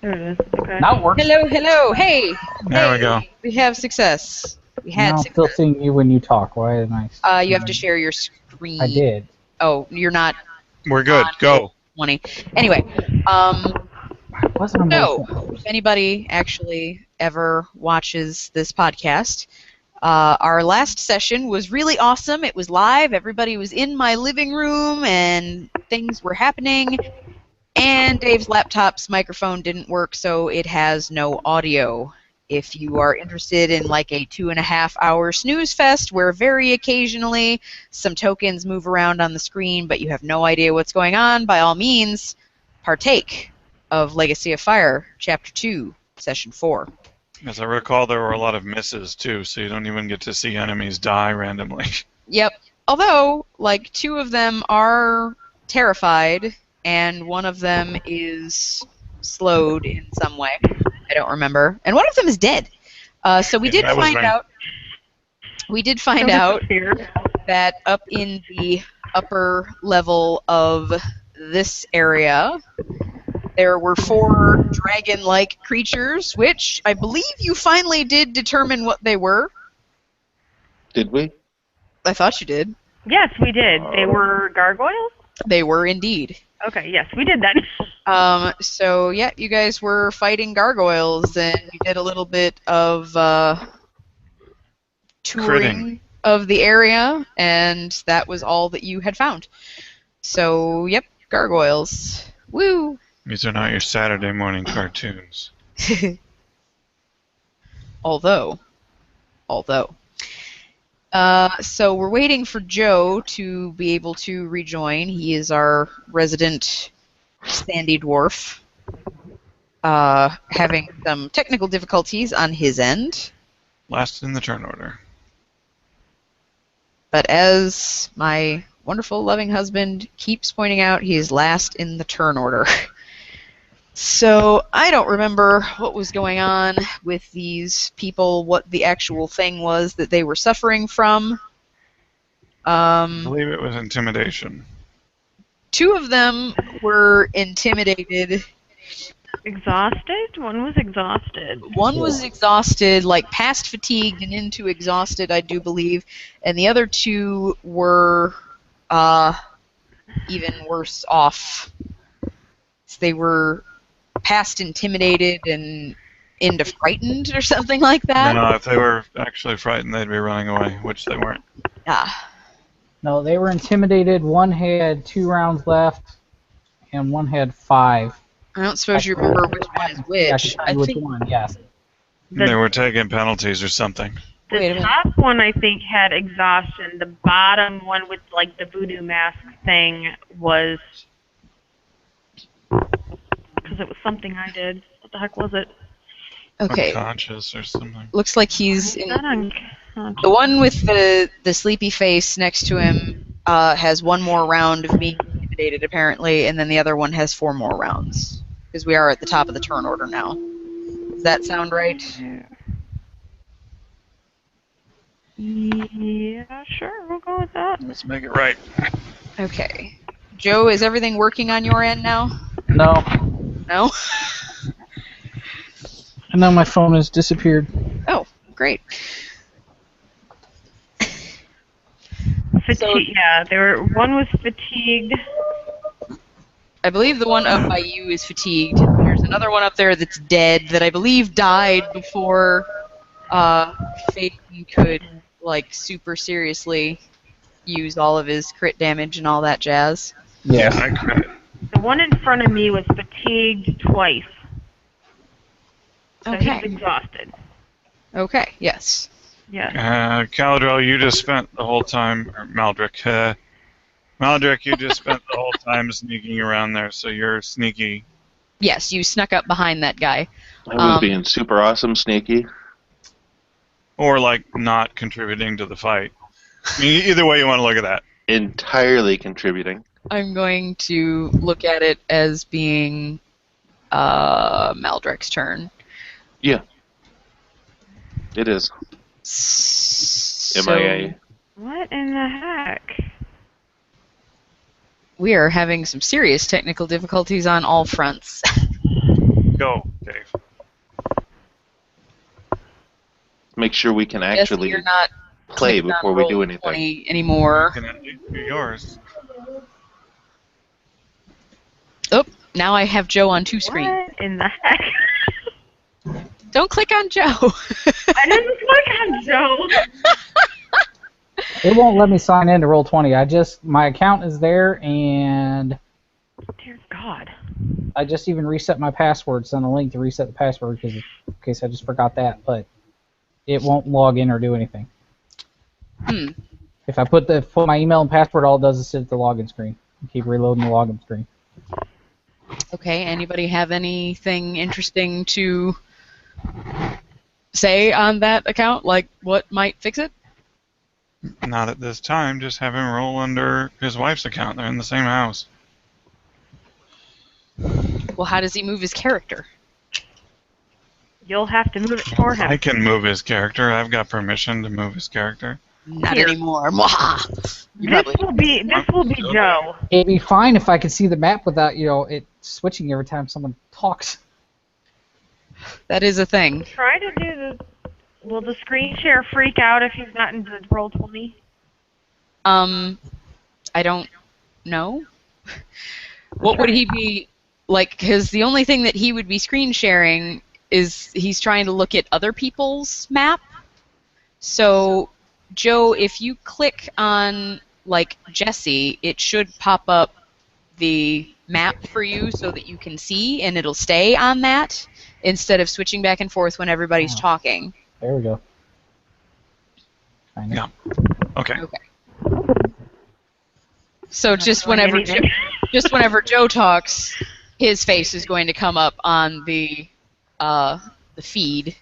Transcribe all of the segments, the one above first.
There it is. Okay. Now it works. Hello, hello. Hey. There we go. We have success. We had Now I'm success. still seeing you when you talk. Why am I? You have to share your screen. I did. Oh, you're not We're good. on Go. 20. Anyway, Wasn't on so both. if anybody actually ever watches this podcast, our last session was really awesome. It was live. Everybody was in my living room and things were happening. And Dave's laptop's microphone didn't work, so it has no audio. If you are interested in like a 2.5-hour snooze fest where very occasionally some tokens move around on the screen but you have no idea what's going on, by all means, partake of Legacy of Fire, Chapter 2, Session 4. As I recall, there were a lot of misses, too, so you don't even get to see enemies die randomly. Yep. Although, like, 2 of them are terrified, and one of them is slowed in some way. I don't remember. And one of them is dead. So we did find out. We did find out that up in the upper level of this area, there were 4 dragon-like creatures, which I believe you finally did determine what they were. Did we? I thought you did. Yes, we did. They were gargoyles? They were indeed. Okay, yes, we did that. So, yeah, you guys were fighting gargoyles, and you did a little bit of touring of the area, and that was all that you had found. So, yep, gargoyles. Woo! These are not your Saturday morning cartoons. Although. So we're waiting for Joe to be able to rejoin. He is our resident Sandy Dwarf, having some technical difficulties on his end. Last in the turn order. But as my wonderful, loving husband keeps pointing out, he is last in the turn order. So I don't remember what was going on with these people, what the actual thing was that they were suffering from. I believe it was intimidation. 2 of them were intimidated. Exhausted? One was exhausted. One was exhausted, like past fatigued and into exhausted, I do believe. And the other 2 were even worse off. They were past intimidated and into frightened or something like that. No, if they were actually frightened, they'd be running away, which they weren't. No, they were intimidated. One had 2 rounds left, and one had 5. I don't suppose you remember which one is which. I think which one, yes. They were taking penalties or something. The top one, I think, had exhaustion. The bottom one with, like, the voodoo mask thing was... Because it was something I did. What the heck was it? Okay. Unconscious or something. Looks like he's in... Not unconscious. The one with the sleepy face next to him has 1 more round of being intimidated, apparently, and then the other one has 4 more rounds. Because we are at the top of the turn order now. Does that sound right? Yeah, sure. We'll go with that. Let's make it right. Okay. Joe, is everything working on your end now? No. No? And now my phone has disappeared. Oh, great. Yeah, one was fatigued. I believe the one up by you is fatigued. There's another one up there that's dead that I believe died before Faden could, like, super seriously use all of his crit damage and all that jazz. Yeah, I crit. The one in front of me was fatigued twice. So Okay. he's exhausted. Okay, yes. Yeah. Caladrel, you just spent the whole time, or Maldrick, Maldrick, you just spent the whole time sneaking around there, so you're sneaky. Yes, you snuck up behind that guy. I was being super awesome sneaky. Or, like, not contributing to the fight. I mean, either way you want to look at that. Entirely contributing. I'm going to look at it as being Maldrick's turn. Yeah. It is. MIA. What in the heck? We are having some serious technical difficulties on all fronts. Go. save. Make sure we can Jesse, actually you're not play clicked on before we do roll anything. 20 anymore. You can at least do yours. Oh, now I have Joe on 2 screen. What in the heck? Don't click on Joe. I didn't click on Joe. It won't let me sign in to Roll20. My account is there, and Dear God. I just even reset my password. Sent a link to reset the password in case I just forgot that, but it won't log in or do anything. If I put my email and password, all it does is sit at the login screen. Keep reloading the login screen. Okay, anybody have anything interesting to say on that account? Like what might fix it? Not at this time. Just have him roll under his wife's account. They're in the same house. Well, how does he move his character? You'll have to move it for him. I can move his character. I've got permission to move his character. Not Here. anymore. Mwahaha. You probably This will be Joe. It'd be fine if I could see the map without it switching every time someone talks. That is a thing. Try to do the. Will the screen share freak out if he's not in the Roll20? I don't know. What would he be like? Because the only thing that he would be screen sharing is he's trying to look at other people's map. So, Joe, if you click on like Jesse, it should pop up the map for you so that you can see, and it'll stay on that instead of switching back and forth when everybody's talking. There we go. Kinda. Yeah. Okay. So just whenever Joe talks, his face is going to come up on the feed.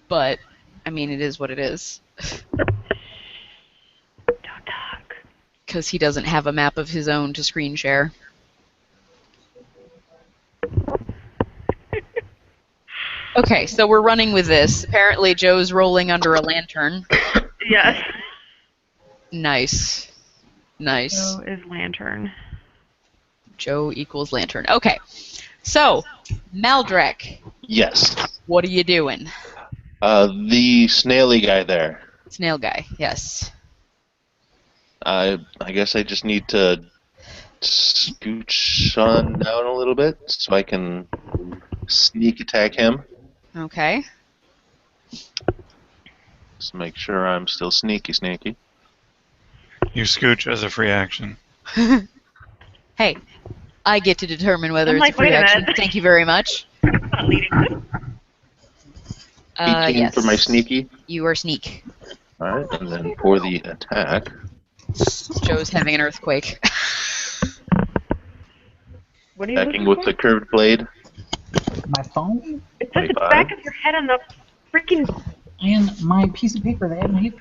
But I mean, it is what it is. Don't talk. Because he doesn't have a map of his own to screen share. Okay, so we're running with this. Apparently Joe's rolling under a lantern. Yes. Nice. Nice. Joe is lantern. Joe equals lantern. Okay. So, Maldrek, Yes. what are you doing? The snaily guy there. Snail guy, yes. I guess I just need to scooch on down a little bit so I can sneak attack him. Okay. Just make sure I'm still sneaky. You scooch as a free action. Hey, I get to determine whether I'm it's like, a free wait a action. minute. Thank you very much. I'm not leading this. 18 Yes. for my sneaky. You are sneak. Alright, and then for the attack, Joe's having an earthquake. What are you attacking looking with for? the curved blade. My phone It's at the 25. back of your head on the freaking. and my piece of paper that I hate.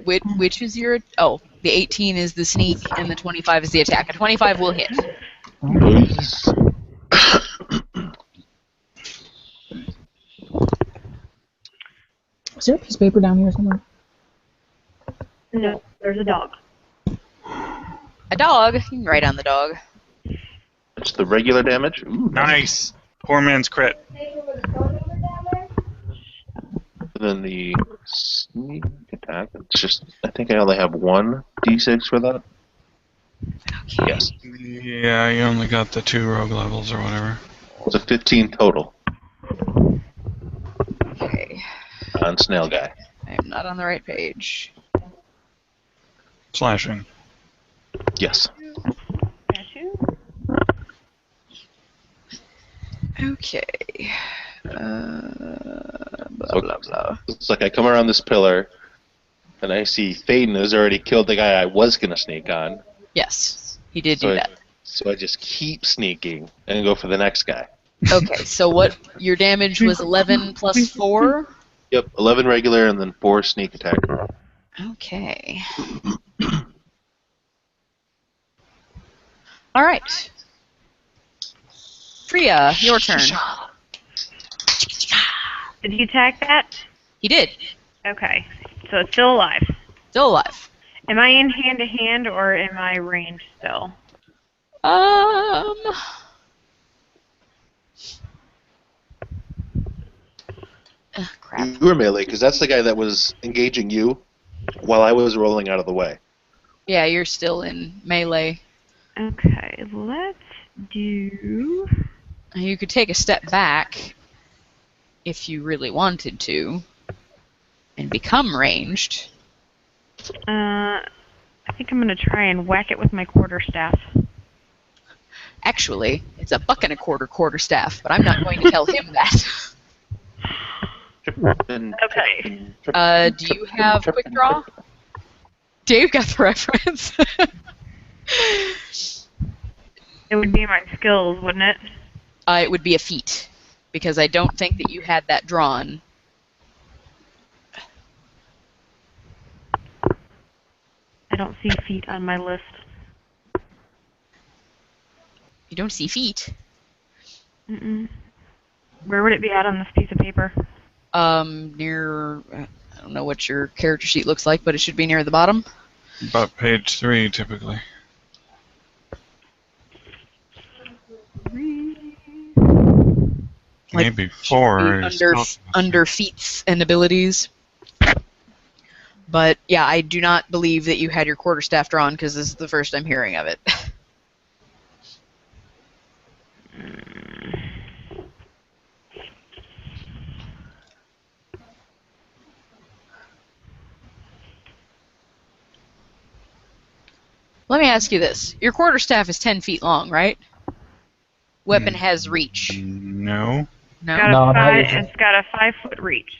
Wait, which is your... Oh, the 18 is the sneak and the 25 is the attack. A 25 will hit. Nice. Is there a piece of paper down here somewhere? No, there's a dog. A dog? You can write on the dog. That's the regular damage. Ooh, Nice. Poor man's crit. Then the sneak attack. It's just, I think I only have one d6 for that. Okay. Yes. Yeah, you only got the 2 rogue levels or whatever. It's a 15 total Okay. on Snail Guy. I am not on the right page. Slashing. Yes. Got you? Okay. Blah, So blah, blah. it's like I come around this pillar, and I see Faden has already killed the guy I was going to sneak on. Yes, he did So do I- that. So I just keep sneaking and go for the next guy. Okay, so what your damage was 11 plus 4? Yep, 11 regular and then 4 sneak attack. Okay. All right. Priya, your turn. Did he attack that? He did. Okay, so it's still alive. Still alive. Am I in hand to hand or am I ranged still? Um. Crap. You were melee, because that's the guy that was engaging you while I was rolling out of the way. Yeah, you're still in melee. Okay, let's do... You could take a step back if you really wanted to and become ranged. I think I'm going to try and whack it with my quarterstaff. Actually, it's a buck and a quarterstaff, but I'm not going to tell him that. Okay. Do you have quick draw? Dave got the reference. It would be my skills, wouldn't it? It would be a feat, because I don't think that you had that drawn. I don't see feet on my list. You don't see feet? Mm-mm. Where would it be at on this piece of paper? Near... I don't know what your character sheet looks like, but it should be near the bottom. About page 3, typically. Like, Maybe 4. Under feats and abilities. But yeah, I do not believe that you had your quarterstaff drawn, because this is the first I'm hearing of it. Let me ask you this. Your quarterstaff is 10 feet long, right? Weapon has reach. No. No? It's got a 5-foot reach.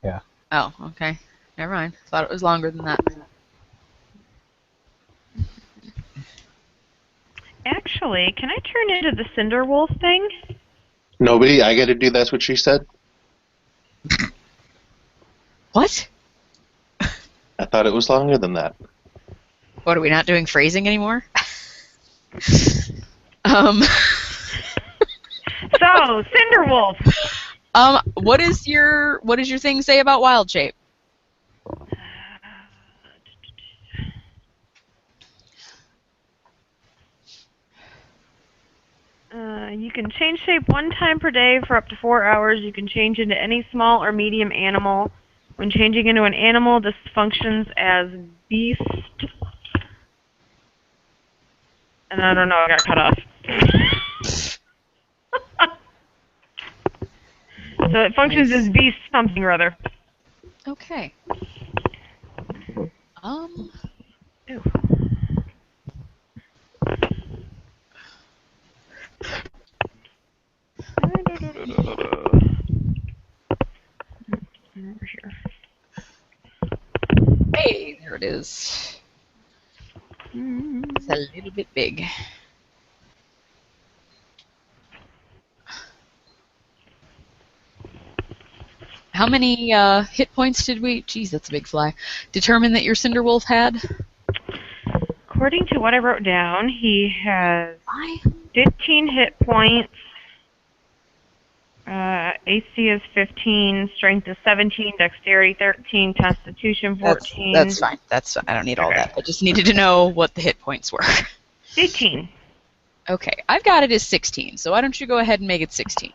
Yeah. Oh, okay. Never mind. Thought it was longer than that. Actually, can I turn into the Cinder Wolf thing? Nobody, I got to do that's what she said. What? I thought it was longer than that. What, are we not doing phrasing anymore? So, Cinder Wolf! What is your thing say about wild shape? You can change shape 1 time per day for up to 4 hours. You can change into any small or medium animal. When changing into an animal, this functions as beast. And I don't know, I got cut off. So it functions as beast something or other. Okay. Ew. Over here. Hey, there it is. It's a little bit big. How many hit points did we... Jeez, that's a big fly. Determine that your Cinderwolf had? According to what I wrote down, he has Why? 15 hit points. AC is 15, strength is 17, dexterity 13, constitution 14. That's fine. That's fine. I don't need all Okay. that. I just needed to know what the hit points were. 18. Okay, I've got it as 16, so why don't you go ahead and make it 16?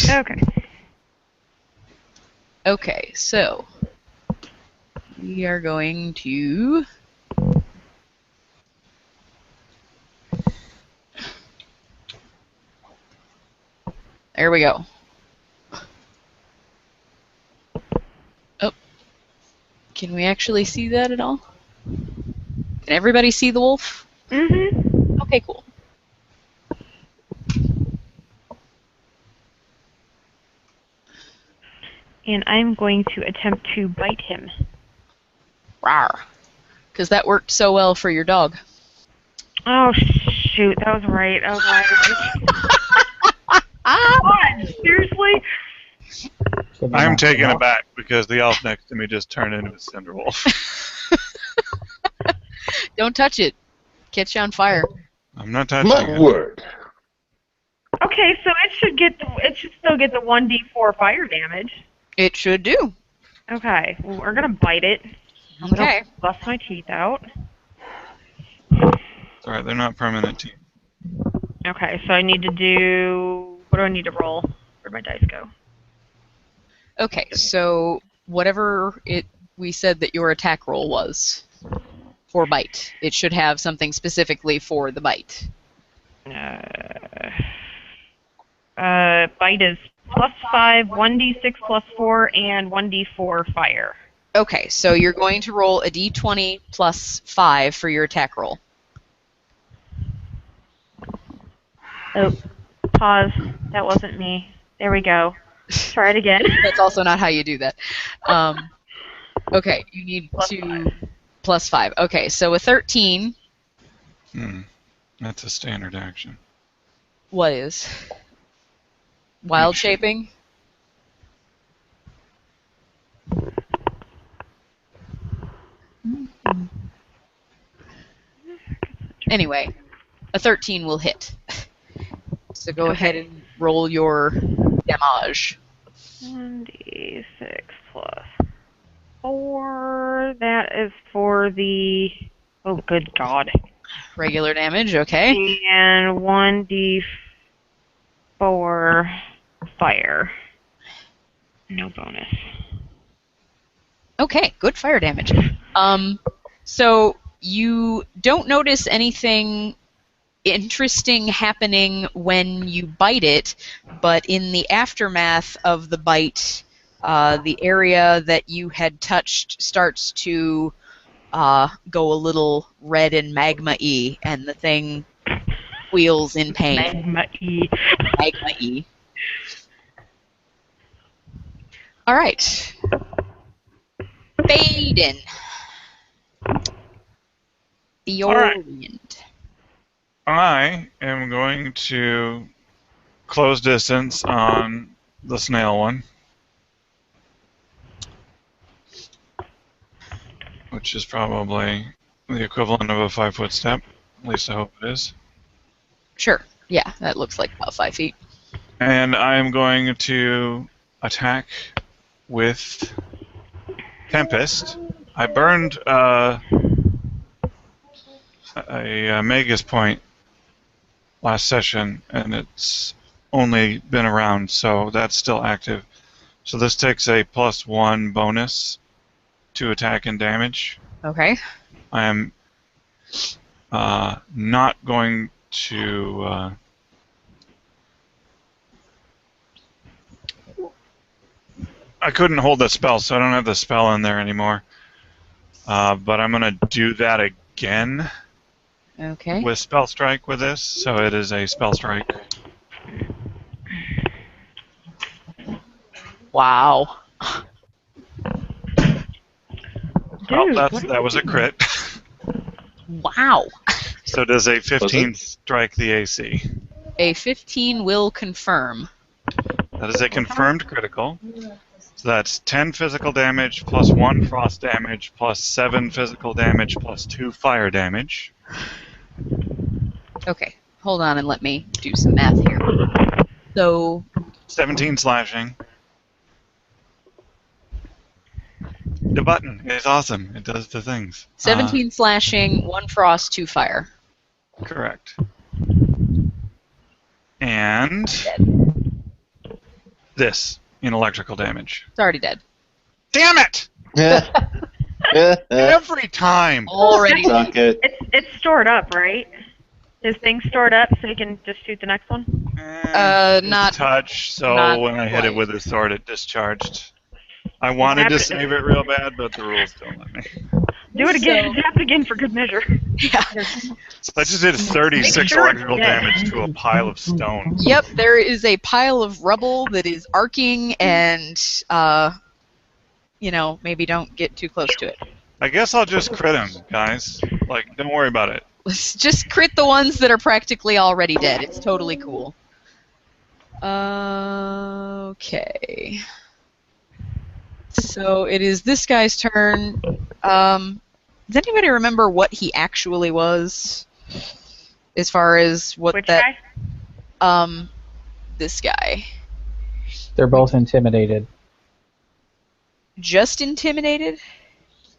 Okay. Okay, so we are going to... There we go. Oh. Can we actually see that at all? Can everybody see the wolf? Mm-hmm. Okay, cool. And I'm going to attempt to bite him. Rawr. Because that worked so well for your dog. Oh, shoot. That was right. I was like... Seriously? I'm taken aback because the elf next to me just turned into a Cinderwolf. Don't touch it. Catch you on fire. I'm not touching My it. word. Okay, so it should still get the 1d4 fire damage. It should do. Okay, well, we're gonna bite it. I'm Okay. gonna bust my teeth out. It's alright, they're not permanent teeth. Okay, so I need to do... What do I need to roll? Where'd my dice go? Okay, so whatever we said that your attack roll was for bite, it should have something specifically for the bite. Bite is +5, 1d6 +4, and 1d4 fire. Okay, so you're going to roll a d20 plus 5 for your attack roll. Oh, pause. That wasn't me. There we go. Try it again. That's also not how you do that. Okay, you need plus 5. Okay, so a 13. That's a standard action. What is? Wild shaping? Anyway, a 13 will hit. So go ahead and roll your damage. 1d6 +4. That is for the... Oh, good God. Regular damage, okay. And 1d4 fire. No bonus. Okay, good fire damage. So you don't notice anything interesting happening when you bite it, but in the aftermath of the bite, the area that you had touched starts to go a little red and magma-y, and the thing squeals in pain. Magma-y. Magma-y. All right. Baden. The Orient. I am going to close distance on the snail one, which is probably the equivalent of a 5-foot step. At least I hope it is. Sure. Yeah, that looks like about 5 feet. And I am going to attack with Tempest. I burned a Magus point last session, and it's only been around, so that's still active. So this takes a +1 bonus to attack and damage. Okay. I am not going to... I couldn't hold the spell, so I don't have the spell in there anymore. But I'm going to do that again Okay. with Spell Strike with this, so it is a Spell Strike. Wow. Dude, That was a crit. Wow. So does a 15 strike the AC? A 15 will confirm. That is a confirmed critical. So that's 10 physical damage plus 1 frost damage plus 7 physical damage plus 2 fire damage. Okay, hold on and let me do some math here. So 17 slashing. The button is awesome. It does the things. 17 slashing, 1 frost, 2 fire. Correct. And this in electrical damage. It's already dead. Damn it! Every time. Already dead. Suck it. It's stored up, right? Is things stored up so you can just shoot the next one? It's Not touch, so not when I hit quite. it with a sword, it discharged. I wanted to save it real bad, but the rules don't let me. Do it again. So- Zap it again for good measure. Yeah. So I just did 36 Make sure it's electrical dead. damage to a pile of stone. Yep, there is a pile of rubble that is arcing and, maybe don't get too close to it. I guess I'll just crit him, guys. Like, don't worry about it. Let's just crit the ones that are practically already dead. It's totally cool. Okay. So it is this guy's turn. Does anybody remember what he actually was? As far as what Which that... guy? This guy. They're both intimidated. Just intimidated?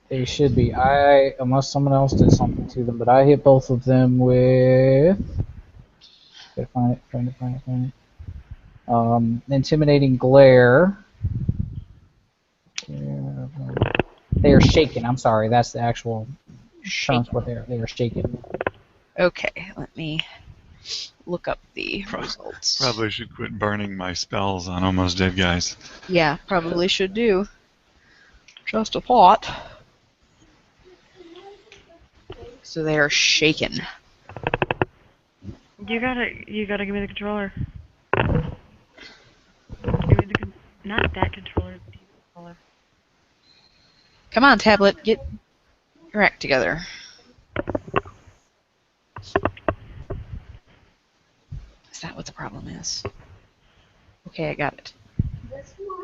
They should be. Unless someone else did something to them, but I hit both of them with Gotta find it. Intimidating glare. They are shaken. I'm sorry, that's the actual term for they are shaken. Okay, let me look up the results. Probably should quit burning my spells on almost dead guys. Yeah, probably should do. Just a thought. So they are shaken. You gotta give me the controller. Give me not that controller, the controller. Come on, tablet, get your act together. Is that what the problem is? Okay, I got it.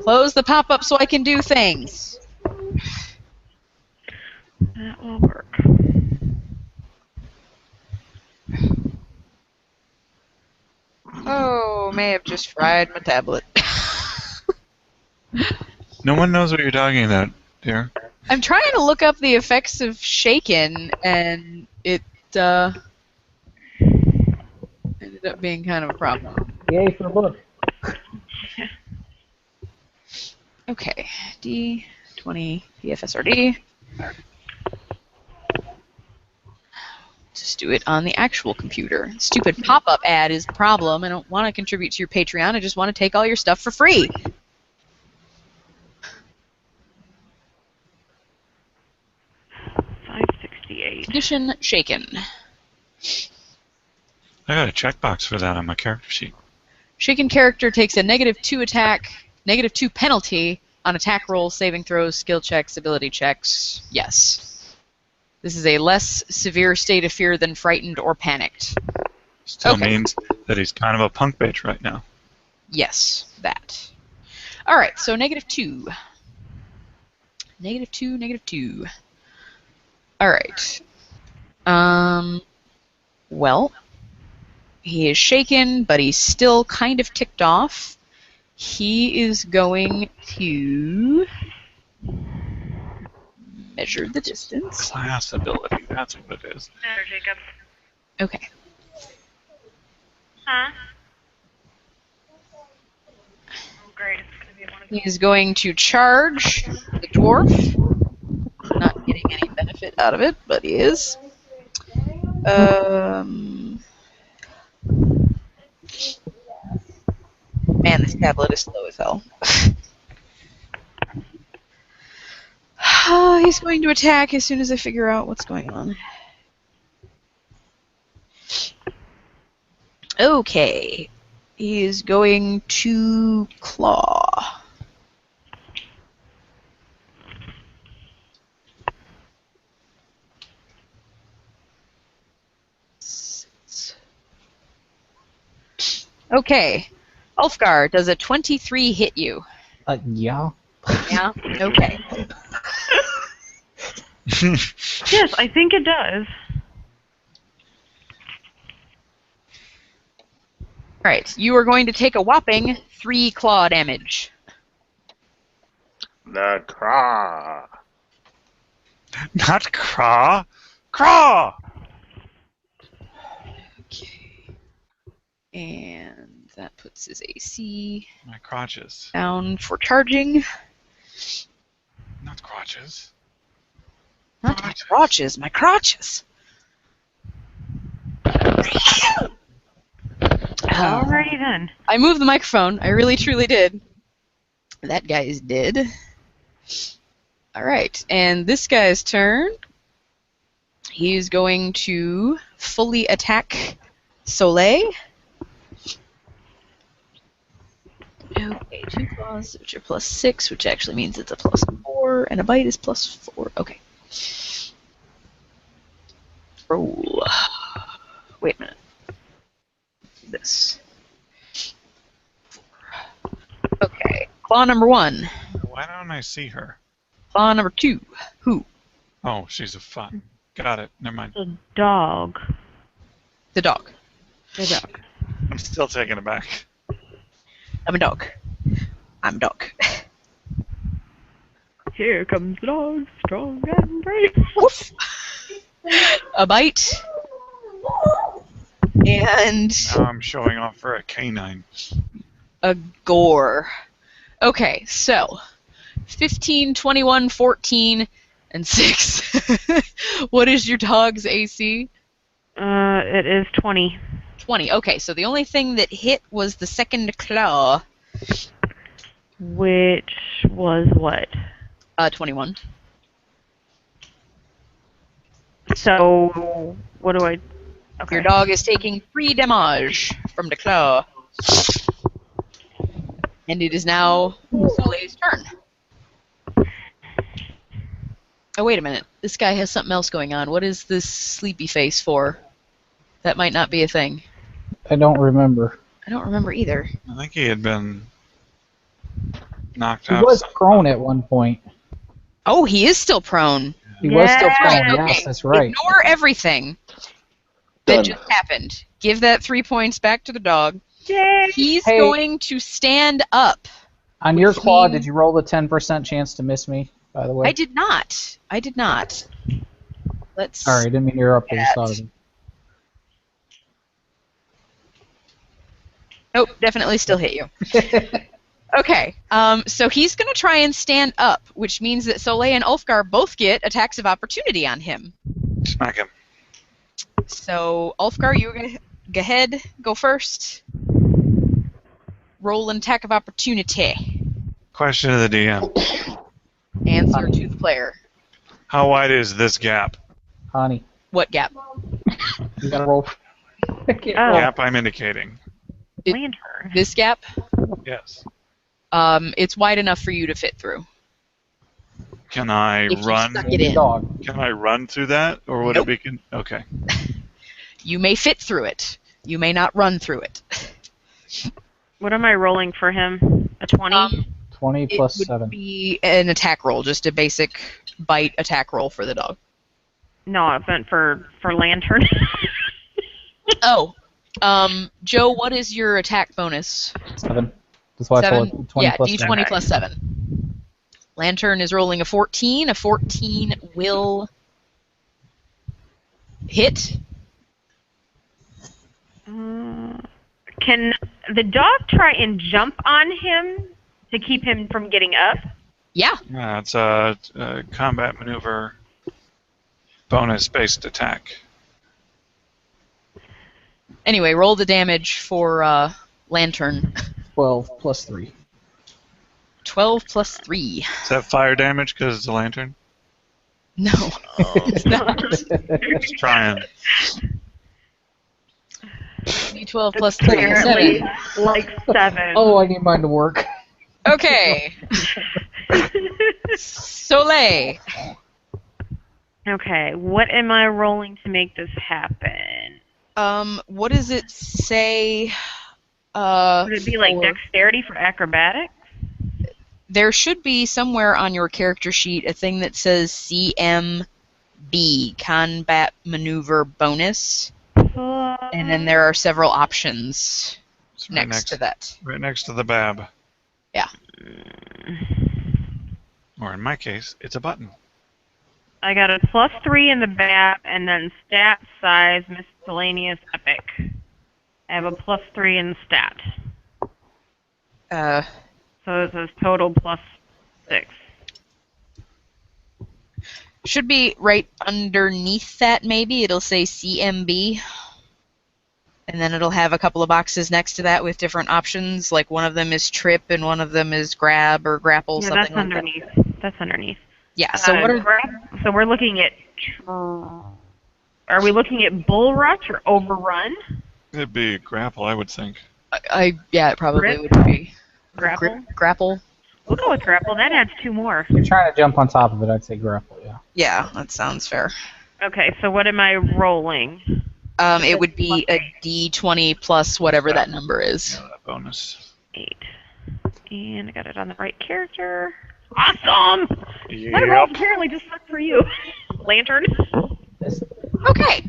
Close the pop-up so I can do things. That will work. Oh, may have just fried my tablet. No one knows what you're talking about, dear. I'm trying to look up the effects of shaken, and it ended up being kind of a problem. Yay for a book. Okay, D20 PFSRD. Just do it on the actual computer. Stupid pop-up ad is the problem. I don't want to contribute to your Patreon. I just want to take all your stuff for free. $5.68. Condition shaken. I got a checkbox for that on my character sheet. Shaken character takes a -2 attack, -2 penalty on attack rolls, saving throws, skill checks, ability checks. Yes. This is a less severe state of fear than frightened or panicked. Still Okay. means that he's kind of a punk bitch right now. Yes, that. Alright, so -2. -2. Alright. Well, he is shaken, but he's still kind of ticked off. He is going to measure the distance. Class ability, that's what it is. There, Jacob. Okay. Huh? Oh, great. It's gonna be one of He is going to charge the dwarf. Not getting any benefit out of it, but he is. Man, this tablet is slow as hell. He's going to attack as soon as I figure out what's going on. Okay. He is going to claw. Okay. Ulfgar, does a 23 hit you? Yeah. Yeah? Okay. Yes, I think it does. Alright, you are going to take a whopping 3 claw damage. The craw. Not craw. Craw! Okay. And that puts his AC My crotches. down for charging. Not crotches. Not my crotches, my crotches. Alrighty then. I moved the microphone. I really, truly did. That guy is dead. Alright, and this guy's turn. He's going to fully attack Soleil. Okay, 2 claws, which are +6, which actually means it's a +4, and a bite is +4. Okay. Roll. Wait a minute. This. 4. Okay. Claw number 1. Why don't I see her? Claw number 2. Who? Oh, she's a fuck. Got it. Never mind. The dog. The dog. The dog. I'm still taking it back. I'm a dog. I'm a dog. Here comes the dog, strong and brave. Woof. A bite. and Now I'm showing off for a canine. a gore. Okay, so 15, 21, 14, and 6. What is your dog's AC? It is 20. 20. Okay, so the only thing that hit was the second claw. Which was what? 21. So, what do I... Okay. Your dog is taking 3 damage from the claw. And it is now Soleil's turn. Oh, wait a minute. This guy has something else going on. What is this sleepy face for? That might not be a thing. I don't remember. I don't remember either. I think he had been knocked He out. was prone at one point. Oh, he is still prone. He was still Yeah. prone. Okay, Yes, that's right. Ignore everything that Done. just happened. Give that 3 points back to the dog. Yay! He's Hey. going to stand up. On your Which claw, means- did you roll the 10% chance to miss me, by the way? I did not. Let's. Sorry, I didn't mean to interrupt. I just thought of it. Nope, definitely still hit you. Okay, so he's going to try and stand up, which means that Soleil and Ulfgar both get attacks of opportunity on him. Smack him. So, Ulfgar, you're going to go ahead, go first. Roll an attack of opportunity. Question to the DM. Answer to the player. How wide is this gap? Honey, What gap? you gotta roll. I can't Oh. roll. Gap I'm indicating. It- Lantern. This gap? Yes. It's wide enough for you to fit through. Can I If you run? stuck it Baby in. dog. Can I run through that, or would Nope. it be? Okay. You may fit through it. You may not run through it. What am I rolling for him? A 20? 20 It plus would 7. be an attack roll, just a basic bite attack roll for the dog. No, I meant for Lantern. Oh, Joe, what is your attack bonus? 7. That's why I 7? told 20 Yeah, plus D20 7. plus 7. Lantern is rolling a 14. A 14 will hit. Can the dog try and jump on him to keep him from getting up? Yeah. Yeah, it's a combat maneuver bonus-based attack. Anyway, roll the damage for Lantern. 12 plus 3. 12 plus 3. Is that fire damage because it's a lantern? No, it's not. Just trying. D12 plus 3 is Apparently, 7. like 7. Oh, I need mine to work. Okay. Soleil. Okay, what am I rolling to make this happen? What does it say? Would it be like for- dexterity for acrobatics? There should be somewhere on your character sheet a thing that says CMB, Combat Maneuver Bonus, and then there are several options It's right next to that. Right next to the bab. Yeah. Or in my case, it's a button. I got a +3 in the BAP, and then stat size miscellaneous epic. I have a +3 in stat. So it says total +6. Should be right underneath that, maybe. It'll say CMB. And then it'll have a couple of boxes next to that with different options. Like one of them is trip and one of them is grab or grapple, Yeah, something that's like underneath. That's underneath. that. Yeah, so what are... So we're looking at... Are we looking at bull rush or overrun? It'd be grapple, I would think. Yeah, it probably Grip? would be. Grapple? Grapple? We'll go with grapple. That adds 2 more. If you're trying to jump on top of it, I'd say grapple, yeah. Yeah, that sounds fair. Okay, so what am I rolling? It would be a D20 plus whatever that number is. Yeah, that bonus. 8. And I got it on the right character. Awesome! My Yep. rolls apparently just suck for you. Lantern? Okay.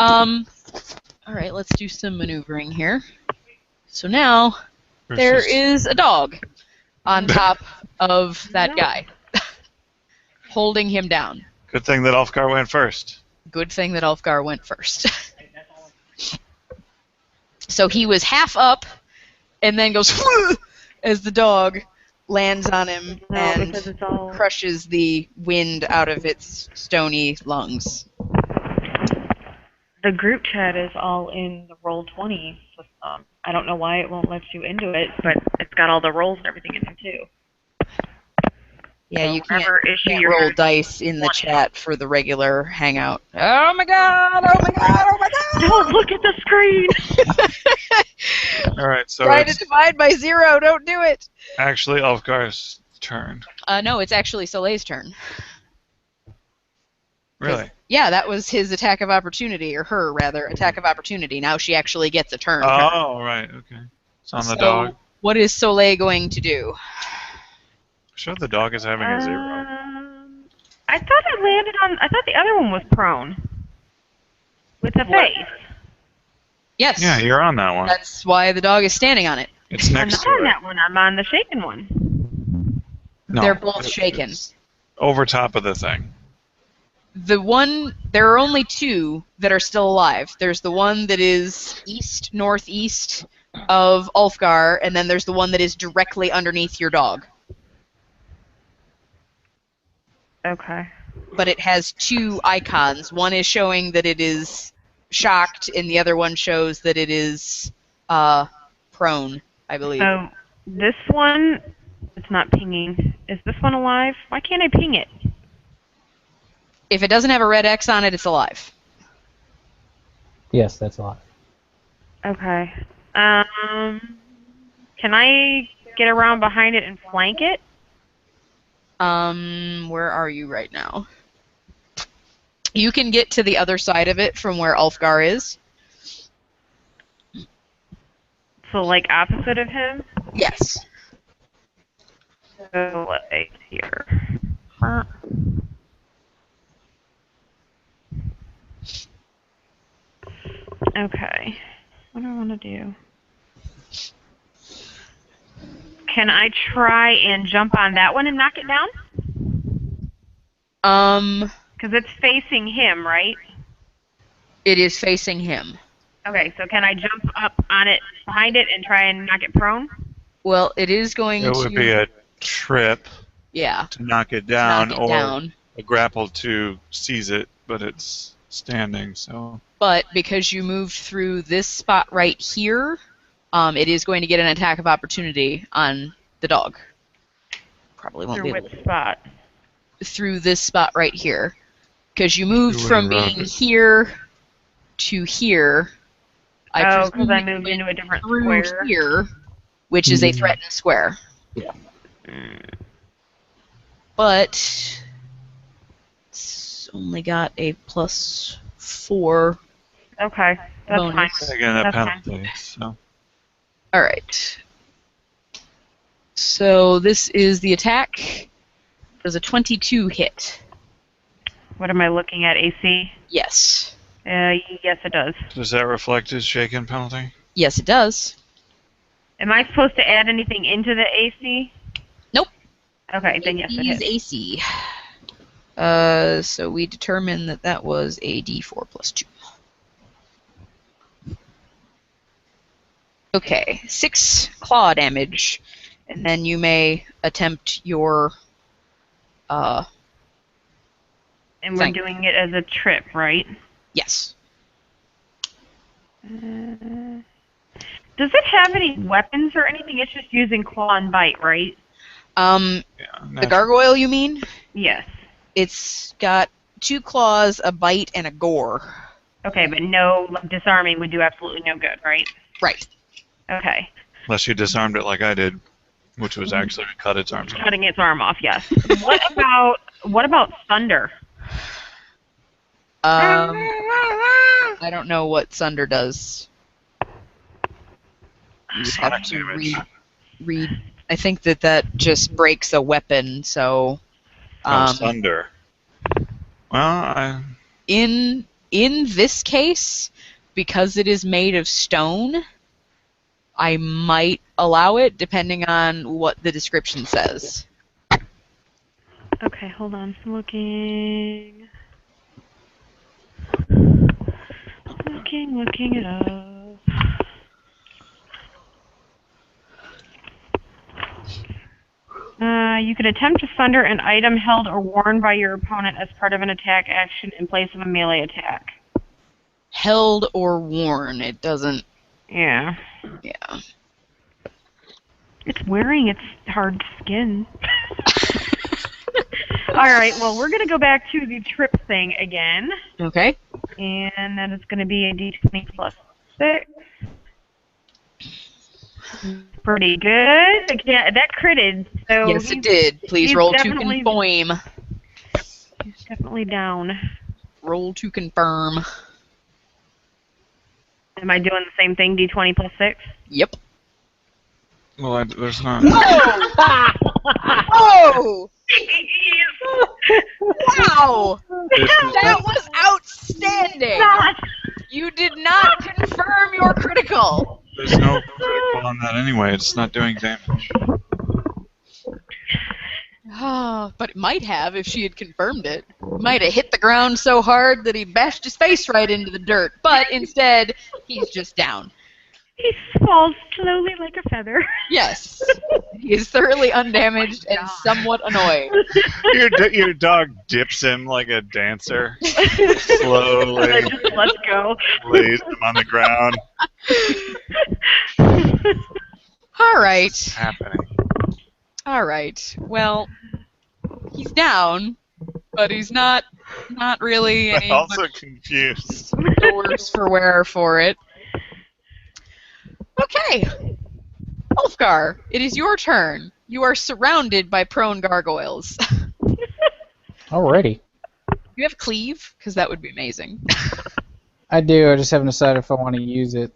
Alright, let's do some maneuvering here. So now, there Versus- is a dog on top of that guy. Holding him down. Good thing that Ulfgar went first. Good thing that Ulfgar went first. So he was half up, and then goes as the dog lands on him No, and because it's all... crushes the wind out of its stony lungs. The group chat is all in the Roll20 system. I don't know why it won't let you into it, but it's got all the rolls and everything in it too. Yeah, So you can't, whatever issue can't you're roll having- dice in the chat for the regular hangout. Oh my god! Oh my god! Oh my god! Don't look at the screen! All right, so Try to it's divide by 0. Don't do it. actually Ulfgar's turn. No, it's actually Soleil's turn. Really? Yeah, that was his attack of opportunity, or her rather, attack of opportunity. Now she actually gets a turn. Oh, right. Okay. It's on the dog. What is Soleil going to do? Sure, the dog is having a 0. I thought it landed on... I thought the other one was prone. With the What? face. Yes. Yeah, you're on that one. That's why the dog is standing on it. It's I'm next not to on it. that one. I'm on the shaken one. No, They're both shaken. it's over top of the thing. There are only 2 that are still alive. There's the one that is northeast of Ulfgar, and then there's the one that is directly underneath your dog. Okay. But it has 2 icons. One is showing that it is shocked, and the other one shows that it is prone, I believe. So, this one... It's not pinging. Is this one alive? Why can't I ping it? If it doesn't have a red X on it, it's alive. Yes, that's a lot. Okay. Can I get around behind it and flank it? Where are you right now? You can get to the other side of it from where Ulfgar is. So, like, opposite of him? Yes. So, like, here. Okay. What do I want to do? Can I try and jump on that one and knock it down? Because it's facing him, right? It is facing him. Okay, so can I jump up on it, behind it, and try and knock it prone? Well, it is going It to... would be a trip Yeah. to knock it down, knock it or down. a grapple to seize it, but it's standing, so... But because you moved through this spot right here, it is going to get an attack of opportunity on the dog. Probably won't Through be able which to. spot? Through this spot right here. Because you moved You from wouldn't being run it. here to here. Oh, because presume I it moved went into a different through square. here, which is a Mhm. threatened square. Yeah. But it's only got a +4. Okay, that's Bonus. fine. Taking a That's fine. penalty, so... Alright. So this is the attack. Does a 22 hit? What am I looking at, AC? Yes. Yes, it does. Does that reflect his shaken penalty? Yes, it does. Am I supposed to add anything into the AC? Nope. Okay, then yes, it Is hits. AC. So we determined that that was a D4 plus 2. Okay, 6 claw damage, and then you may attempt your. And we're Thank- doing it as a trip, right? Yes. Does it have any weapons or anything? It's just using claw and bite, right? Yeah. The gargoyle, you mean? Yes. It's got 2 claws, a bite, and a gore. Okay, but no, disarming would do absolutely no good, right? Right. Okay. Unless you disarmed it like I did, which was actually to cut its arms off. Cutting its arm off, yes. What about thunder? I don't know what Sunder does. You have Sonic to damage. read. I think that just breaks a weapon. So, Thunder. Well, in this case, because it is made of stone, I might allow it, depending on what the description says. Okay, hold on. I'm looking it up. You can attempt to sunder an item held or worn by your opponent as part of an attack action in place of a melee attack. Held or worn. It doesn't. Yeah. Yeah. It's wearing its hard skin. Alright, well, we're going to go back to the trip thing again. Okay. And that is going to be a d20 plus 6. Pretty good. Yeah, that critted. So Yes, it did. Please he's roll to definitely- confirm. He's definitely down. Roll to confirm. Am I doing the same thing, d20 plus 6? Yep. Well, there's not. Oh! Wow! That was outstanding! You did not confirm your critical. There's no critical on that anyway. It's not doing damage. But it might have if she had confirmed it. Might have hit the ground so hard that he bashed his face right into the dirt. But instead, he's just down. He falls slowly like a feather. Yes. He is thoroughly undamaged and somewhat annoyed. Your dog dips him like a dancer. Slowly And then just let's go. lays him on the ground. All right. What's happening? All right. Well, he's down, but he's not really any I'm also confused. the worse for wear for it. Okay. Ulfgar, it is your turn. You are surrounded by prone gargoyles. Alrighty. You have cleave? Because that would be amazing. I do. I just haven't decided if I want to use it.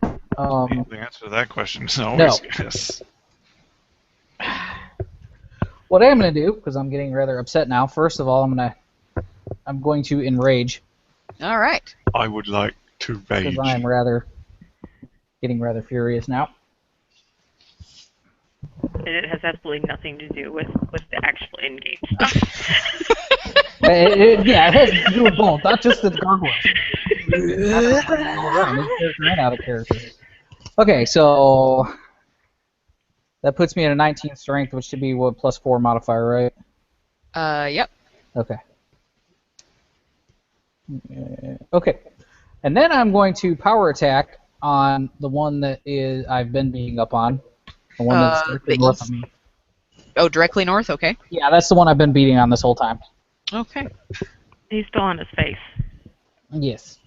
The answer to that question is always yes. What I am going to do, because I'm getting rather upset now, first of all, I'm going to enrage, All right. I would like to rage. because I am getting rather furious now. And it has absolutely nothing to do with the actual in-game stuff. Yeah, it has to do with both, not just the gargoyles. Ran out of character. Okay, so that puts me at a 19 strength, which should be what, +4 modifier, right? Yep. Okay. Okay, and then I'm going to power attack on the one that I've been beating up on, the one that's directly the north east. of me. Oh, directly north? Okay. Yeah, that's the one I've been beating on this whole time. Okay. He's still on his face. Yes.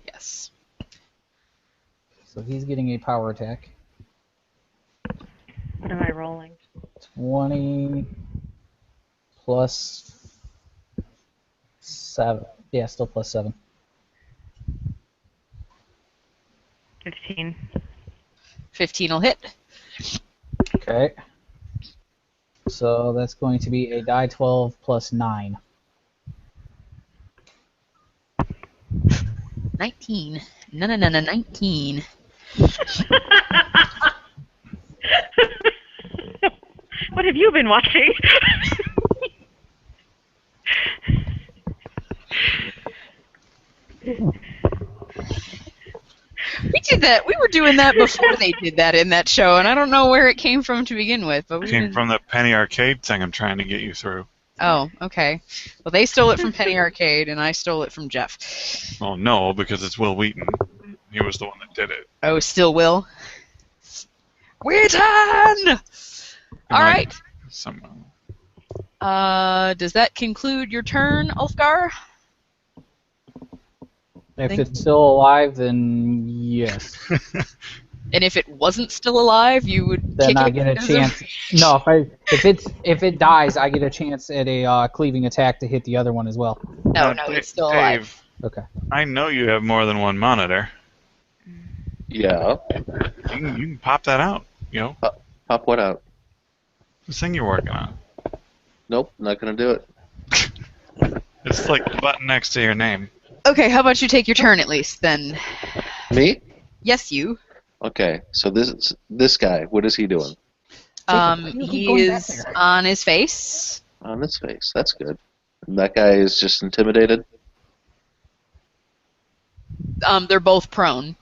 Yes. So he's getting a power attack. What am I rolling? 20 plus 7. Yeah, still +7. 15. 15 will hit. Okay. So that's going to be a die 12 plus 9. 19. No, 19. What have you been watching? We did that. We were doing that before they did that in that show, and I don't know where it came from to begin with. But we Came did... from the Penny Arcade thing I'm trying to get you through. Oh, okay. Well, they stole it from Penny Arcade, and I stole it from Jeff. Well, no, because it's Will Wheaton. He was the one that did it. Oh, still Will? Wheaton! All right. Somehow. Does that conclude your turn, Ulfgar? If it's still alive, then yes. And if it wasn't still alive, you would Then kick I it get a as chance. No, if it dies, I get a chance at a cleaving attack to hit the other one as well. No, it's still alive. Dave, Okay. I know you have more than one monitor. Yeah. You can pop that out, you know? Pop what out? The thing you're working on. Nope, not gonna do it. It's like the button next to your name. Okay, how about you take your turn at least, then? Me? Yes, you. Okay, so this guy, what is he doing? He is on his face. On his face. That's good. And that guy is just intimidated. They're both prone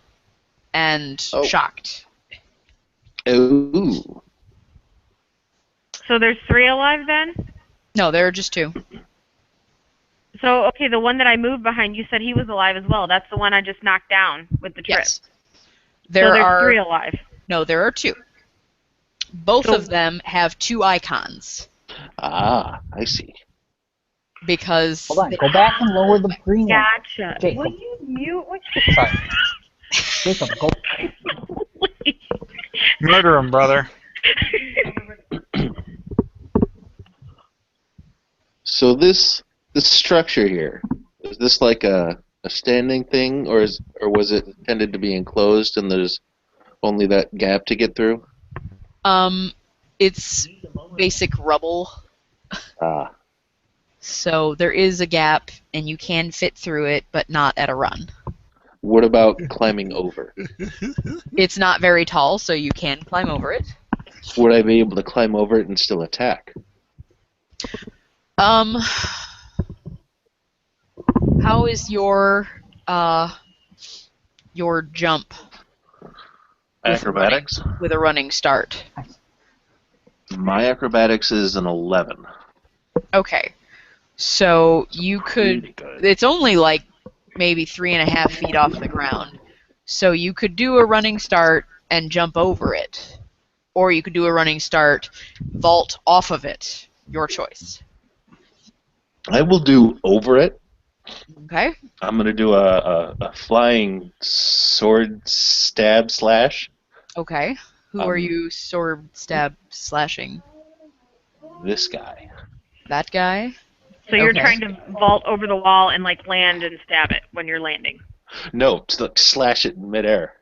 and Oh. shocked. Ooh. So there's 3 alive then? No, there are just 2. So, okay, the one that I moved behind, you said he was alive as well. That's the one I just knocked down with the trip. Yes. So There there's are 3 alive. No, there are 2. Both So- of them have 2 icons Ah, I see. because Hold on, go back and lower the green one. Gotcha. Jacob. Will you mute? Sorry. Jacob, go. Murder him, brother. So this structure here, is this like a standing thing, or was it intended to be enclosed and there's only that gap to get through? It's basic rubble, Ah, so there is a gap and you can fit through it, but not at a run. what about climbing over? It's not very tall, so you can climb over it. Would I be able to climb over it and still attack? How is your jump Acrobatics? with a running start? My acrobatics is an 11. Okay, so you could. Really good. It's only like maybe 3.5 feet off the ground, so you could do a running start and jump over it, or you could do a running start, vault off of it. Your choice. I will do over it. Okay. I'm going to do a flying sword stab slash. Okay. Who are you sword stab slashing? This guy. That guy? So you're Okay. trying to vault over the wall and like land and stab it when you're landing. No, slash it in midair.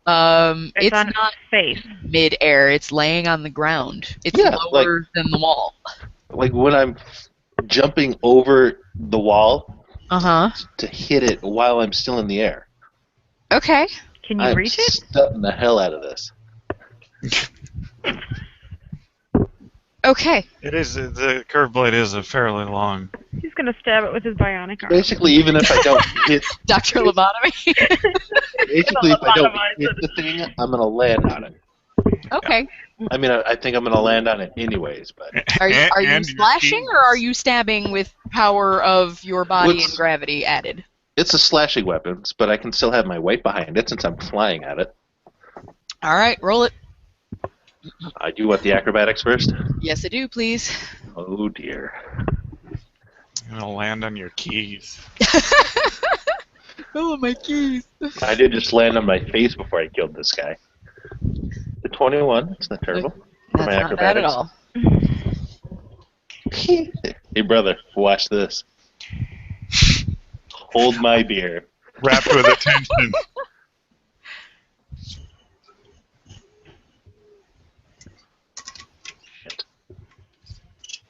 It's on not its face. mid-air. It's laying on the ground. It's Yeah, lower than the wall. Like when I'm jumping over the wall Uh-huh. to hit it while I'm still in the air. Okay. Can you I'm reach it? stunting the hell out of this. Okay. It is the curved blade is a fairly long. He's gonna stab it with his bionic arm. Basically, even if I don't hit, Dr. Lobotomy. basically if I don't hit the thing, I'm gonna land on it. Okay. I mean, I think I'm gonna land on it anyways, but Are you And your slashing keys. or are you stabbing with power of your body What's- and gravity added? it's a slashing weapon. But I can still have my weight behind it since I'm flying at it. All right, roll it. I do want the acrobatics first. Yes, I do, please. Oh dear. You're gonna land on your keys. Oh, my keys. I did just land on my face before I killed this guy. The 21. It's not terrible. For That's my not bad at acrobatics. all. Hey brother, watch this. Hold my beer. Wrapped with attention.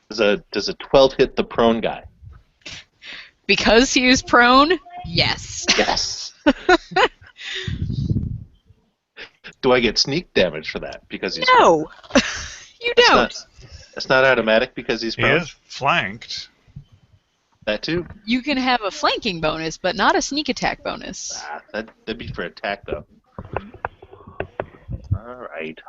Does a 12 hit the prone guy? Because he is prone, yes. Yes. Do I get sneak damage for that? Because he's No, you don't. It's not automatic because he's He prone. is flanked. That too. You can have a flanking bonus, but not a sneak attack bonus. That'd be for attack though. All right.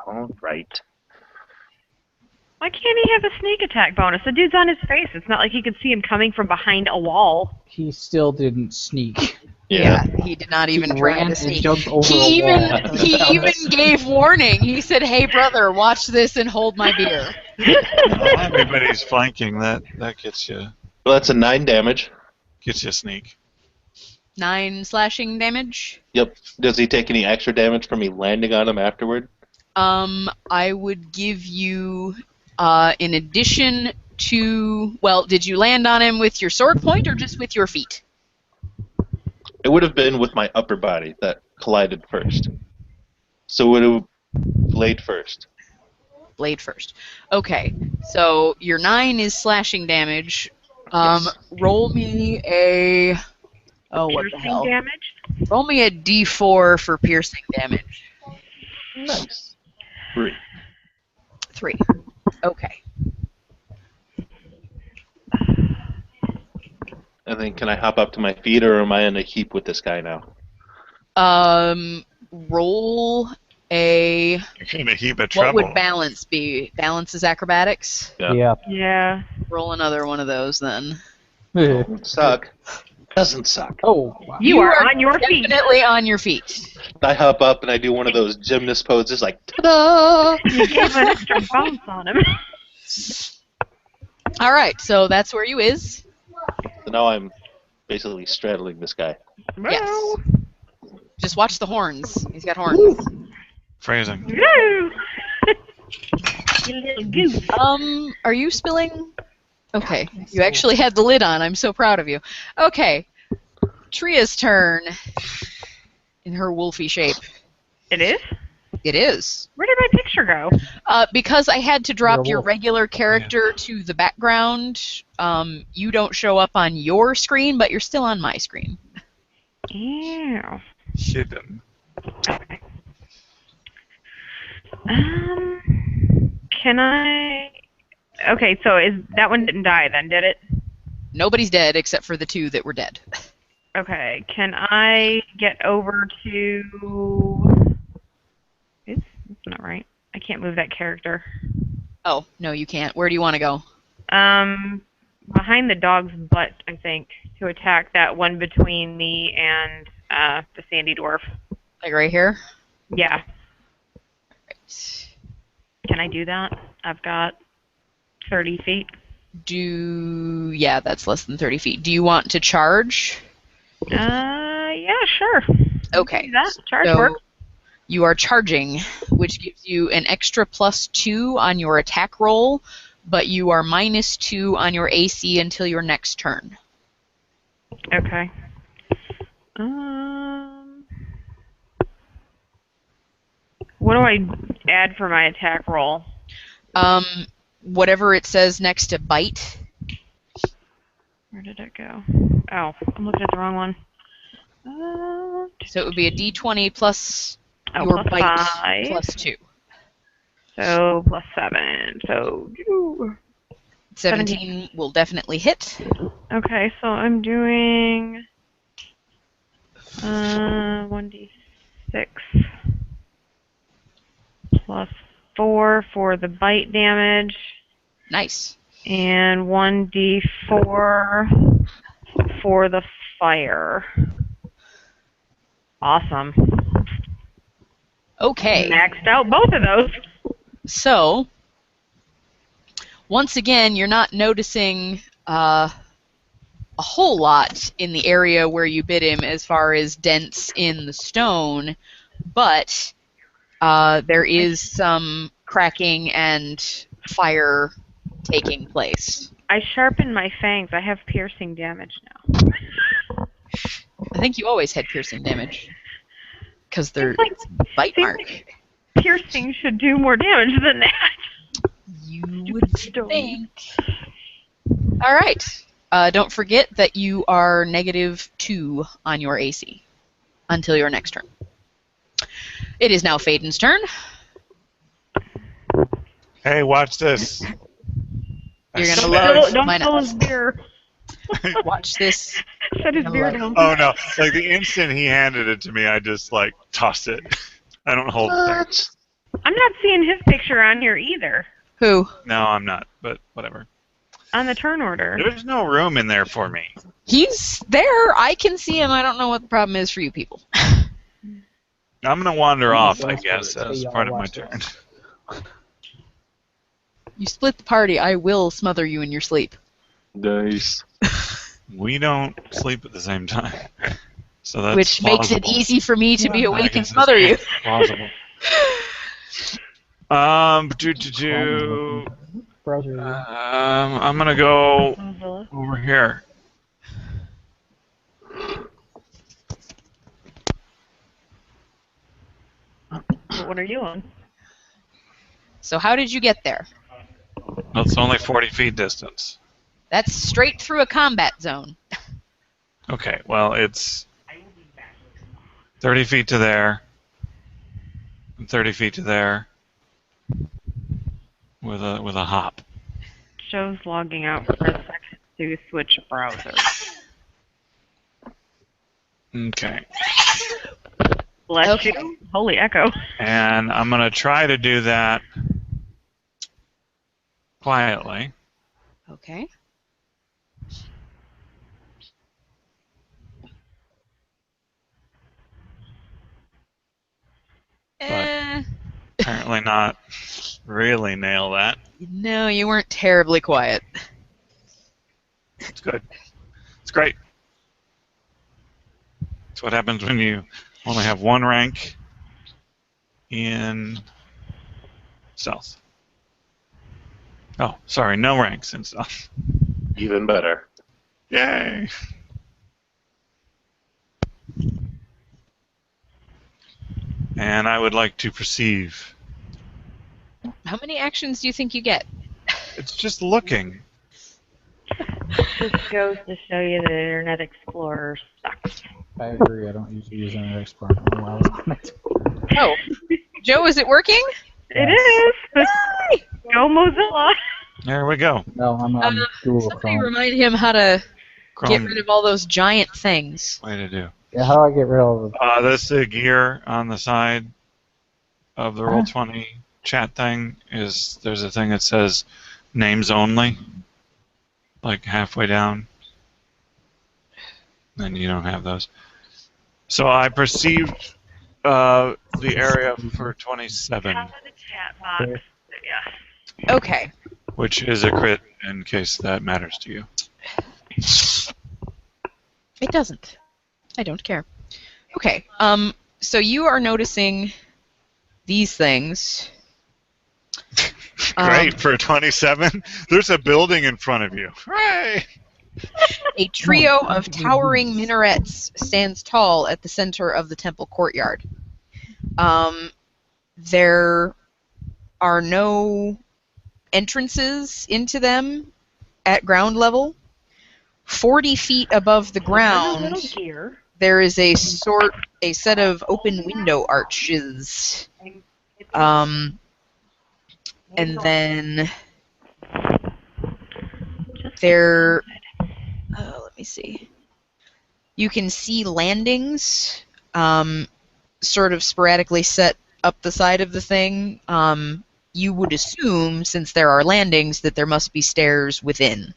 Why can't he have a sneak attack bonus? The dude's on his face. It's not like he could see him coming from behind a wall. He still didn't sneak. Yeah, he did not even He try ran to and sneak. jumped over He a wall. even gave warning. He said, "Hey, brother, watch this and hold my beer." Well, everybody's flanking. That gets you Well, that's a 9 damage. a sneak. 9 slashing damage. Yep. Does he take any extra damage from me landing on him afterward? I would give you, in addition to, well, did you land on him with your sword point or just with your feet? It would have been with my upper body that collided first. So it would have blade first. Blade first. Okay, so your 9 is slashing damage. Yes. Roll me a. Oh, what the Piercing hell? damage? Roll me a d4 for piercing damage. Nice. 3. 3. Okay. And then can I hop up to my feet or am I in a heap with this guy now? Roll a... You're in a heap of What trouble. would balance be? Balance is acrobatics? Yeah. Yeah. Roll another one of those then. Doesn't suck. Doesn't suck. Oh, wow. You are on your feet. Definitely on your feet. I hop up and I do one of those gymnast poses like, ta-da! You gave an extra bounce on him. All right, so that's where you is. So now I'm basically straddling this guy. Yes. Just watch the horns. He's got horns. Phrasing. Woo! You little goose. Are you spilling? Okay, you actually had the lid on. I'm so proud of you. Okay, Tria's turn. In her wolfy shape. It is? It is. Where did my picture go? Because I had to drop You're a your wolf. regular character to the background, you don't show up on your screen, but you're still on my screen. Ew. Hidden. Okay. Can I... Okay, so that one didn't die then, did it? Nobody's dead except for the two that were dead. Okay, can I get over to... Oops, that's not right. I can't move that character. Oh, no, you can't. Where do you want to go? Behind the dog's butt, I think, to attack that one between me and the sandy dwarf. Like right here? Yeah. Right. Can I do that? I've got 30 feet. Yeah, that's less than 30 feet. Do you want to charge? Yeah, sure. Okay. That charge So works. you are charging, which gives you an extra +2 on your attack roll, but you are -2 on your AC until your next turn. Okay. What do I add for my attack roll? Whatever it says next to bite. Where did it go? Oh, I'm looking at the wrong one. So it would be a D20 plus Oh, your plus bite 5. +2. So plus 7. So 17 will definitely hit. okay, so I'm doing 1d6 plus 4 for the bite damage Nice. and 1d4 for the fire. Awesome. Okay. Maxed out both of those. So, once again, you're not noticing a whole lot in the area where you bit him as far as dents in the stone, but there is some cracking and fire taking place. I sharpened my fangs. I have piercing damage now. I think you always had piercing damage. Because they're Seems bite seems mark. like piercing should do more damage than that. You would Stone. think. Alright. Don't forget that you are -2 on your AC until your next turn. It is now Faden's turn. Hey, watch this. You're I gonna swear. love Don't my spill nuts. his beer. Watch this. Set his You're beer gonna down. Oh no! Like the instant he handed it to me, I just like tossed it. I don't hold it there. What? I'm not seeing his picture on here either. Who? No, I'm not. But whatever. On the turn order. There's no room in there for me. He's there. I can see him. I don't know what the problem is for you people. I'm gonna wander off, I Hey, guess, as y'all, part of my watch turn. this. You split the party. I will smother you in your sleep. Nice. We don't sleep at the same time, so that's Which makes it plausible. easy for me to be I awake and guess smother you. that's plausible. Browser. I'm gonna go over here. What are you on? So how did you get there? It's only 40 feet distance. That's straight through a combat zone. Okay, well, it's 30 feet to there, and 30 feet to there, with a hop. Show's logging out for a second to switch browser. Okay. Bless Okay. you. Holy echo. And I'm going to try to do that quietly. Okay. Apparently not really nail that. No, you weren't terribly quiet. It's good. It's great. It's what happens when you only have one rank in stealth. Oh, sorry, no ranks in stealth. Even better. Yay! And I would like to perceive. How many actions do you think you get? It's just looking. This goes to show you that Internet Explorer sucks. I agree. I don't usually use Internet Explorer. I don't know why I was on it. Oh, Joe, is it working? It Yes. is. Go Mozilla. There we go. No, I'm on Google Somebody Chrome. remind him how to get Chrome, rid of all those giant things. way to do. Yeah, how do I get rid of it? That's the gear on the side of the Roll20 chat thing. There's a thing that says names only, like halfway down. Then you don't have those. So I perceived the area for 27, Top of the chat box. Yes. Okay. which is a crit in case that matters to you. It doesn't. I don't care. Okay. So you are noticing these things. Great, for 27, there's a building in front of you. Hooray! A trio of towering minarets stands tall at the center of the temple courtyard. There are no entrances into them at ground level. 40 feet above the ground, Little gear. there is a set of open window arches. And then there, let me see. You can see landings, sort of sporadically set up the side of the thing. You would assume, since there are landings, that there must be stairs within.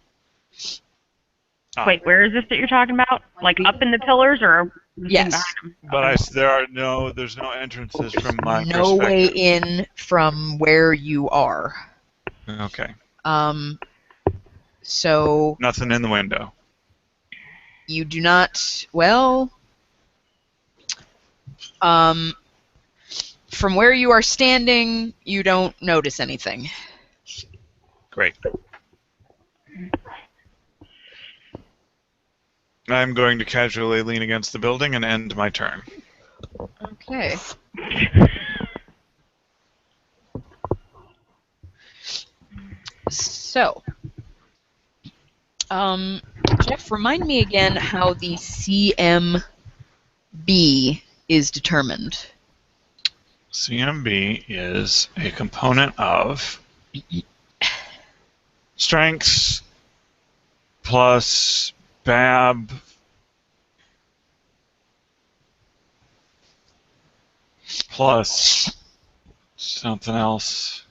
Wait, where is this that you're talking about? Like up in the pillars or Yes. behind them? But there's no entrances from my No way perspective. in from where you are. Okay. So Nothing in the window. you do not, well, from where you are standing, you don't notice anything. Great. I'm going to casually lean against the building and end my turn. Okay. So, Jeff, remind me again how the CMB is determined. CMB is a component of strength plus BAB plus something else.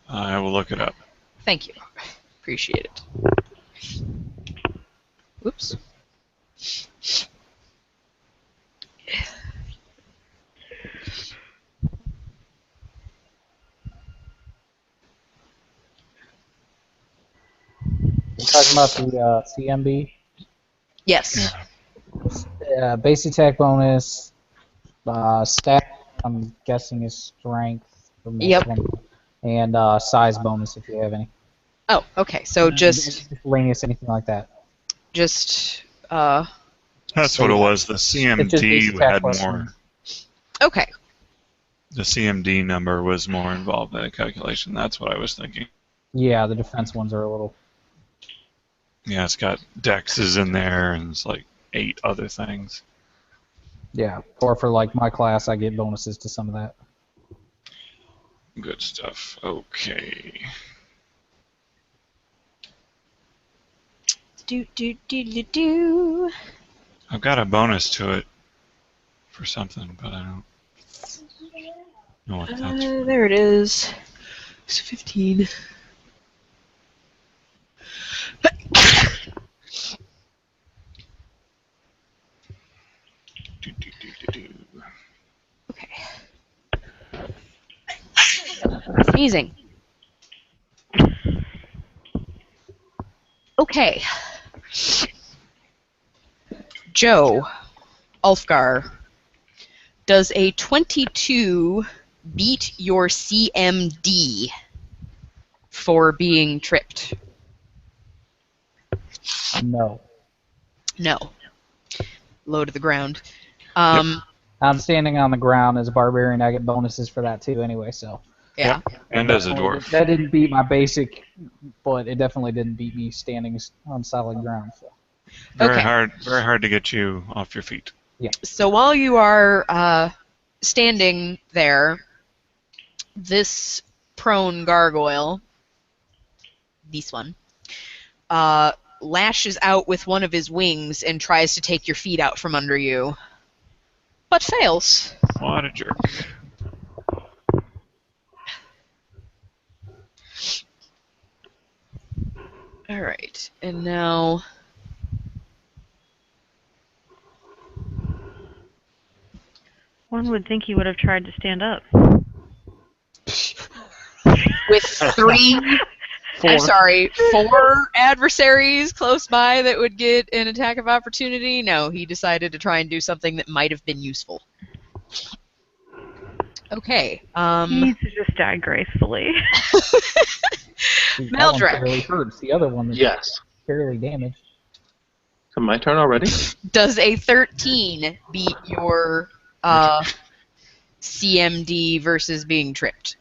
I will look it up. Thank you. Appreciate it. Oops. You're talking about the CMB? Yes. Base attack bonus, stat, I'm guessing is strength for most Yep. of them, and size bonus if you have any. Oh, okay. So just Miscellaneous, anything like that. That's what it was. The It's just CMD base attack had plus more. one. okay. The CMD number was more involved in the calculation. That's what I was thinking. Yeah, the defense ones are a little. Yeah, it's got dexes in there and it's like 8 other things. Yeah, or for like my class, I get bonuses to some of that. Good stuff. Okay. Do. I've got a bonus to it for something, but I don't know what that's for. There it is. It's 15. Okay. Sneezing. Okay. Joe, Ulfgar, does a 22 beat your CMD for being tripped? No. No. Low to the ground. I'm standing on the ground as a barbarian. I get bonuses for that too anyway, so. Yeah. Yep. And as a dwarf. That didn't beat my basic, but it definitely didn't beat me standing on solid ground. So. Okay. Very hard to get you off your feet. Yeah. So while you are standing there, this prone gargoyle, this one, lashes out with one of his wings and tries to take your feet out from under you, but fails. What a jerk. All right, and now One would think he would have tried to stand up. with four adversaries close by that would get an attack of opportunity, no, he decided to try and do something that might have been useful. Okay. He needs to just die gracefully. That one Meldrek. barely hurts. The other one is Yes. barely damaged. So my turn already? Does a 13 beat your CMD versus being tripped?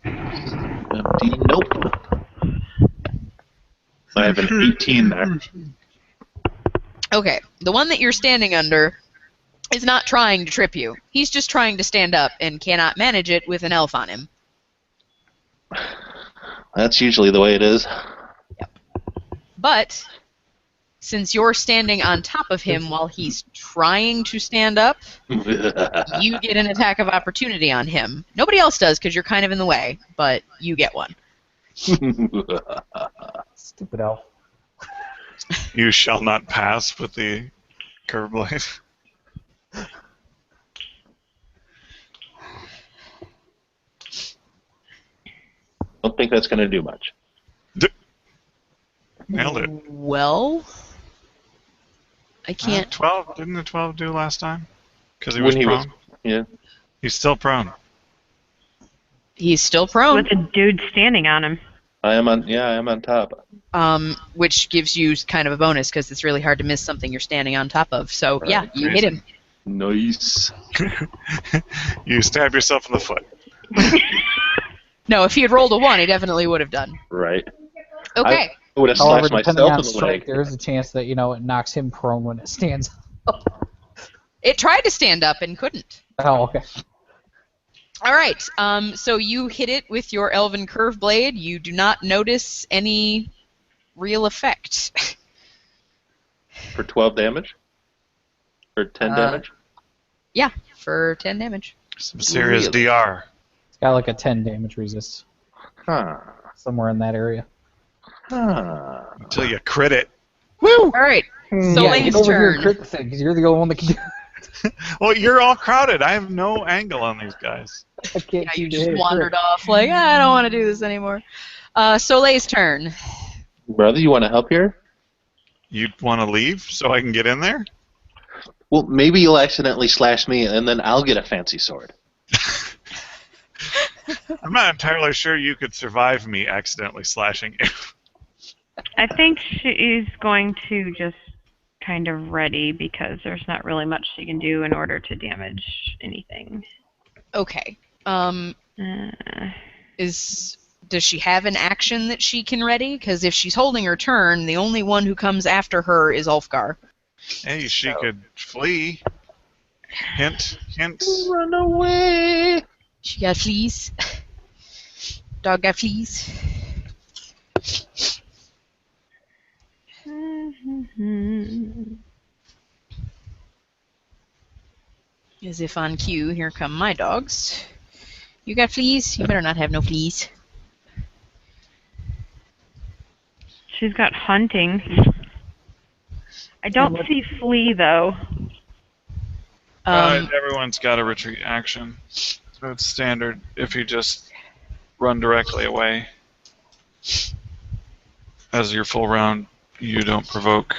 Nope. I have an 18 there. Okay, the one that you're standing under is not trying to trip you. He's just trying to stand up and cannot manage it with an elf on him. That's usually the way it is. But since you're standing on top of him while he's trying to stand up, you get an attack of opportunity on him. Nobody else does because you're kind of in the way, but you get one. Stupid elf. You shall not pass with the curve blade. Don't think that's going to do much. Nailed it. Well, I can't. 12? Didn't the 12 do last time? Because he When was he was- prone. Yeah. He's still prone. He's still prone, With a dude standing on him. I am on top. which gives you kind of a bonus because it's really hard to miss something you're standing on top of. So, yeah, Right. you hit him. Nice. You stab yourself in the foot. No, if he had rolled a 1, he definitely would have done. Right. Okay. I would have However, slashed depending myself on in the strike, leg. there is a chance that, it knocks him prone when it stands up. It tried to stand up and couldn't. Oh, okay. All right. So you hit it with your Elven Curve Blade. You do not notice any real effect. For 12 damage? For 10 damage? Yeah, for 10 damage. Some serious Really? DR. It's got like a 10 damage resist. Huh. Somewhere in that area. Huh. Until you crit it. All right. Yeah, Soleil's get over here and turn. crit the thing, because you're the only one that can do it. Well, you're all crowded. I have no angle on these guys. I can't Yeah, keep you the just hit wandered crit. off like, I don't want to do this anymore. Soleil's turn. Brother, you want to help here? You want to leave so I can get in there? Well, maybe you'll accidentally slash me, and then I'll get a fancy sword. I'm not entirely sure you could survive me accidentally slashing you. I think she's going to just kind of ready because there's not really much she can do in order to damage anything. Okay. Uh, Does she have an action that she can ready? Because if she's holding her turn, the only one who comes after her is Ulfgar. Hey, she could flee. Hint, hint. Run away! She got fleas. Dog got fleas. As if on cue, here come my dogs. You got fleas? You better not have no fleas. She's got hunting. I don't see flea though. Everyone's got a retreat action. So it's standard if you just run directly away. As your full round, you don't provoke.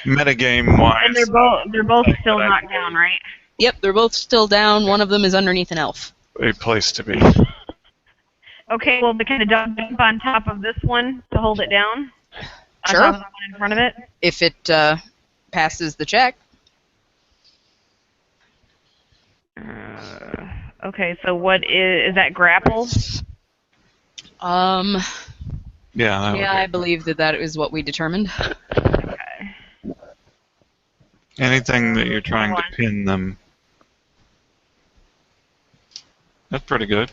Metagame wise. And they're both still knocked down, right? Yep, they're both still down. One of them is underneath an elf. A place to be. Okay, well, can the dog jump on top of this one to hold it down? Sure. On top of the one in front of it? If it passes the check. Okay, so what is that grapple? Yeah, I believe that is what we determined. Okay. anything that you're trying to pin them. That's pretty good.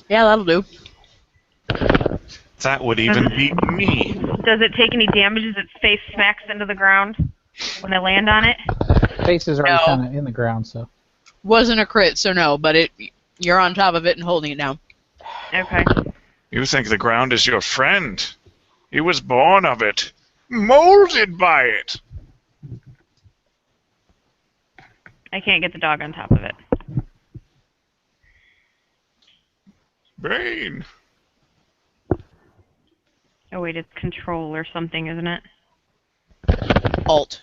Yeah, that'll do. That would even beat me. Does it take any damage as its face smacks into the ground when they land on it? Face is already No. kind of in the ground, so. Wasn't a crit, so no, but you're on top of it and holding it down. Okay. You think the ground is your friend. He was born of it. Molded by it. I can't get the dog on top of it. Brain. Oh wait, it's control or something, isn't it? Alt.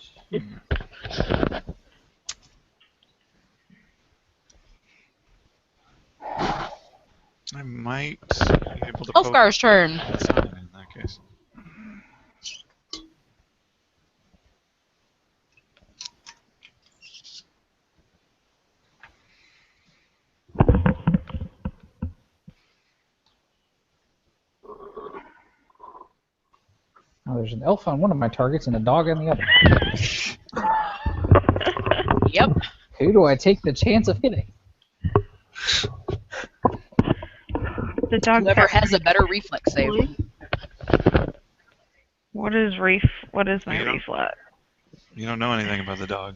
I might be able to poke Ulfgar's turn. inside in that case. Oh, there's an elf on one of my targets and a dog on the other. Yep. Who do I take the chance of hitting? The dog. Whoever has a better reflex save. What is my Yeah. reflex? You don't know anything about the dog.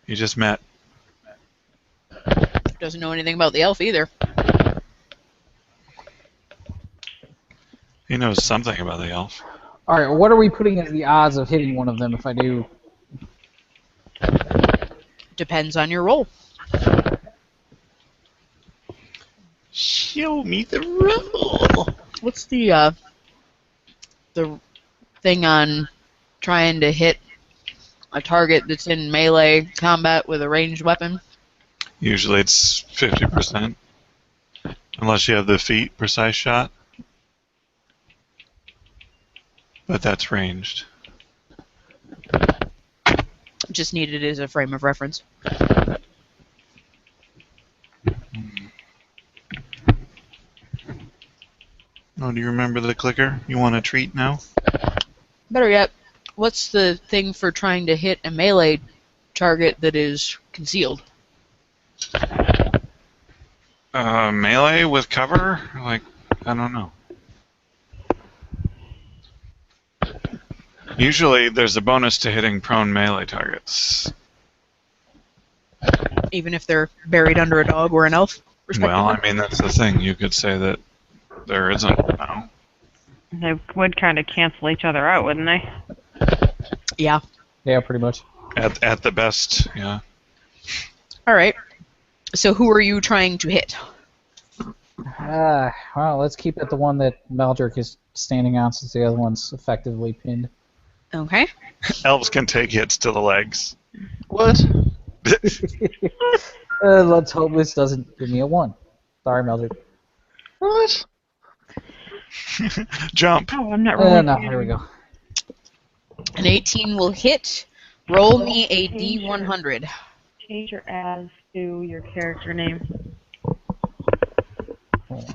You just met. Doesn't know anything about the elf either. He knows something about the elf. Alright, what are we putting as the odds of hitting one of them if I do? Depends on your roll. Show me the roll. What's the thing on trying to hit a target that's in melee combat with a ranged weapon? Usually it's 50%. Unless you have the feat precise shot. But that's ranged. Just needed it as a frame of reference. Oh, do you remember the clicker? You want a treat now? Better yet, what's the thing for trying to hit a melee target that is concealed? Melee with cover? Like, I don't know. Usually there's a bonus to hitting prone melee targets. Even if they're buried under a dog or an elf, respectively? Well, I mean, that's the thing. You could say that there isn't now. They would kind of cancel each other out, wouldn't they? Yeah. Yeah, pretty much. At the best, yeah. Alright. So who are you trying to hit? Well, let's keep it the one that Maldrick is standing on since the other one's effectively pinned. Okay. Elves can take hits to the legs. What? Let's hope this doesn't give me a 1. Sorry, Maldrick. What? Jump. Oh, I'm not really. No, here we go. An 18 will hit. Roll me a D100. Change your as to your character name. Hold on.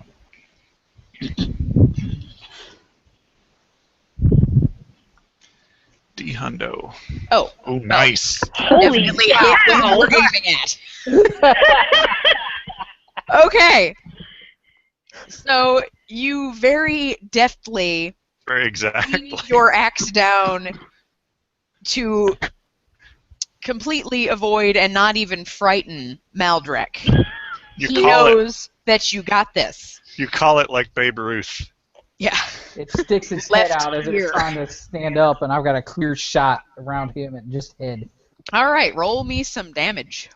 D hundo. Oh. Oh, nice. Holy Definitely hit what cow! you were aiming at. Okay. So you very deftly Very exactly. lean your axe down to completely avoid and not even frighten Maldrek. You He call it. knows that you got this. You call it like Babe Ruth. Yeah. It sticks its Left head out as ear. it's trying to stand up, and I've got a clear shot around him and just head. All right, roll me some damage.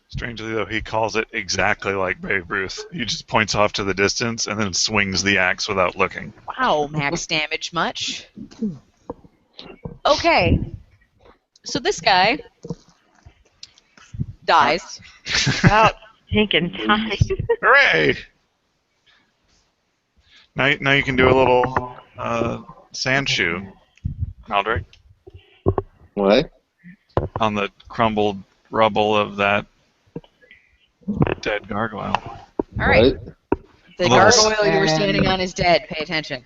Strangely, though, he calls it exactly like Babe Ruth. He just points off to the distance and then swings the axe without looking. Wow, max damage much. Okay. So this guy dies. About taking time. Hooray! Now you can do a little sand shoe, Maldrick, What? on the crumbled rubble of that dead gargoyle. All right. What? The Hello. gargoyle you were standing on is dead. Pay attention.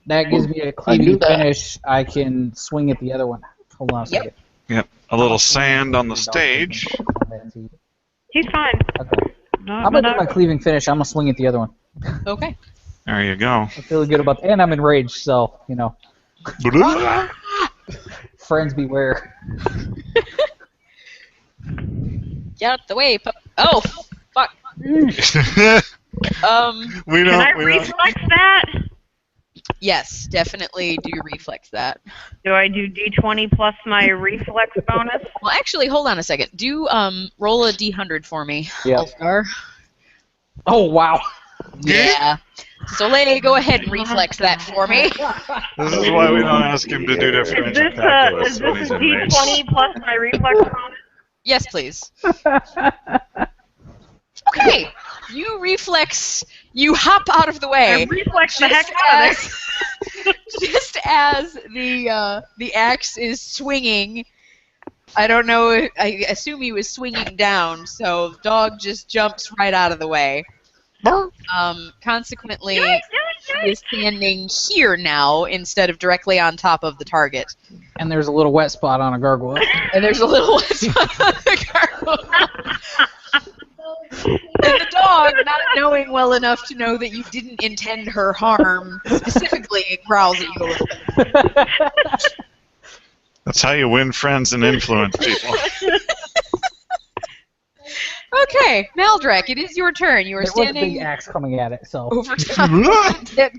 That gives me a knew cleaving that. finish. I can swing at the other one. Hold on a second. Yep, a little sand on the stage. He's fine. Okay. Not, I'm gonna do not- my cleaving finish. I'm gonna swing at the other one. Okay. There you go. I'm feeling good about, and I'm enraged, so you know, friends beware. Get out the way, pup. Oh, fuck. we Can don't. I We don't. reflex that? Yes, definitely do reflex that. Do I do D20 plus my reflex bonus? Well, actually, hold on a second. Do roll a d100 for me, Yeah. Ulfgar. Oh wow. Yeah. Soleil, go ahead and reflex that for me. This is why we don't ask him to do Is differential this calculus when he's a enraged. D20 plus my reflex bonus? Yes, please. Okay. You reflex. You hop out of the I way. reflex the heck Just out of as, just as the axe is swinging, I don't know. I assume he was swinging down, so the dog just jumps right out of the way. Consequently, he is standing here now instead of directly on top of the target. And there's a little wet spot on a gargoyle. And there's a little wet spot on the gargoyle. And the dog, not knowing well enough to know that you didn't intend her harm, specifically growls at you a little bit. That's how you win friends and influence people. Okay, Maldrek, it is your turn. You are There was a standing big axe coming at it, so. over top of the dead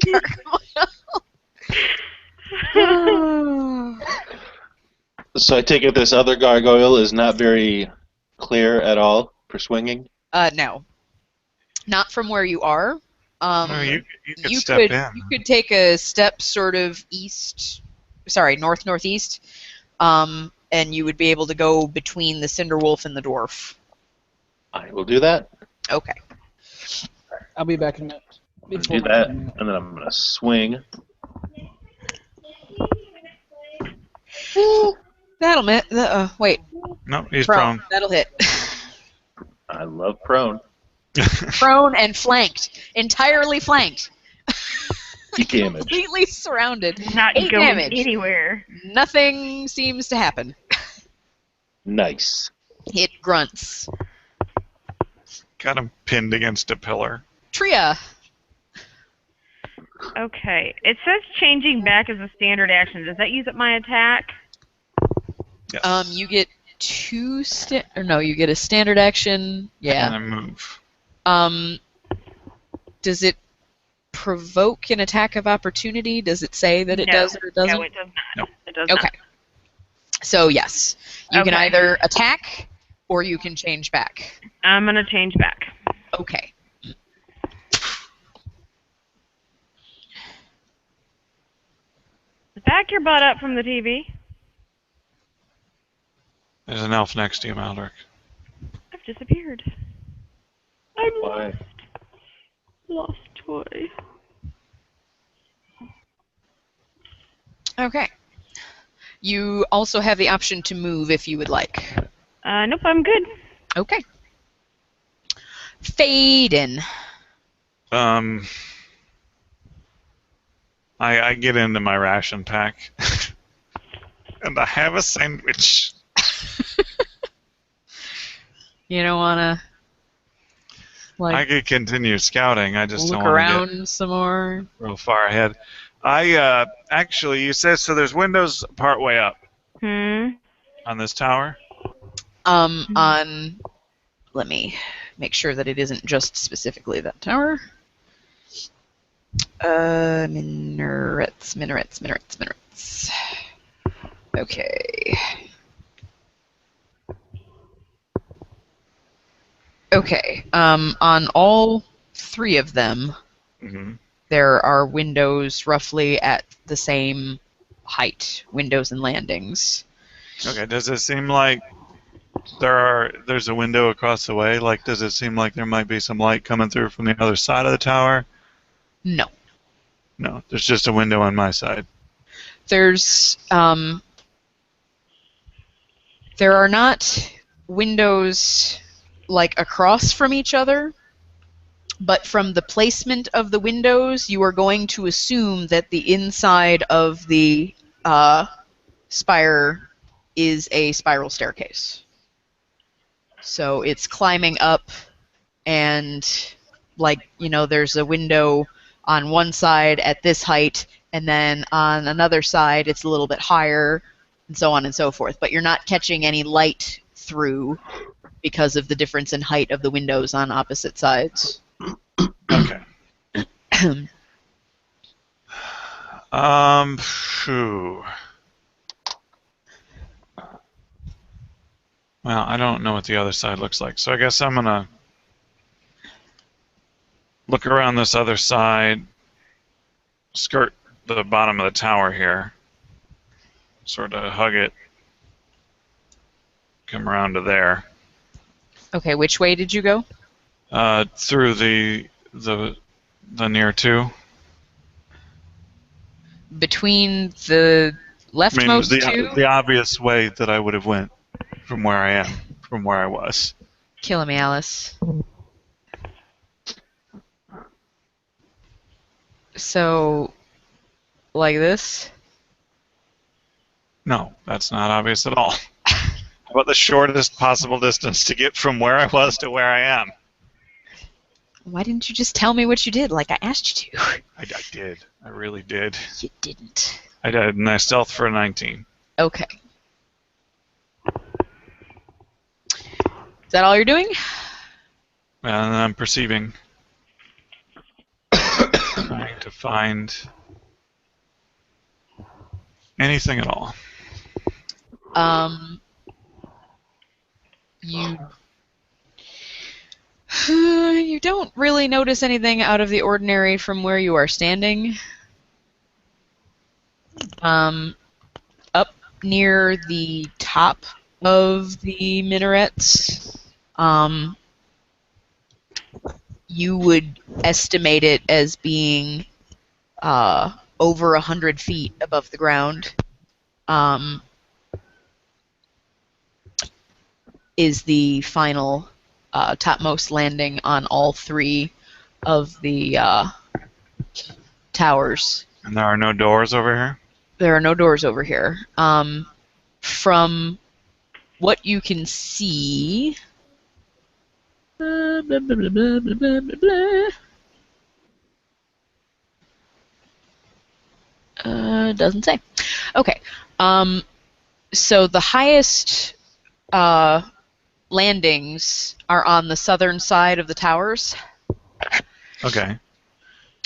gargoyle. So I take it this other gargoyle is not very clear at all for swinging? No. Not from where you are. No, you could you step could in. you could take a step sort of northeast, and you would be able to go between the Cinderwolf and the dwarf. I will do that. Okay. I'll be back in a minute. Do that, and then I'm going to swing. That'll wait. No, he's prone. That'll hit. I love prone. Prone and flanked, entirely flanked. Damage. Completely surrounded. Not 8 going damage. anywhere. Nothing seems to happen. Nice. It grunts. Got him pinned against a pillar. Tria. Okay. It says changing back as a standard action. Does that use up my attack? Yes. You get you get a standard action. Yeah. And a move. Does it provoke an attack of opportunity? Does it say that it does or it doesn't? No, it does not. No. It does Okay. So yes, you can Okay. either attack or you can change back. not. I'm going to change back. Okay. Back your butt up from the TV. There's an elf next to you, Maldrick. I've disappeared. I'm Why? lost toy. Okay. You also have the option to move if you would like. Nope, I'm good. Okay. Fade in. I'm I get into my ration pack. And I have a sandwich. You don't want to I could continue scouting. I just look don't want to get around some more? real far ahead. I actually, you said so. There's windows part way up Hmm. on this tower. On let me make sure that it isn't just specifically that tower. Minarets. Okay. Okay. On all three of them, Mm-hmm. there are windows roughly at the same height, windows and landings. Okay. Does it seem like there's a window across the way? Like, does it seem like there might be some light coming through from the other side of the tower? No. No, there's just a window on my side. There's there are not windows like across from each other, but from the placement of the windows, you are going to assume that the inside of the spire is a spiral staircase. So it's climbing up, and there's a window on one side at this height, and then on another side it's a little bit higher, and so on and so forth. But you're not catching any light through because of the difference in height of the windows on opposite sides. Okay. Phew. Well, I don't know what the other side looks like, so I guess I'm gonna look around this other side, skirt the bottom of the tower here, sort of hug it, come around to there, Okay, which way did you go? through the near two. Between the I mean, leftmost two? the obvious way that I would have went from where I am, from where I was. Killing me, Alice. So, like this? No, that's not obvious at all. How about the shortest possible distance to get from where I was to where I am? Why didn't you just tell me what you did like I asked you to? I did. I really did. You didn't. I did, and I stealth for a 19. Okay. Is that all you're doing? And I'm perceiving. Trying to find anything at all. You don't really notice anything out of the ordinary from where you are standing. Up near the top of the minarets, you would estimate it as being over 100 feet above the ground. Is the final topmost landing on all three of the towers. And there are no doors over here? There are no doors over here. From what you can see... doesn't say. Okay. So the highest landings are on the southern side of the towers. Okay.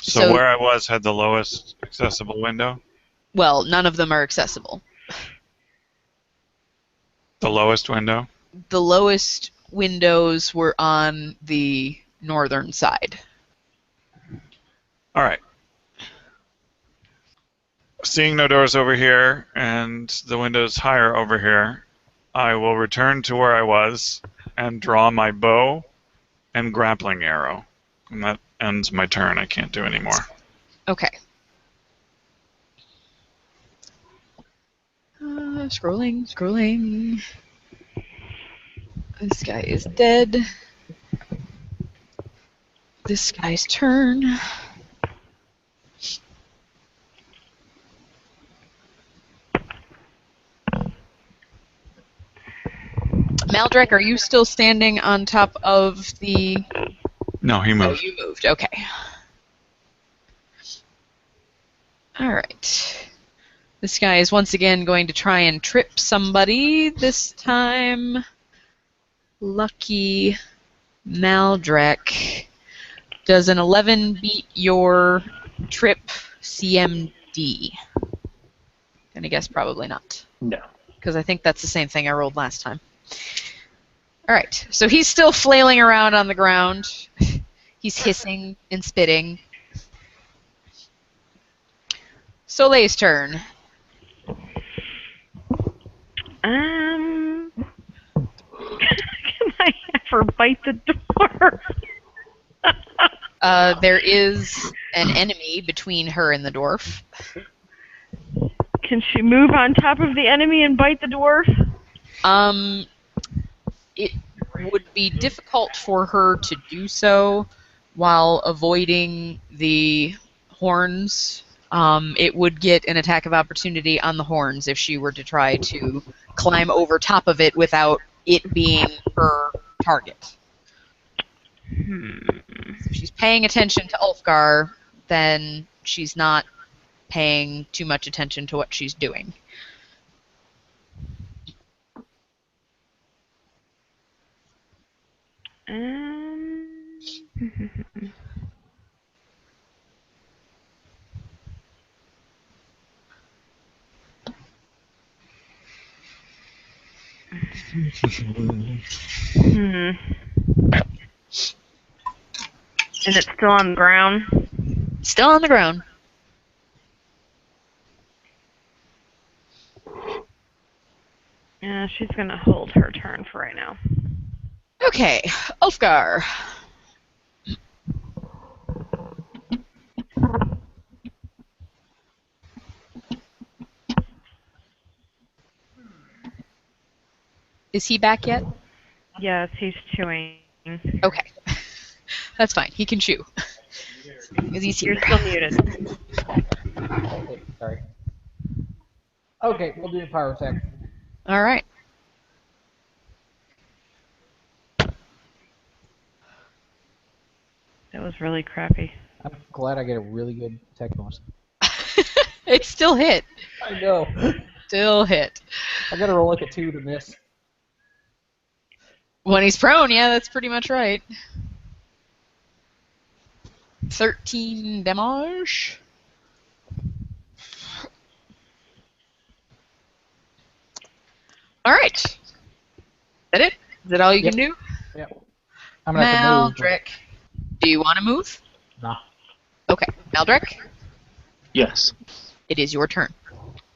So where I was had the lowest accessible window? Well, none of them are accessible. The lowest window? The lowest windows were on the northern side. All right. Seeing no doors over here and the windows higher over here, I will return to where I was and draw my bow and grappling arrow. And that ends my turn. I can't do any more. Okay. Scrolling. This guy is dead. This guy's turn. Maldrek, are you still standing on top of the... No, he No, moved. you moved. Okay. Alright. This guy is once again going to try and trip somebody. This time... Lucky Maldrek. Does an 11 beat your trip CMD? Gonna guess probably not. No. Because I think that's the same thing I rolled last time. Alright, so he's still flailing around on the ground. He's hissing and spitting. Soleil's turn. Can I have her bite the door? There is an enemy between her and the dwarf. Can she move on top of the enemy and bite the dwarf? It would be difficult for her to do so while avoiding the horns. It would get an attack of opportunity on the horns if she were to try to climb over top of it without it being her target. If she's paying attention to Ulfgar, then she's not paying too much attention to what she's doing. And it's still on the ground? Still on the ground. Yeah, she's gonna hold her turn for right now. Okay, Ulfgar. Is he back yet? Yes, he's chewing. Okay. That's fine. He can chew. Because he's here. You're still muted. Okay, sorry. Okay, we'll do a power attack. All right. That was really crappy. I'm glad I get a really good attack bonus. It still hit. I know. Still hit. I gotta roll like a 2 to miss. When he's prone, yeah, that's pretty much right. 13 damage. All right. Is that it? Is that all you Yep. can do? Yep. I'm gonna have to move. Maldrek. Do you want to move? Nah. Okay. Maldrek, Yes. it is your turn.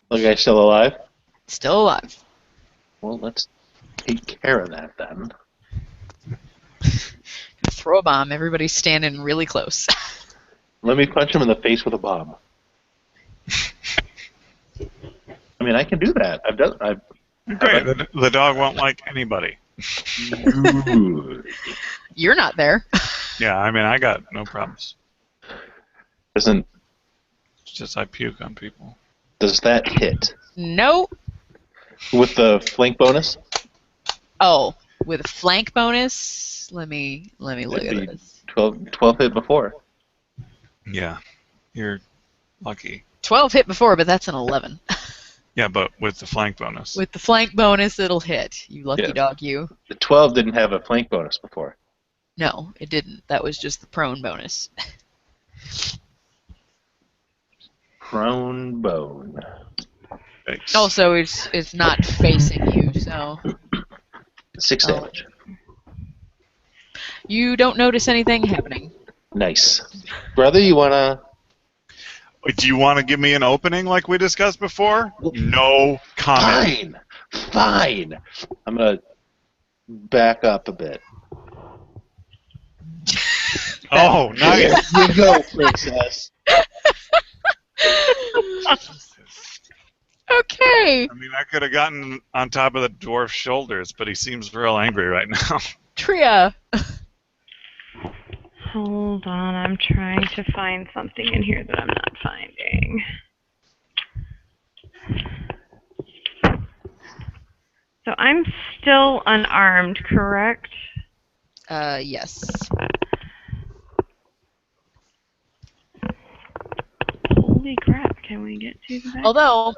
The guy's still alive? Still alive. Well, let's take care of that then. Throw a bomb. Everybody's standing really close. Let me punch him in the face with a bomb. I mean, I can do that. I've done. Great. The dog won't like anybody. You're not there. Yeah, I mean, I got no problems. Doesn't It's just I puke on people. does that hit No. with the flank bonus? Oh, with a flank bonus. Let me look It'd at be this. 12 hit before. Yeah, you're lucky. 12 hit before, but that's an 11. Yeah, but with the flank bonus. With the flank bonus, it'll hit. You lucky Yeah. dog, you. The 12 didn't have a flank bonus before. No, it didn't. That was just the prone bonus. Prone bone. Thanks. Also, it's not facing you, so 6 Oh. damage. you don't notice anything happening. Nice. Brother, you wanna? Wait, do you want to give me an opening like we discussed before? No comment. Fine. I'm gonna back up a bit. Oh, nice. There you go, princess. Okay. I mean, I could have gotten on top of the dwarf's shoulders, but he seems real angry right now. Tria. Hold on, I'm trying to find something in here that I'm not finding. So I'm still unarmed, correct? Yes. Holy crap, can we get to the back? Although,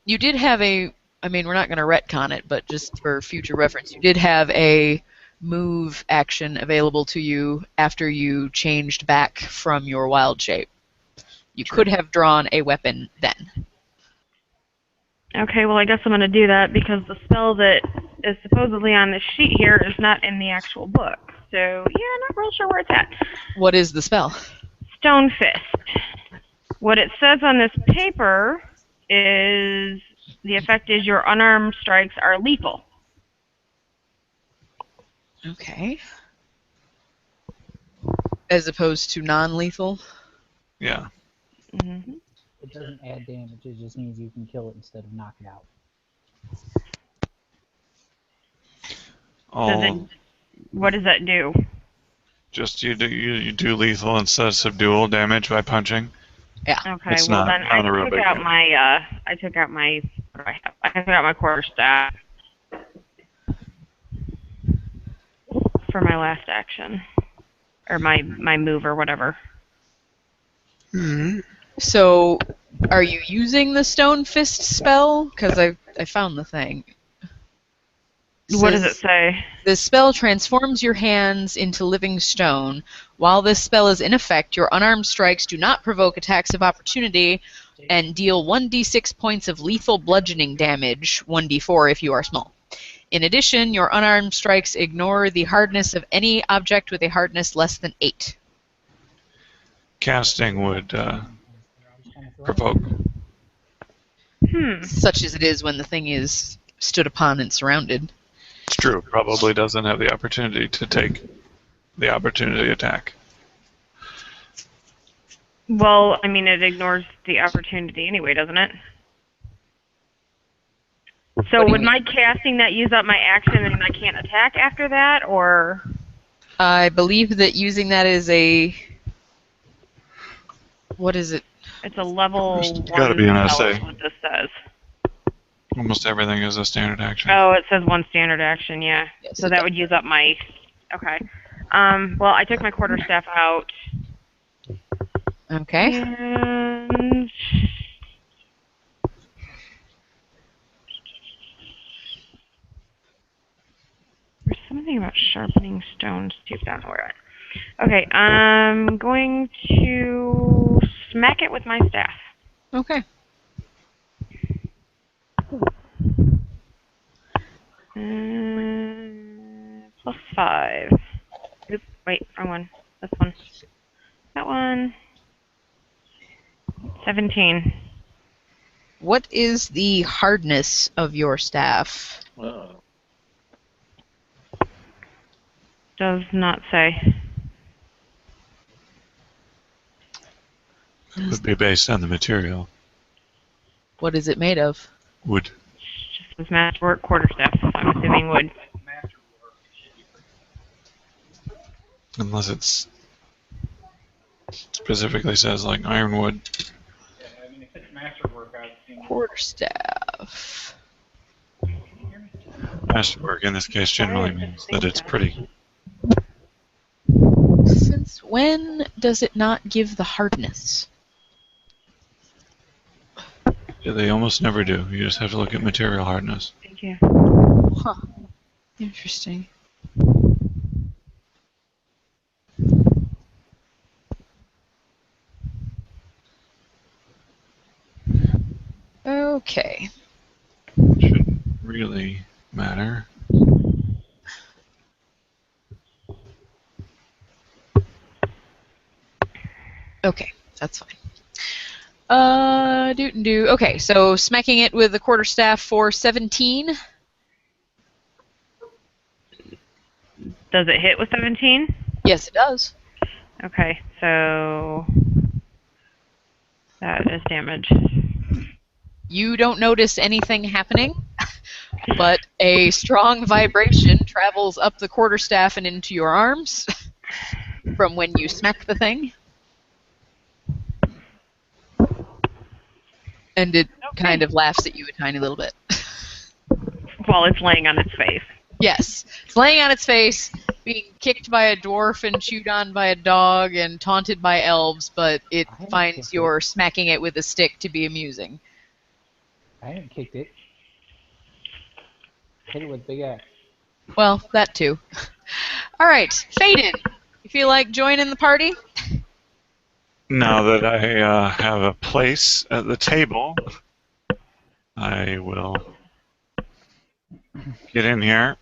you did have we're not going to retcon it, but just for future reference, you did have a move action available to you after you changed back from your wild shape. You could have drawn a weapon then. Okay, well I guess I'm going to do that because the spell that is supposedly on this sheet here is not in the actual book. So, yeah, not real sure where it's at. What is the spell? Stone Fist. What it says on this paper is the effect is your unarmed strikes are lethal. Okay. As opposed to non-lethal? Yeah. Mm-hmm. It doesn't add damage. It just means you can kill it instead of knock it out. What does that do? Just you do lethal instead of subdual damage by punching. Yeah. Okay, It's well not then I a real took big out deal. I took out my what do I have? I took out my quarterstaff for my last action. Or my move or whatever. So, are you using the Stone Fist spell? Because I found the thing. What does it say? The spell transforms your hands into living stone. While this spell is in effect, your unarmed strikes do not provoke attacks of opportunity and deal 1d6 points of lethal bludgeoning damage, 1d4 if you are small. In addition, your unarmed strikes ignore the hardness of any object with a hardness less than 8. Casting would provoke. Such as it is when the thing is stood upon and surrounded. It's true. Probably doesn't have the opportunity to take the opportunity attack. Well, I mean, it ignores the opportunity anyway, doesn't it? So would my casting that use up my action and I can't attack after that, or? I believe that using that is a... What is it? It's a level It's 1 gotta be an spell SA. is what this says. Almost everything is a standard action. Oh, it says 1 standard action, yeah. Yes, So it that does. would use up my... Okay. Well, I took my quarterstaff out. Okay. And... There's something about sharpening stones too, but I don't know where it. Okay, I'm going to smack it with my staff. Okay. +5. Oops, wait, wrong one. This one. That one. 17. What is the hardness of your staff? Wow. Does not say. It would be based on the material. What is it made of? Wood. Just says masterwork quarterstaff. I'm assuming wood. Unless it's specifically says like ironwood. Quarterstaff. Masterwork in this case generally means that it's pretty. Since when does it not give the hardness? Yeah, they almost never do. You just have to look at material hardness. Thank you. Huh. Interesting. Okay. Shouldn't really matter. Okay, that's fine. Okay, so smacking it with the quarterstaff for 17. Does it hit with 17? Yes, it does. Okay, so that is damage. You don't notice anything happening, but a strong vibration travels up the quarterstaff and into your arms from when you smack the thing. And it kind of laughs at you a tiny little bit. while it's laying on its face. Yes. It's laying on its face, being kicked by a dwarf and chewed on by a dog and taunted by elves, but it I haven't finds kicked your smacking it with a stick to be amusing. I haven't kicked it. Hit it with big axe. Well, that too. All right, Faden, you feel like joining the party? Now that I have a place at the table, I will get in here.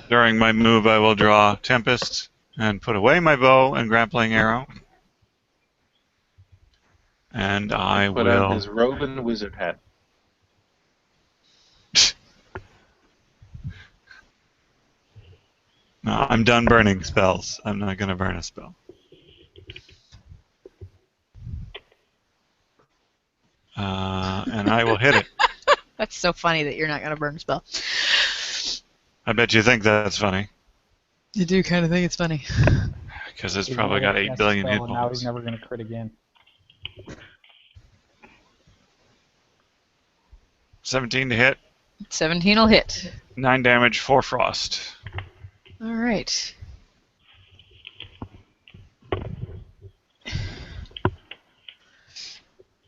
During my move, I will draw Tempest and put away my bow and grappling arrow. And I Put on will... his robe and wizard hat. No, I'm done burning spells. I'm not going to burn a spell. And I will hit it. That's so funny that you're not going to burn a spell. I bet you think that's funny. You do kind of think it's funny. Because it's He's probably never got 8 cast billion a hit spell, and now points. he's never going to crit again. 17 to hit, 17 will hit. 9 damage, 4 frost. All right.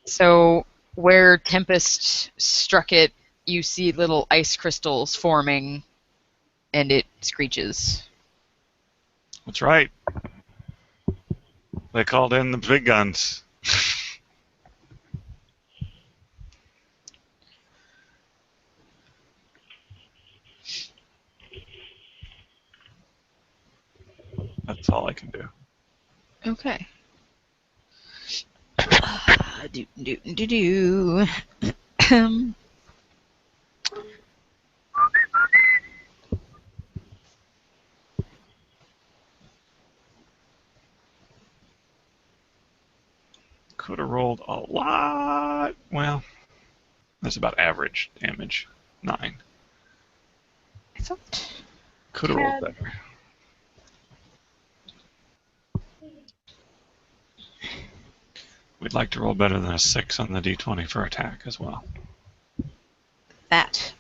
So where Tempest struck it, you see little ice crystals forming, and it screeches. That's right. They called in the big guns. That's all I can do. Okay. Do. Could have rolled a lot. Well, that's about average damage. 9. I thought. Could have rolled better. We'd like to roll better than a 6 on the d20 for attack as well. That.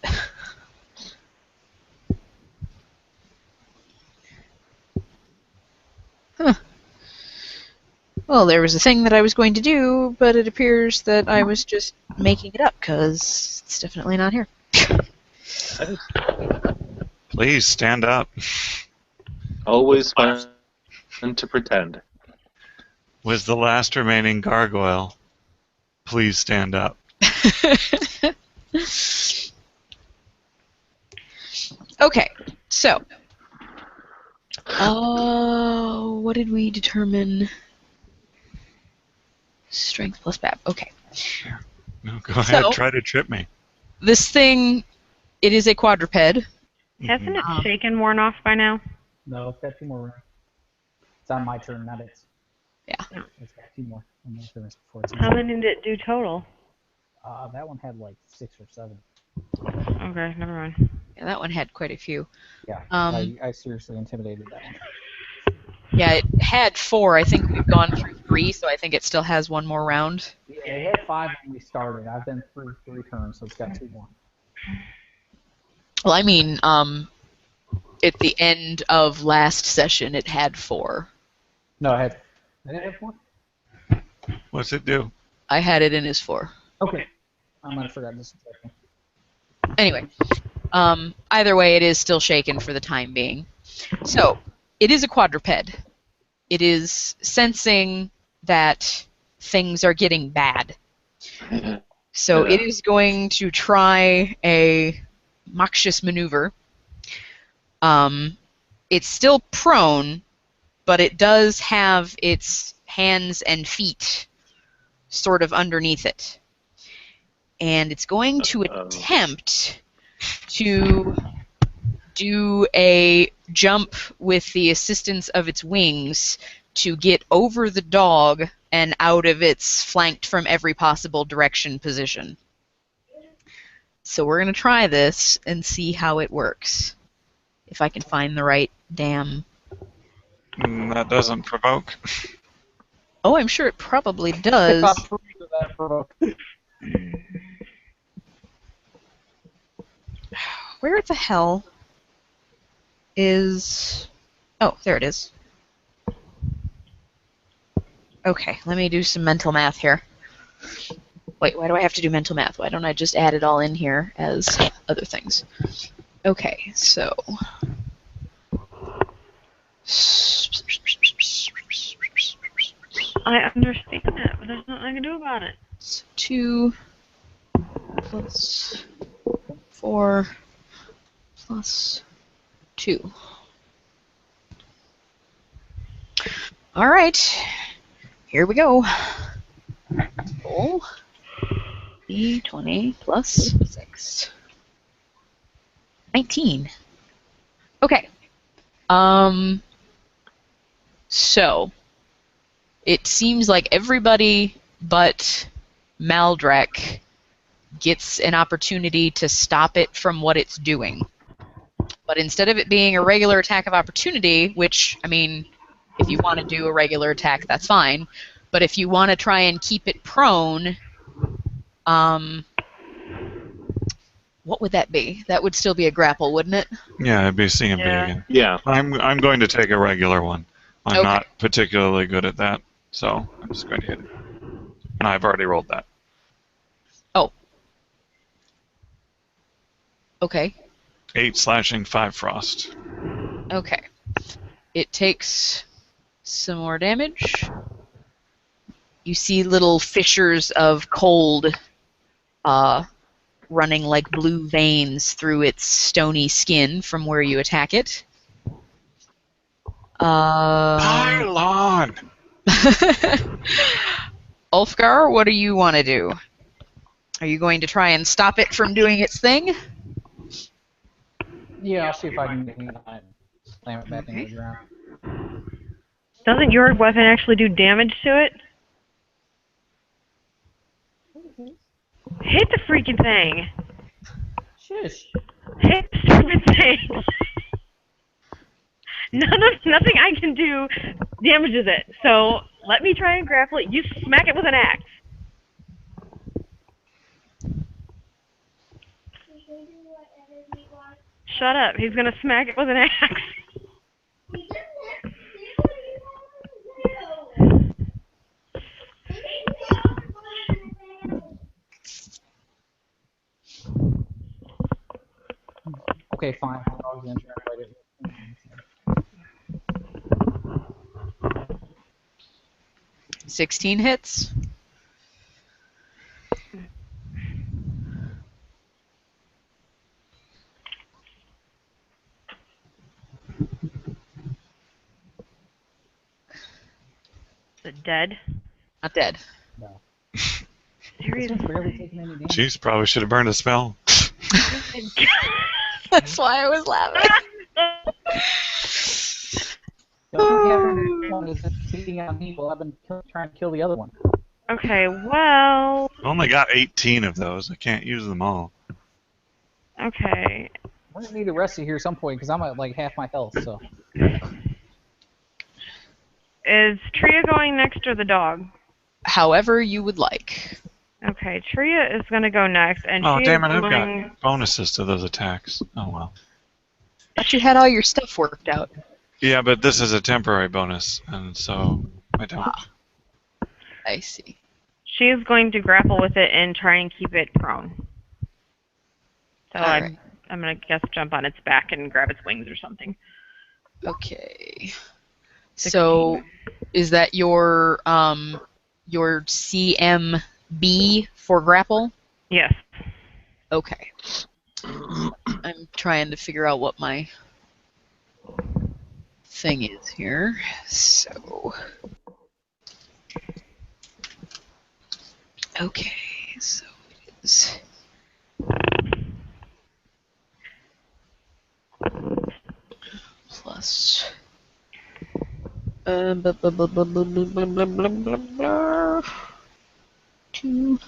Huh. Well, there was a thing that I was going to do, but it appears that I was just making it up, because it's definitely not here. Please stand up. Always fun to pretend. Was the last remaining gargoyle. Please stand up. Okay, so. What did we determine? Strength plus BAB. Okay. No, go ahead. So- Try to trip me. This thing, it is a quadruped. Hasn't it shaken worn off by now? No, it's got 2 more rounds. It's on my turn, not its. Yeah. It's got 2 more. I'm gonna finish before it's How many did it do total? That one had like 6 or 7. Okay, never mind. Yeah, that one had quite a few. Yeah, Um, I seriously intimidated that one. Yeah, it had 4. I think we've gone through 3, so I think it still has 1 more round. Yeah, it had 5 when we started. I've been through 3 turns, so it's got 2 more. Well, I mean, at the end of last session, it had 4. No, did it have 4? What's it do? I had it in as 4. Okay. I might have forgotten this second. Anyway, either way, it is still shaken for the time being. So, it is a quadruped. It is sensing that things are getting bad. So Yeah. it is going to try a Moxious maneuver. It's still prone, but it does have its hands and feet sort of underneath it. And it's going to attempt to do a jump with the assistance of its wings to get over the dog and out of its flanked from every possible direction position. So we're going to try this and see how it works. If I can find the right damn... That doesn't provoke. Oh, I'm sure it probably does. Where the hell is... Oh, there it is. Okay, let me do some mental math here. Wait, why do I have to do mental math? Why don't I just add it all in here as other things? Okay, so... I understand that, but there's nothing I can do about it. 2 plus 4 plus 2. All right, here we go. Roll d20 plus 6. 19. Okay. So it seems like everybody but Maldrek gets an opportunity to stop it from what it's doing. But instead of it being a regular attack of opportunity, which, I mean, if you want to do a regular attack, that's fine. But if you want to try and keep it prone, what would that be? That would still be a grapple, wouldn't it? Yeah, it'd be CMB Yeah. again. Yeah. I'm going to take a regular one. I'm Okay. not particularly good at that, so I'm just going to hit it. And I've already rolled that. Oh. Okay. 8 slashing, 5 frost. Okay. It takes some more damage. You see little fissures of cold running like blue veins through its stony skin from where you attack it. Pylon! Ulfgar, what do you want to do? Are you going to try and stop it from doing its thing? Yeah, I'll see if I can get it on it. Slam it back into the ground. Doesn't your weapon actually do damage to it? Hit the freaking thing! Shush. Hit the stupid thing! Nothing I can do damages it. So let me try and grapple it. You smack it with an axe. Shut up. He's gonna smack it with an axe. Okay, fine. I was gonna translate it. 16 hits. Is it dead? Not dead. No. This Seriously? one's barely taking any damage. Jeez, probably should have burned a spell. That's why I was laughing. The only thing one is it's beating on me while I've been trying to kill the other one. Okay, well... I only got 18 of those. I can't use them all. Okay. We're gonna need to rest you here at some point because I'm at like half my health. So. Is Tria going next or the dog? However you would like. Okay, Tria is gonna go next, and Oh, she damn it, is I've going... got bonuses to those attacks. Oh, well. Thought you had all your stuff worked out. Yeah, but this is a temporary bonus, and so I don't. I see. She is going to grapple with it and try and keep it prone. So Alright. I'm gonna guess jump on its back and grab its wings or something. Okay. So, is that your CMB for grapple? Yes. Okay. I'm trying to figure out what my thing is here. So. Okay, so it is. Plus. Blah, blah, blah, blah, blah, blah, blah, blah, blah, blah, blah. 2.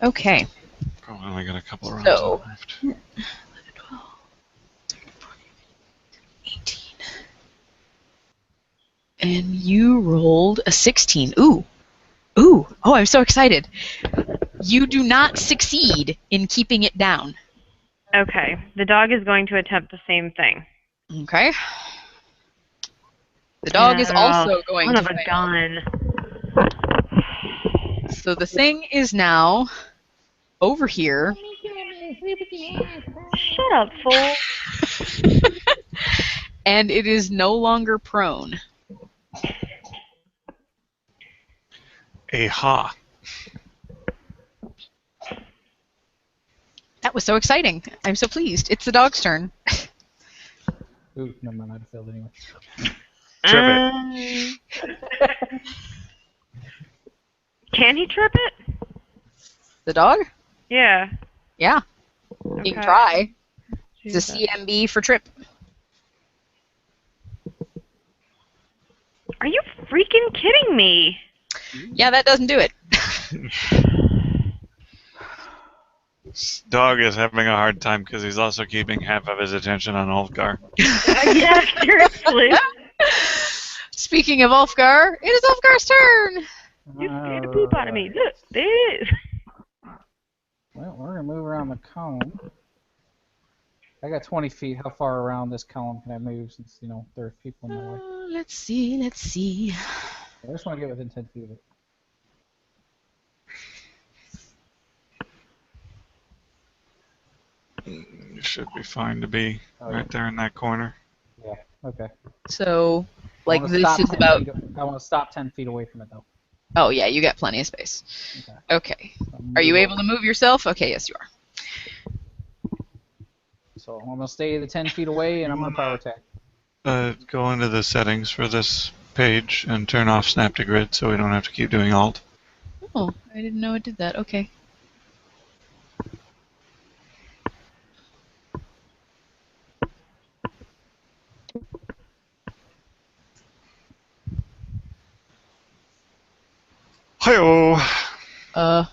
Okay. Oh, only got a couple of rounds So. left. 11, 12, 13, 14, 18. And you rolled a 16. Ooh. Ooh. Oh, I'm so excited. You do not succeed in keeping it down. Okay. The dog is going to attempt the same thing. Okay. The dog is also going son to of a fail. gun. So the thing is now over here. Shut up, fool. And it is no longer prone. Aha. That was so exciting. I'm so pleased. It's the dog's turn. Ooh, never mind. I'd have failed anyway. Trip it. Can he trip it? The dog? Yeah. Yeah. Okay. You can try. It's Jesus. a CMB for trip. Are you freaking kidding me? Yeah, that doesn't do it. Dog is having a hard time because he's also keeping half of his attention on Ulfgar. Yeah, seriously. Speaking of Ulfgar, it is Ulfgar's turn. You scared the poop out of me. Look, there it is. Well, we're gonna move around the column. I got 20 feet. How far around this column can I move since, there are people in the way? Let's see. I just want to get within 10 feet of it. You should be fine to be right there in that corner. Yeah, okay. So, like, I wanna this stop is 10 about... feet I want to stop 10 feet away from it, though. Oh, yeah, you got plenty of space. Okay. I'm Are you moving. able to move yourself? Okay, yes, you are. So I'm going to stay the 10 feet away, and I'm going to power attack. Go into the settings for this page and turn off Snap to Grid so we don't have to keep doing Alt. Oh, I didn't know it did that. Okay. Hi-oh!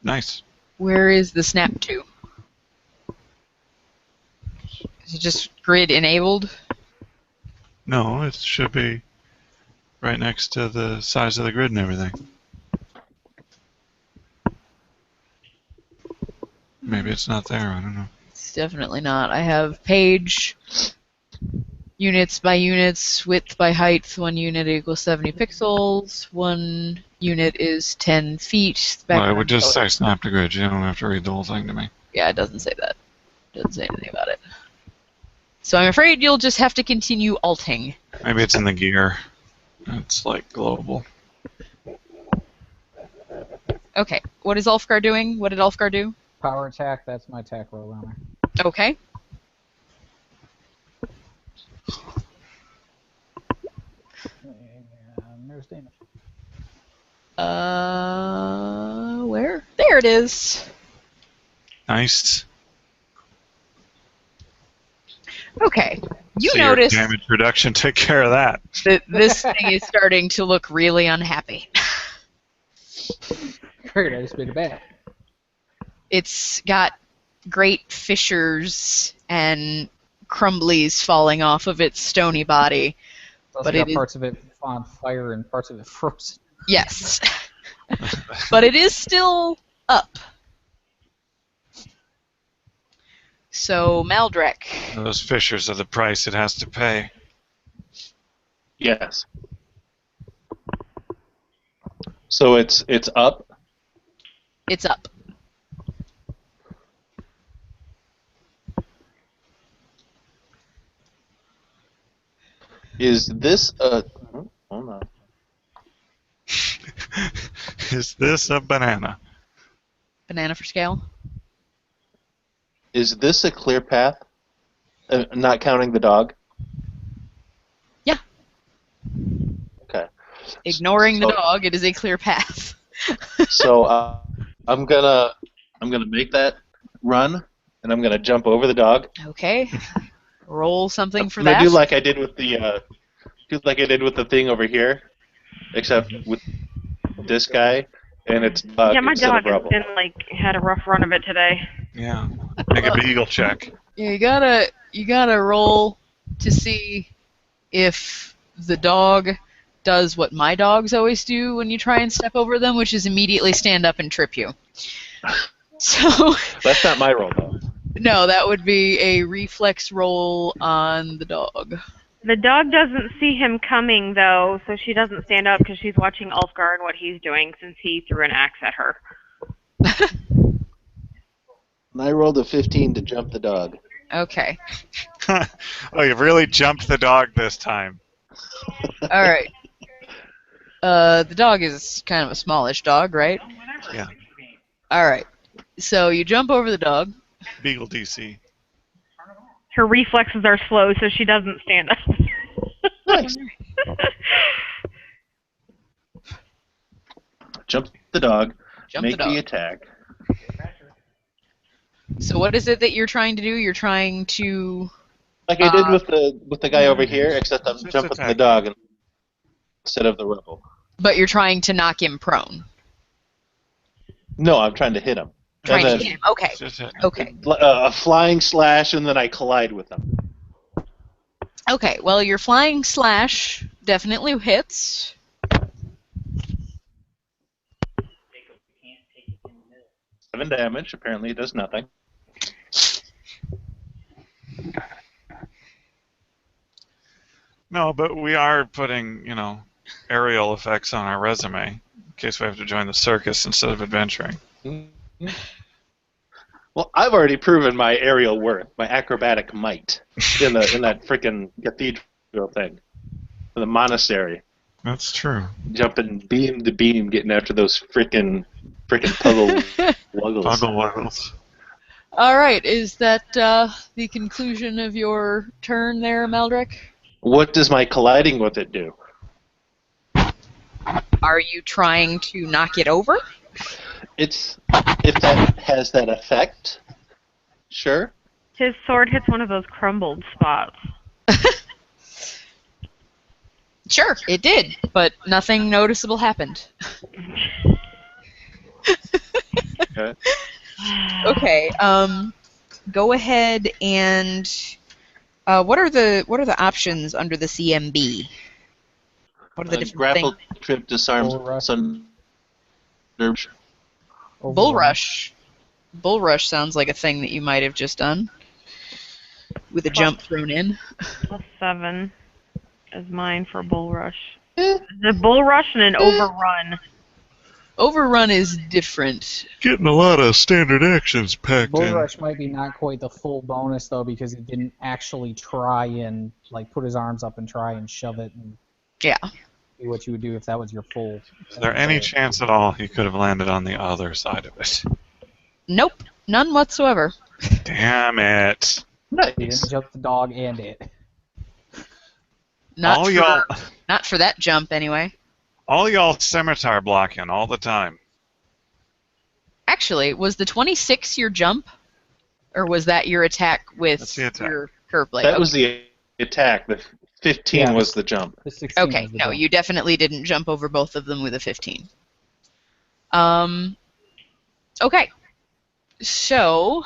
Nice. Where is the snap to? Is it just grid enabled? No, it should be right next to the size of the grid and everything. Maybe it's not there, I don't know. It's definitely not. I have page, units by units, width by height, 1 unit equals 70 pixels, 1 unit is 10 feet. Well, I would Background just color. say Snap to Grid, you don't have to read the whole thing to me. Yeah, it doesn't say that. It doesn't say anything about it. So I'm afraid you'll just have to continue alting. Maybe it's in the gear. It's like global. Okay, what is Ulfgar doing? What did Ulfgar do? Power attack, that's my attack roll on there. Okay. And there's damage. Where? There it is. Nice. Okay. You So notice your damage reduction took care of that. that this thing is starting to look really unhappy. Great, I just made it bad. It's got great fissures and crumblies falling off of its stony body. It's also But got it is- parts of it on fire and parts of it frozen. Yes. But it is still up. So, Maldrek. Those fissures are the price it has to pay. Yes. So it's up. It's up. Is this a? Hold on. Is this a banana? Banana for scale. Is this a clear path? Not counting the dog. Yeah. Okay. Ignoring the So- dog, it is a clear path. So I'm gonna make that run, and I'm gonna jump over the dog. Okay. Roll something for I'm gonna that. do like I did with the thing over here, except with this guy. and its dog Yeah, my instead dog of has rubble. been had a rough run of it today. Yeah. Make a beagle check. Yeah, you gotta roll to see if the dog does what my dogs always do when you try and step over them, which is immediately stand up and trip you. So That's not my role, though. no, that would be a reflex roll on the dog. The dog doesn't see him coming, though, so she doesn't stand up because she's watching Ulfgar and what he's doing since he threw an axe at her. And I rolled a 15 to jump the dog. Okay. Oh, you've really jumped the dog this time. All right. The dog is kind of a smallish dog, right? Yeah. All right. So you jump over the dog. Beagle DC. Her reflexes are slow, so she doesn't stand up. Nice. Jump the dog. Jump make the dog. attack. So what is it that you're trying to do? You're trying to... Like I did with the guy over here, except I'm Just jumping attack. the dog instead of the rebel. But you're trying to knock him prone. No, I'm trying to hit him. Trying And to then, hit him. Okay. Just hit. Okay. a flying slash, and then I collide with him. Okay. Well, your flying slash definitely hits. 7 damage. Apparently, it does nothing. No, but we are putting, aerial effects on our resume in case we have to join the circus instead of adventuring. Well, I've already proven my aerial worth, my acrobatic might, in that frickin' cathedral thing, in the monastery, That's true. jumping beam to beam, getting after those frickin' puzzle wuggles. Boggle waggles. All right. Is that the conclusion of your turn there, Meldrick? What does my colliding with it do? Are you trying to knock it over? If that has that effect, sure. His sword hits one of those crumbled spots. Sure, it did, but nothing noticeable happened. Okay. Okay, go ahead and what are the options under the CMB? What are the different Grapple, things? trip, disarm, Bull rush. sun. Bull rush. Bull rush sounds like a thing that you might have just done with a jump thrown in. +7 is mine for bull rush. The bull rush and an overrun. Overrun is different. Getting a lot of standard actions packed Bull in. Rush might be not quite the full bonus though, because he didn't actually try and put his arms up and try and shove it and Yeah. do what you would do if that was your full. Is there any chance at all he could have landed on the other side of it? Nope. None whatsoever. Damn it. He Nice. didn't jump the dog and it. Not all for, y'all not for that jump, anyway. all y'all scimitar blocking all the time. Actually, was the 26 your jump? Or was that your attack with That's the attack. your curve blade? That was the attack. The 15 Yeah. was the jump. The 16 Okay, was the no, jump. you definitely didn't jump over both of them with a 15. Okay. So,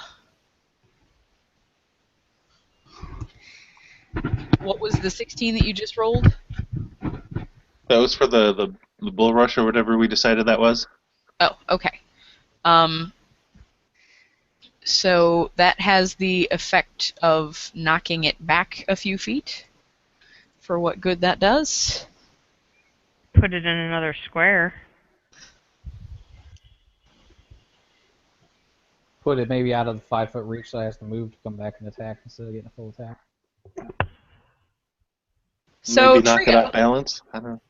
what was the 16 that you just rolled? That was for the bull rush or whatever we decided that was. Oh, okay. So that has the effect of knocking it back a few feet. For what good that does. Put it in another square. Put it maybe out of the 5-foot reach, so it has to move to come back and attack instead of getting a full attack. So Maybe knock it Trio. off balance. I don't know.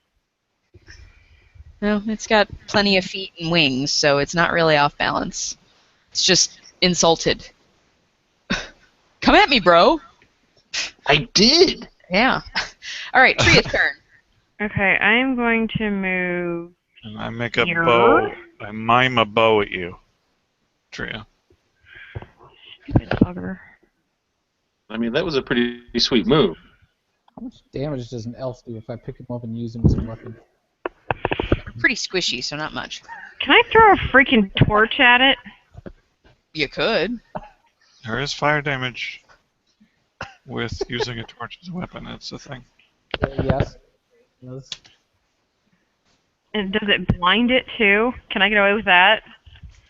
No, it's got plenty of feet and wings, so it's not really off balance. It's just insulted. Come at me, bro. I did. Yeah. All right, Tria's turn. Okay, I'm going to move. And I make a Here. bow. I mime a bow at you. Tria. Stupid bugger. I mean, that was a pretty sweet move. How much damage does an elf do if I pick him up and use him as a weapon? Pretty squishy, so not much. Can I throw a freaking torch at it? You could. There is fire damage with using a torch as a weapon. It's a thing. Yes. Yes. And does it blind it too? Can I get away with that?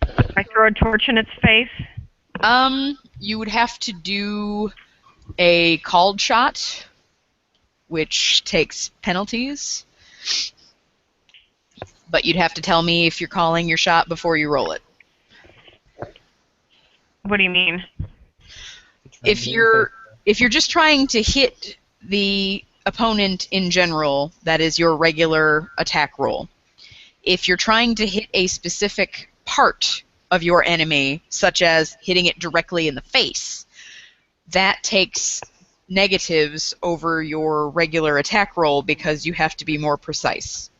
If I throw a torch in its face? You would have to do a called shot, which takes penalties. But you'd have to tell me if you're calling your shot before you roll it. What do you mean? If you're just trying to hit the opponent in general, that is your regular attack roll. If you're trying to hit a specific part of your enemy, such as hitting it directly in the face, that takes negatives over your regular attack roll because you have to be more precise.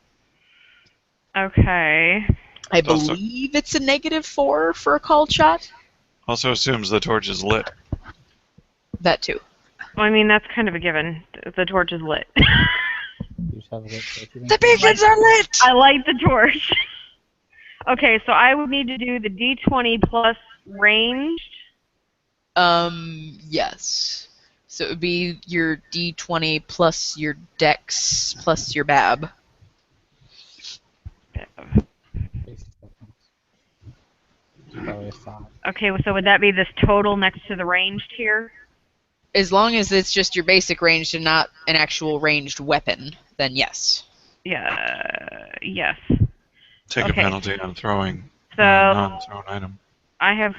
Okay. I believe it's a -4 for a called shot. Also assumes the torch is lit. That too. Well, I mean, that's kind of a given. The torch is lit. You just have a lit torch, you think? The beacons are lit! I light the torch. Okay, so I would need to do the D20 plus ranged. Yes. So it would be your D20 plus your Dex plus your BAB. Probably a 5. Okay, so would that be this total next to the ranged here? As long as it's just your basic ranged and not an actual ranged weapon, then yes. Yeah, yes. Take Okay. a penalty on throwing So non-thrown item. I have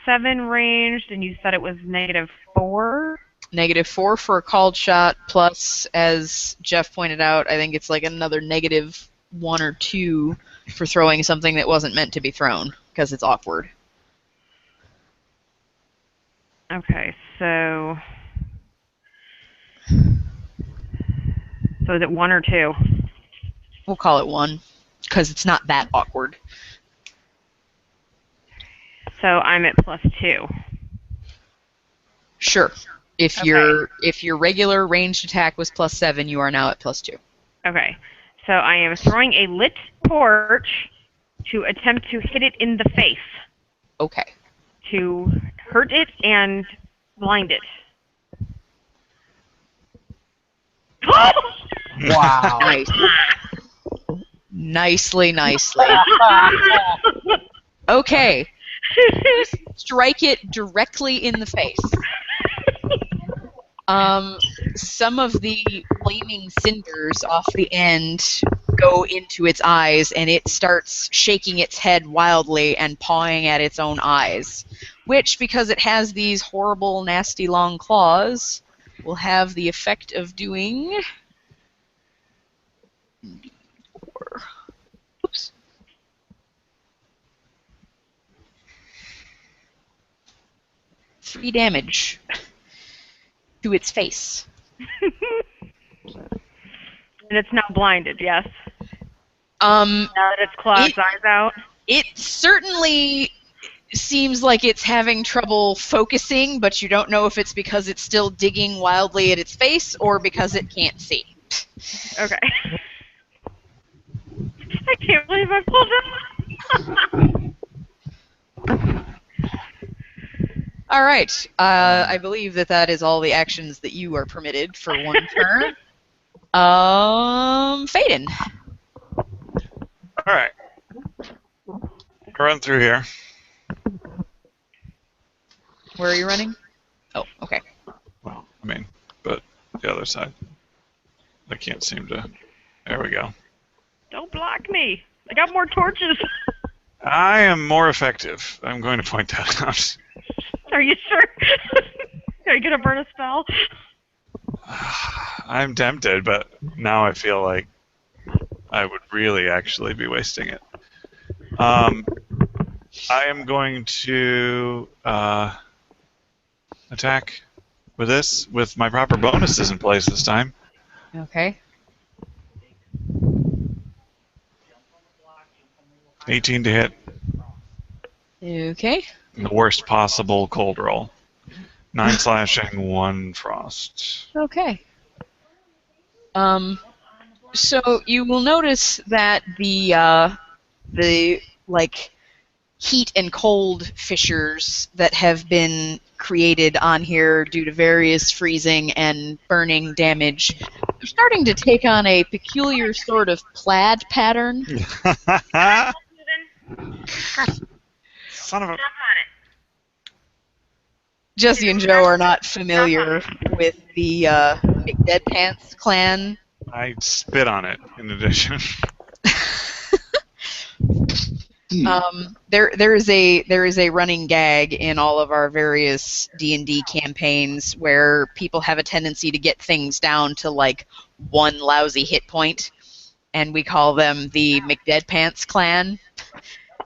+7 ranged, and you said it was -4? -4 for a called shot, plus, as Jeff pointed out, I think it's like another -1 or 2 for throwing something that wasn't meant to be thrown, because it's awkward. Okay, so is it 1 or 2? We'll call it 1, because it's not that awkward. So I'm at +2. Sure. If Okay. your regular ranged attack was +7, you are now at +2. Okay, so I am throwing a lit torch to attempt to hit it in the face, Okay. to hurt it and blind it. Wow. Nice. Nicely. Okay. Strike it directly in the face. Some of the flaming cinders off the end go into its eyes, and it starts shaking its head wildly and pawing at its own eyes, which, because it has these horrible, nasty, long claws, will have the effect of doing... Oops. Three damage to its face. And it's now blinded, yes? Um, Now that it's clawed its eyes out? it certainly seems like it's having trouble focusing, but you don't know if it's because it's still digging wildly at its face or because it can't see. Okay. I can't believe I pulled it. All right. I believe that is all the actions that you are permitted for one turn. Faden. All right. Run through here. Where are you running? Oh, okay. Well, I mean, but the other side. I can't seem to. There we go. Don't block me. I got more torches. I am more effective. I'm going to point that out. Are you sure? Are you going to burn a spell? I'm tempted, but now I feel like I would really actually be wasting it. I am going to attack with this, with my proper bonuses in place this time. Okay. 18 to hit. Okay. The worst possible cold roll. 9 slashing, 1 frost. Okay. So you will notice that the like heat and cold fissures that have been created on here due to various freezing and burning damage. They're starting to take on a peculiar sort of plaid pattern. Son of a... Jesse and Joe are not familiar with the McDeadpants clan. I spit on it, in addition. There is a running gag in all of our various D&D campaigns where people have a tendency to get things down to like one lousy hit point, and we call them the McDeadpants clan,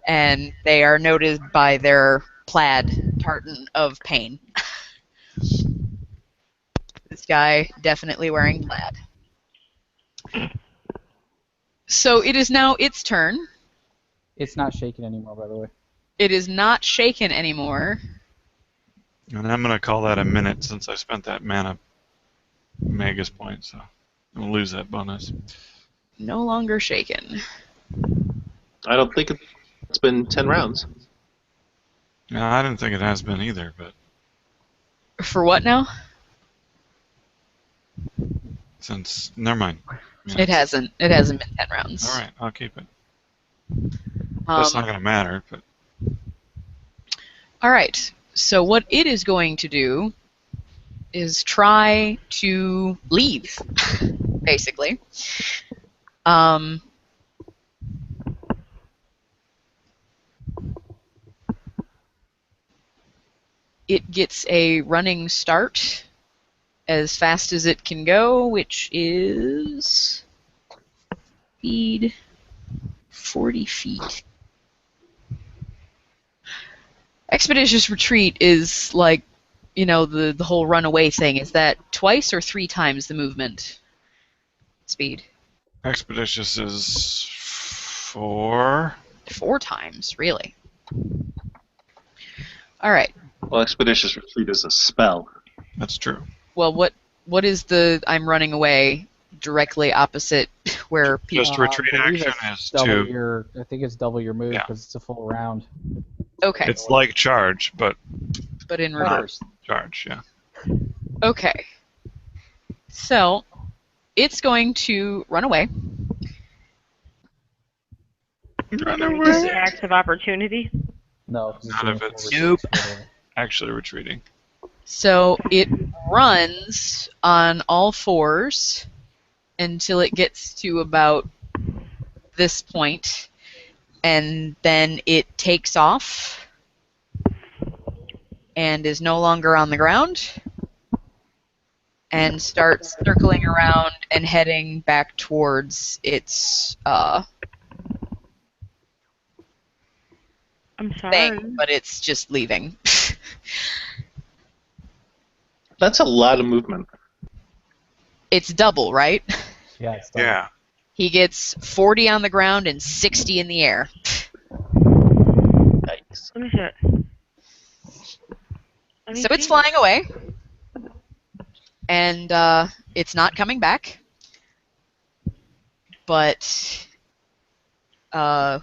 and they are noted by their plaid tartan of pain. This guy definitely wearing plaid. So it is now its turn. It's not shaking anymore, by the way. It is not shaken anymore. And I'm going to call that a minute since I spent that mana Magus point, so I'll lose that bonus. No longer shaken. I don't think it's been 10 rounds. No, I didn't think it has been either, but For what now? since... Never mind. It hasn't. It hasn't been 10 rounds. All right, I'll keep it. That's not going to matter, but... All right. So what it is going to do is try to leave, basically. It gets a running start as fast as it can go, which is speed 40 feet. Expeditious retreat is like, you know, the whole runaway thing. Is that twice or 3 times the movement speed? Expeditious is 4. 4 times, really. All right. Well, Expeditious Retreat is a spell. That's true. Well, what is the I'm running away directly opposite where people? Just retreat I believe action it's is double 2. I think it's double your move Yeah. because it's a full round. Okay, It's like charge, but but in not reverse. charge, yeah. Okay. So it's going to run away. Run This away! acts of opportunity. No, 'cause None doing of full it's- retreat Nope. square. Actually retreating. So it runs on all 4s until it gets to about this point, and then it takes off and is no longer on the ground and starts circling around and heading back towards its I'm sorry. thing, but it's just leaving. That's a lot of movement. It's double, right? Yeah, it's double. Yeah. He gets 40 on the ground and 60 in the air. Nice. Let me see it. Let me So it's see. flying away, and it's not coming back. But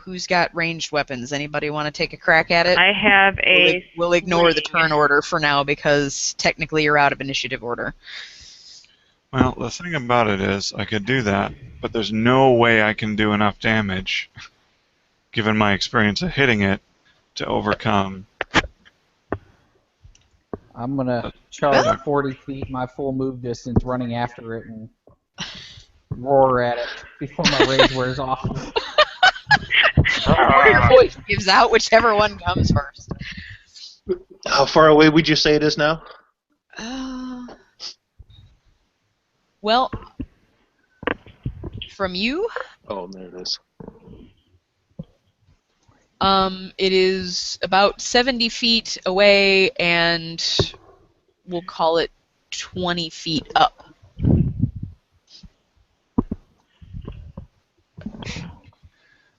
who's got ranged weapons? Anybody want to take a crack at it? I have a. We'll ignore the sling. turn order for now because technically you're out of initiative order. Well, the thing about it is, I could do that, but there's no way I can do enough damage, given my experience of hitting it, to overcome. I'm gonna charge 40 feet, my full move distance, running after it and roar at it before my rage wears off. Or your voice gives out, whichever one comes first. How far away would you say it is now? Well, from you, Oh, there it is. it is about 70 feet away, and we'll call it 20 feet up.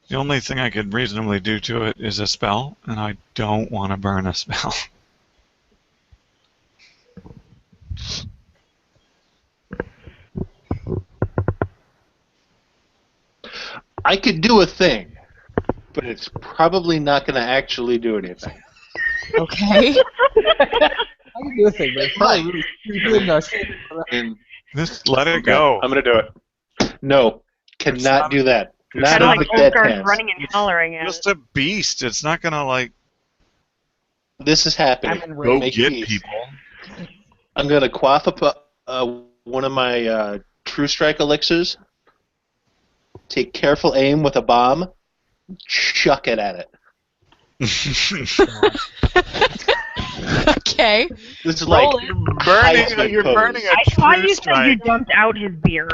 The only thing I could reasonably do to it is a spell, and I don't want to burn a spell. I could do a thing. but it's probably not going to actually do anything. Okay. I can do a thing, but it's probably really stupid and And Just let it okay, go. I'm going to do it. No, cannot do that. It's Not Kind of in like the dead Ulfgar's pants. running and hollering at Just it. a beast. It's not gonna like This is happening. I'm go enraged. Make get peace. people. I'm going to quaff up one of my True Strike elixirs, take careful aim with a bomb, chuck it at it. Okay. This is Roll like it. Heisman You're pose. burning a I thought true you said you strike. dumped out his beer.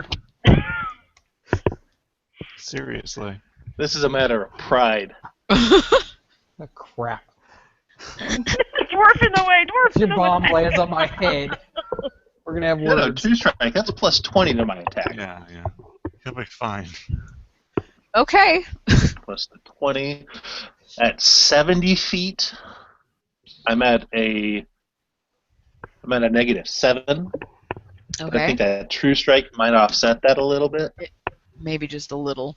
Seriously. This is a matter of pride. Oh, crap. Dwarf in the way, dwarf If in your the bomb way. lands on my head, we're gonna have No, words. True Strike. That's plus 20 to my attack. Yeah. He'll be fine. Okay. Plus the 20. At 70 feet, I'm at a -7. And I Okay. think that True Strike might offset that a little bit. Maybe just a little.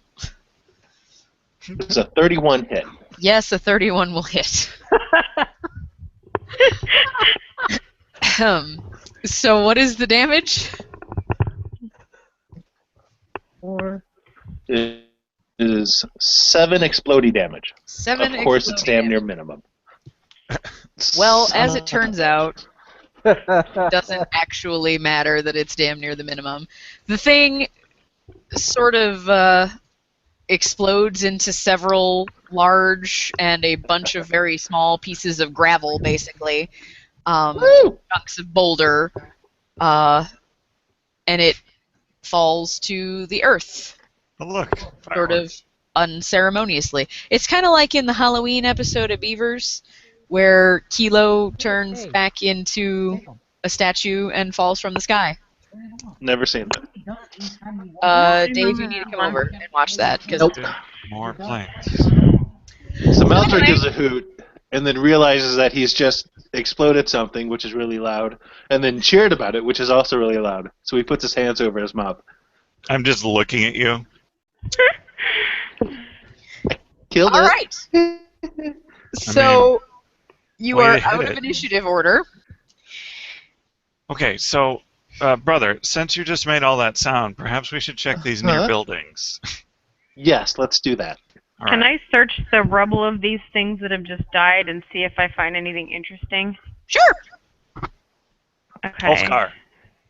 It's a 31 hit. Yes, a 31 will hit. So what is the damage? It is 7 explodey damage. 7 Of course, it's exploding damn near damage. minimum. Well, Son as of it turns a- out, it doesn't actually matter that it's damn near the minimum. The thing sort of explodes into several large and a bunch of very small pieces of gravel, basically. Woo! Chunks of boulder. And it falls to the earth, But look. sort of unceremoniously. It's kind of like in the Halloween episode of Beavers, where Kilo turns back into a statue and falls from the sky. Never seen that. Dave, you need to come over and watch that. Cause Nope. More planes. So Malfoy Anyway. gives a hoot and then realizes that he's just exploded something, which is really loud, and then cheered about it, which is also really loud. So he puts his hands over his mouth. I'm just looking at you. Killed all it. right. So you way are to hit out of it. initiative order. Okay, so brother, since you just made all that sound, perhaps we should check these near Uh-huh. buildings. Yes, let's do that. All Can right. I search the rubble of these things that have just died and see if I find anything interesting? Sure. Okay. Ulfgar.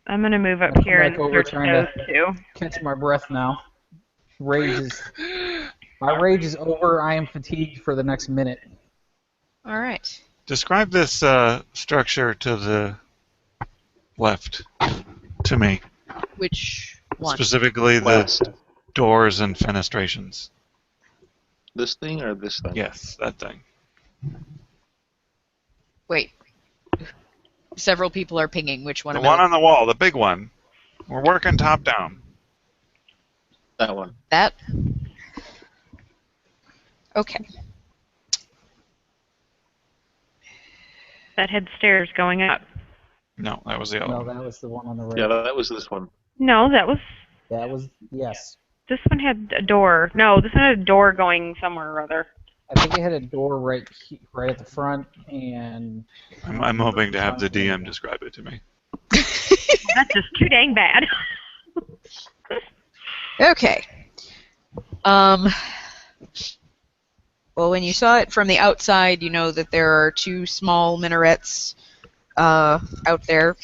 I'm gonna move up I'll come here and back over search trying those to- two. Catch my breath now. My rage is over. I am fatigued for the next minute. All right. Describe this structure to the left to me. Which one? Specifically the West. doors and fenestrations. This thing or this thing? Yes, that thing. Wait. Several people are pinging. Which one? The am I one on the wall, the big one. We're working top down. That one. That? Okay. That had stairs going up. No, that was the other No, one. that was the one on the right. Yeah, that was this one. No, that was. That was, yes. This one had a door. No, this one had a door going somewhere or other. I think it had a door right at the front, and I'm hoping to have the DM describe it to me. That's just too dang bad. Okay. Well, when you saw it from the outside, you know that there are 2 small minarets out there.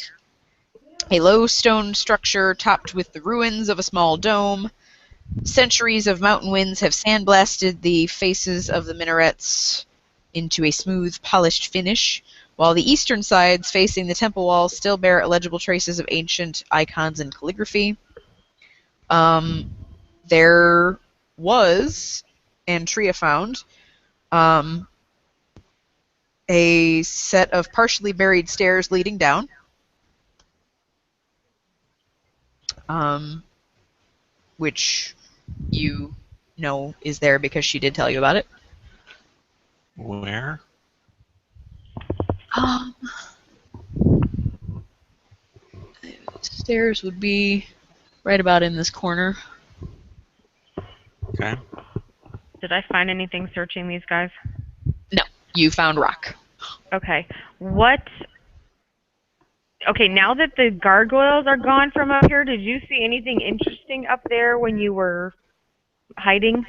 A low stone structure topped with the ruins of a small dome. Centuries of mountain winds have sandblasted the faces of the minarets into a smooth, polished finish, while the eastern sides facing the temple walls still bear illegible traces of ancient icons and calligraphy. There was, and Tria found, a set of partially buried stairs leading down. Which you know is there because she did tell you about it. Where? Stairs would be right about in this corner. Okay. Did I find anything searching these guys? No, you found rock. Okay. What? Okay, now that the gargoyles are gone from up here, did you see anything interesting up there when you were hiding?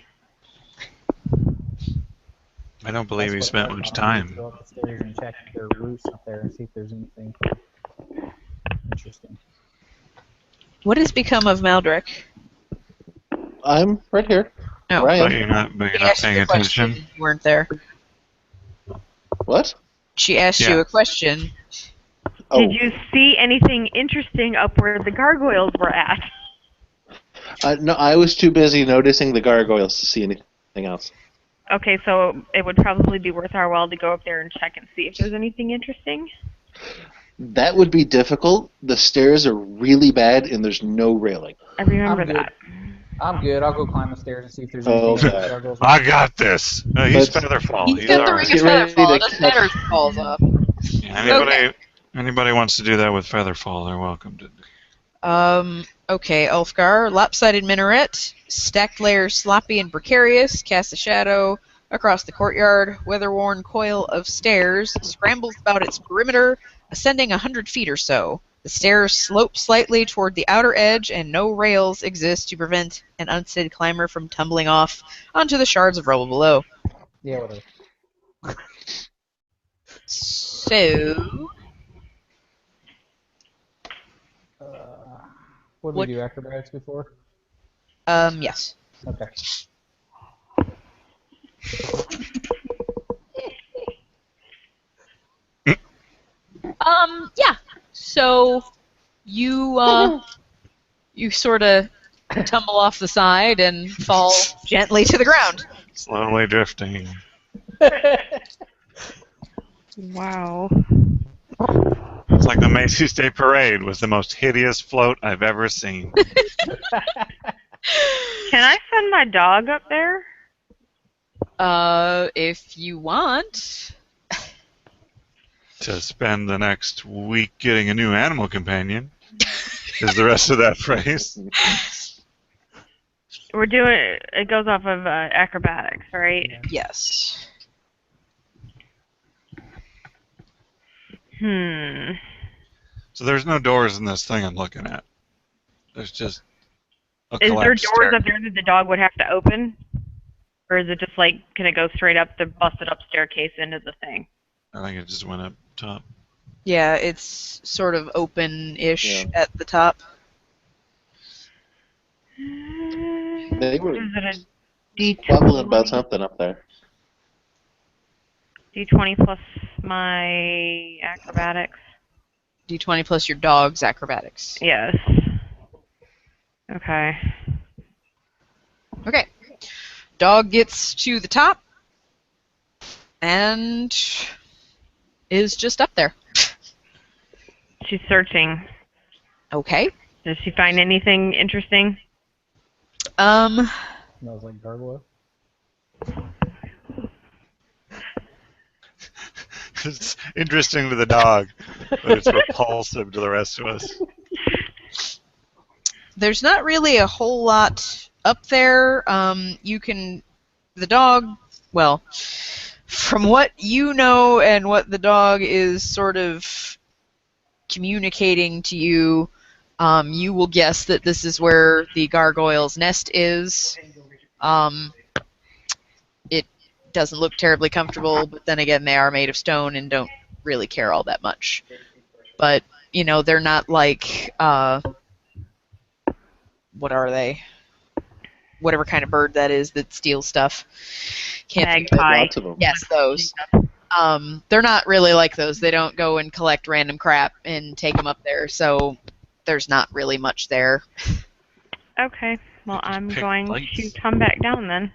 I don't believe he That's spent what I much thought. I'm gonna time. go up the stairs and check their roofs up there and see if there's anything interesting. What has become of Maldrick? I'm right here. No. Where I But am. you're She not asked paying you a attention. question. You weren't there. What? She asked you Yeah. a question. Oh, Did you see anything interesting up where the gargoyles were at? no, I was too busy noticing the gargoyles to see anything else. Okay, so it would probably be worth our while to go up there and check and see if there's anything interesting. That would be difficult. The stairs are really bad, and there's no railing. I remember I'm good. that. I'm good. I'll go climb the stairs and see if there's Oh, anything. God. Gargoyles. I got this. He's Let's- Featherfall. He's He's got the alright. ring of Get ready Featherfall. It to doesn't matter if catch- it falls off. Anybody wants to do that with Featherfall, they're welcome to. Okay, Ulfgar. Lopsided minaret. Stacked layers sloppy and precarious. Cast a shadow across the courtyard. Weather-worn coil of stairs scrambles about its perimeter, ascending 100 feet or so. The stairs slope slightly toward the outer edge, and no rails exist to prevent an unsteady climber from tumbling off onto the shards of rubble below. Yeah, whatever. So, What did we do? Acrobatics before? yes. Okay. Yeah. So you you sort of tumble off the side and fall gently to the ground. Slowly drifting. Wow. It's like the Macy's Day Parade was the most hideous float I've ever seen. Can I send my dog up there? If you want. To spend the next week getting a new animal companion is the rest of that phrase. We're doing. It goes off of acrobatics, right? Yes. So there's no doors in this thing I'm looking at. There's just a Is there collapsed doors stair. up there that the dog would have to open? Or is it just like, can it go straight up the busted up staircase into the thing? I think it just went up top. Yeah, it's sort of open-ish Yeah. at the top. They were Is it a D20? squabbling about something up there. D20 plus my acrobatics. D20 plus your dog's acrobatics. Yes. Okay. Okay. Dog gets to the top and is just up there. She's searching. Okay. Does she find anything interesting? Smells like gargoyle. It's interesting to the dog, but it's repulsive to the rest of us. There's not really a whole lot up there. The dog, well, from what you know and what the dog is sort of communicating to you, you will guess that this is where the gargoyle's nest is. It doesn't look terribly comfortable, but then again, they are made of stone and don't really care all that much. But, they're not like, what are they? Whatever kind of bird that is that steals stuff. Can't think of it. Magpie. Lots of them. Yes, those. They're not really like those. They don't go and collect random crap and take them up there, so there's not really much there. Okay. Well, I'm Pick going lights. to come back down then.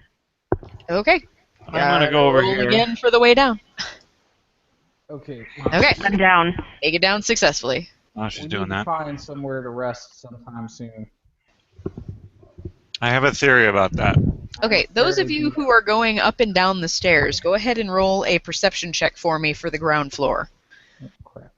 Okay. I'm gonna go over Roll here. again for the way down. Okay. Okay. I'm down. Take it down successfully. Oh, she's We doing need to that. find somewhere to rest sometime soon. I have a theory about that. Okay, those of you who are going up and down the stairs, go ahead and roll a perception check for me for the ground floor. Oh, crap.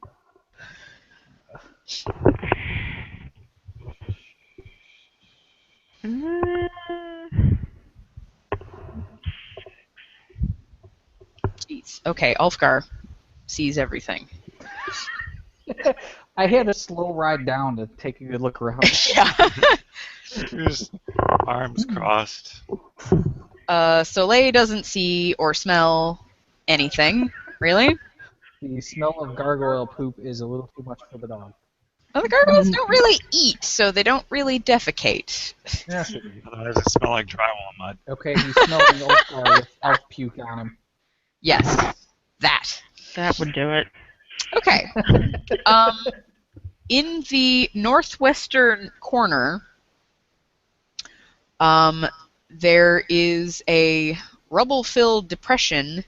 Okay, Ulfgar sees everything. I had a slow ride down to take a good look around. Yeah. Just arms crossed. Soleil doesn't see or smell anything, really. The smell of gargoyle poop is a little too much for the dog. Well, the gargoyles don't really eat, so they don't really defecate. Yes, it is. Otherwise, it smell like drywall mud. Okay, he's smelling Ulfgar with elf puke on him. Yes, that. That would do it. Okay. In the northwestern corner, there is a rubble-filled depression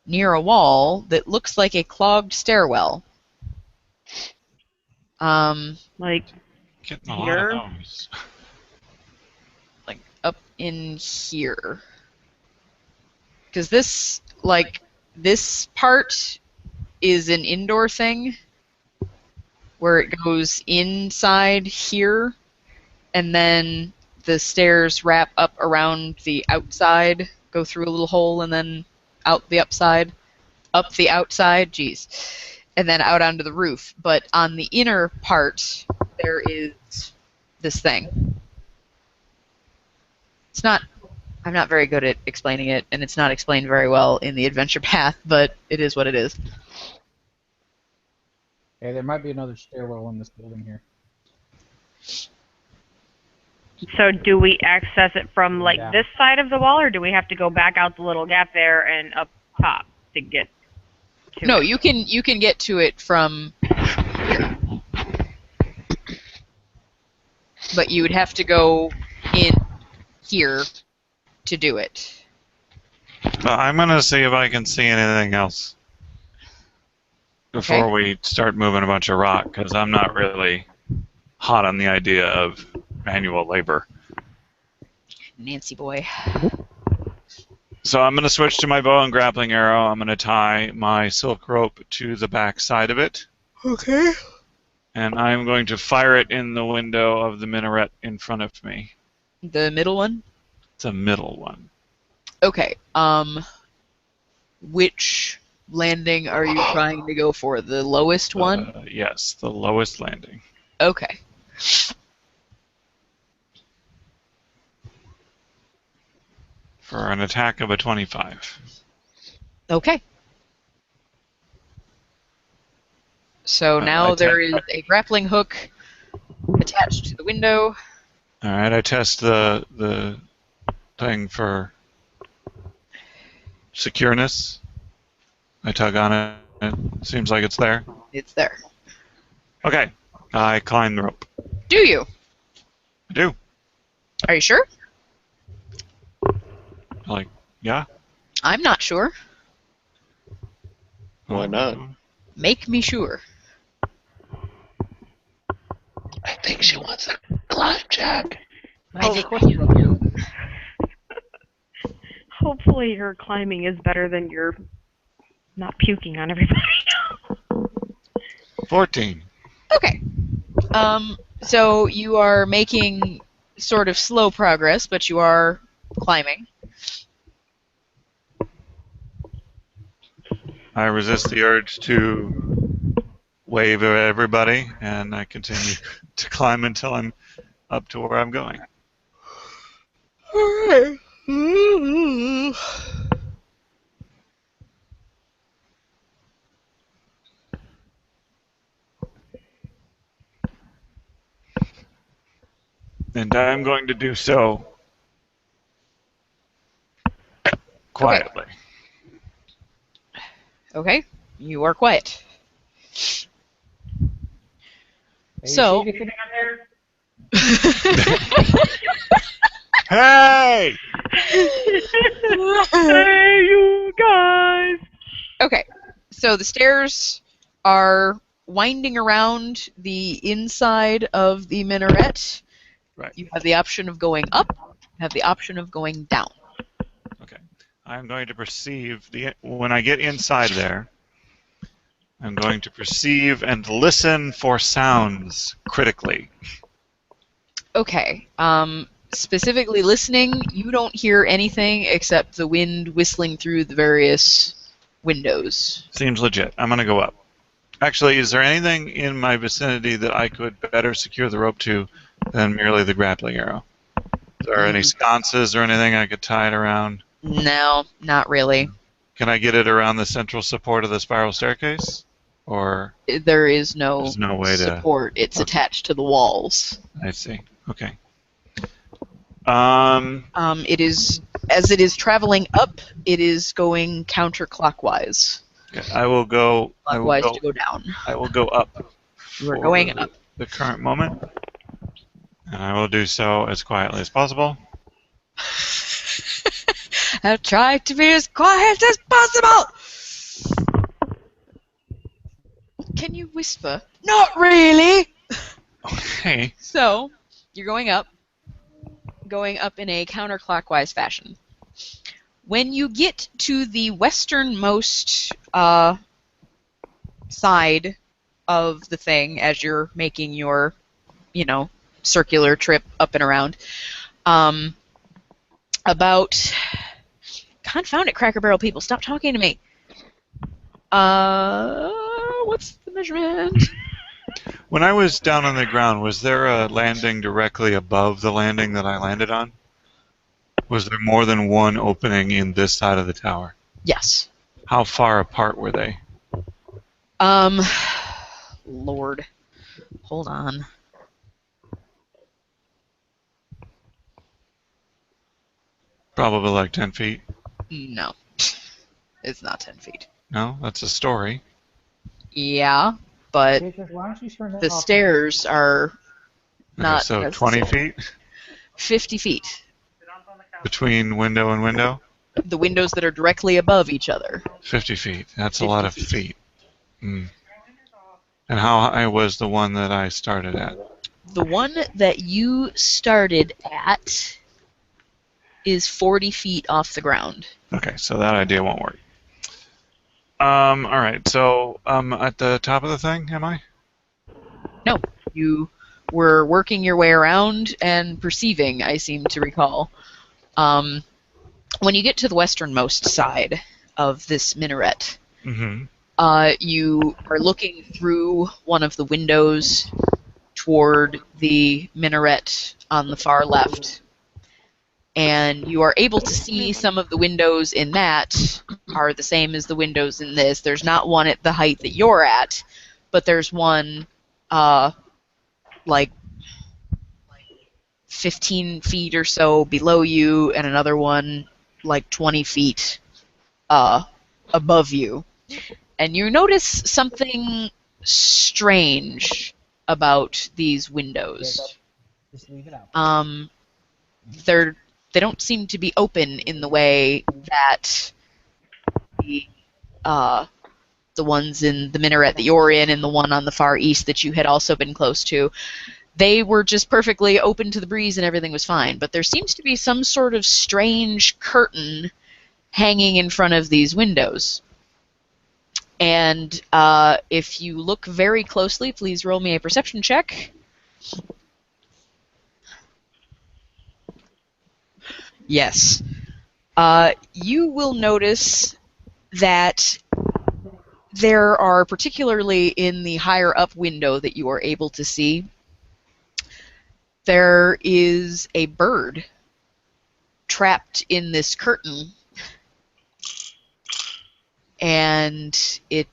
near a wall that looks like a clogged stairwell. Like, Getting a lot Here? of those. Like up in here. Because this part is an indoor thing where it goes inside here and then the stairs wrap up around the outside, go through a little hole and then out the upside, up the outside, geez, and then out onto the roof. But on the inner part, there is this thing. I'm not very good at explaining it, and it's not explained very well in the adventure path, but it is what it is. Okay, there might be another stairwell in this building here. so do we access it from, like, Yeah. this side of the wall, or do we have to go back out the little gap there and up top to get to No, it? you can get to it from here. But you would have to go in here to do it. I'm gonna see if I can see anything else before Okay. we start moving a bunch of rock, because I'm not really hot on the idea of manual labor. Nancy boy. So I'm gonna switch to my bow and grappling arrow. I'm gonna tie my silk rope to the back side of it. Okay. And I'm going to fire it in the window of the minaret in front of me. The middle one? It's a middle one. Okay. Which landing are you trying to go for? The lowest one? Yes, the lowest landing. Okay. For an attack of a 25. Okay. So now there is a grappling hook attached to the window. Alright, I test the thing for secureness. I tug on it. It seems like it's there. It's there. Okay, I climb the rope. Do you? I do. Are you sure? Like, yeah? I'm not sure. Why not? Make me sure. I think she wants a climb, Jack. Now, the question from you. Hopefully your climbing is better than your not puking on everybody. 14. Okay. So you are making sort of slow progress, but you are climbing. I resist the urge to wave at everybody, and I continue to climb until I'm up to where I'm going. Alright. And I'm going to do so quietly. Okay. You are quiet. Hey, So- you see anything on there? Hey! Hey, you guys! Okay, so the stairs are winding around the inside of the minaret. Right. You have the option of going up, you have the option of going down. Okay. I'm going to perceive when I get inside there, I'm going to perceive and listen for sounds critically. Okay, specifically listening, you don't hear anything except the wind whistling through the various windows. Seems legit. I'm gonna go up. Actually, is there anything in my vicinity that I could better secure the rope to than merely the grappling arrow? Is there any sconces or anything I could tie it around? No, not really. Can I get it around the central support of the spiral staircase? Or There is no, there's no way to... support. It's attached to the walls. I see. Okay. It is, as it is traveling up, it is going counterclockwise. I will go... Clockwise to go down. I will go up. You are going up. The current moment. And I will do so as quietly as possible. I'll try to be as quiet as possible! Can you whisper? Not really! Okay. So, you're going up in a counterclockwise fashion. When you get to the westernmost side of the thing, as you're making your, circular trip up and around, about... Confound it, Cracker Barrel people, stop talking to me. What's the measurement? When I was down on the ground, was there a landing directly above the landing that I landed on? Was there more than one opening in this side of the tower? Yes. How far apart were they? Lord. Hold on. Probably like 10 feet. No. It's not 10 feet. No? That's a story. Yeah, but the stairs are not... Okay, so 20 feet? 50 feet. Between window and window? The windows that are directly above each other. 50 feet. That's 50 a lot of feet. Mm. And how high was the one that I started at? The one that you started at is 40 feet off the ground. Okay, so that idea won't work. Alright, so at the top of the thing, am I? No, you were working your way around and perceiving, I seem to recall. When you get to the westernmost side of this minaret, Mm-hmm. You are looking through one of the windows toward the minaret on the far left, and you are able to see some of the windows in that are the same as the windows in this. There's not one at the height that you're at, but there's one like 15 feet or so below you, and another one like 20 feet above you. And you notice something strange about these windows. Just leave it out. They don't seem to be open in the way that the ones in the minaret that you're in and the one on the far east that you had also been close to. They were just perfectly open to the breeze and everything was fine. But there seems to be some sort of strange curtain hanging in front of these windows. And if you look very closely, please roll me a perception check. Yes. You will notice that there are, particularly in the higher up window that you are able to see, there is a bird trapped in this curtain. And it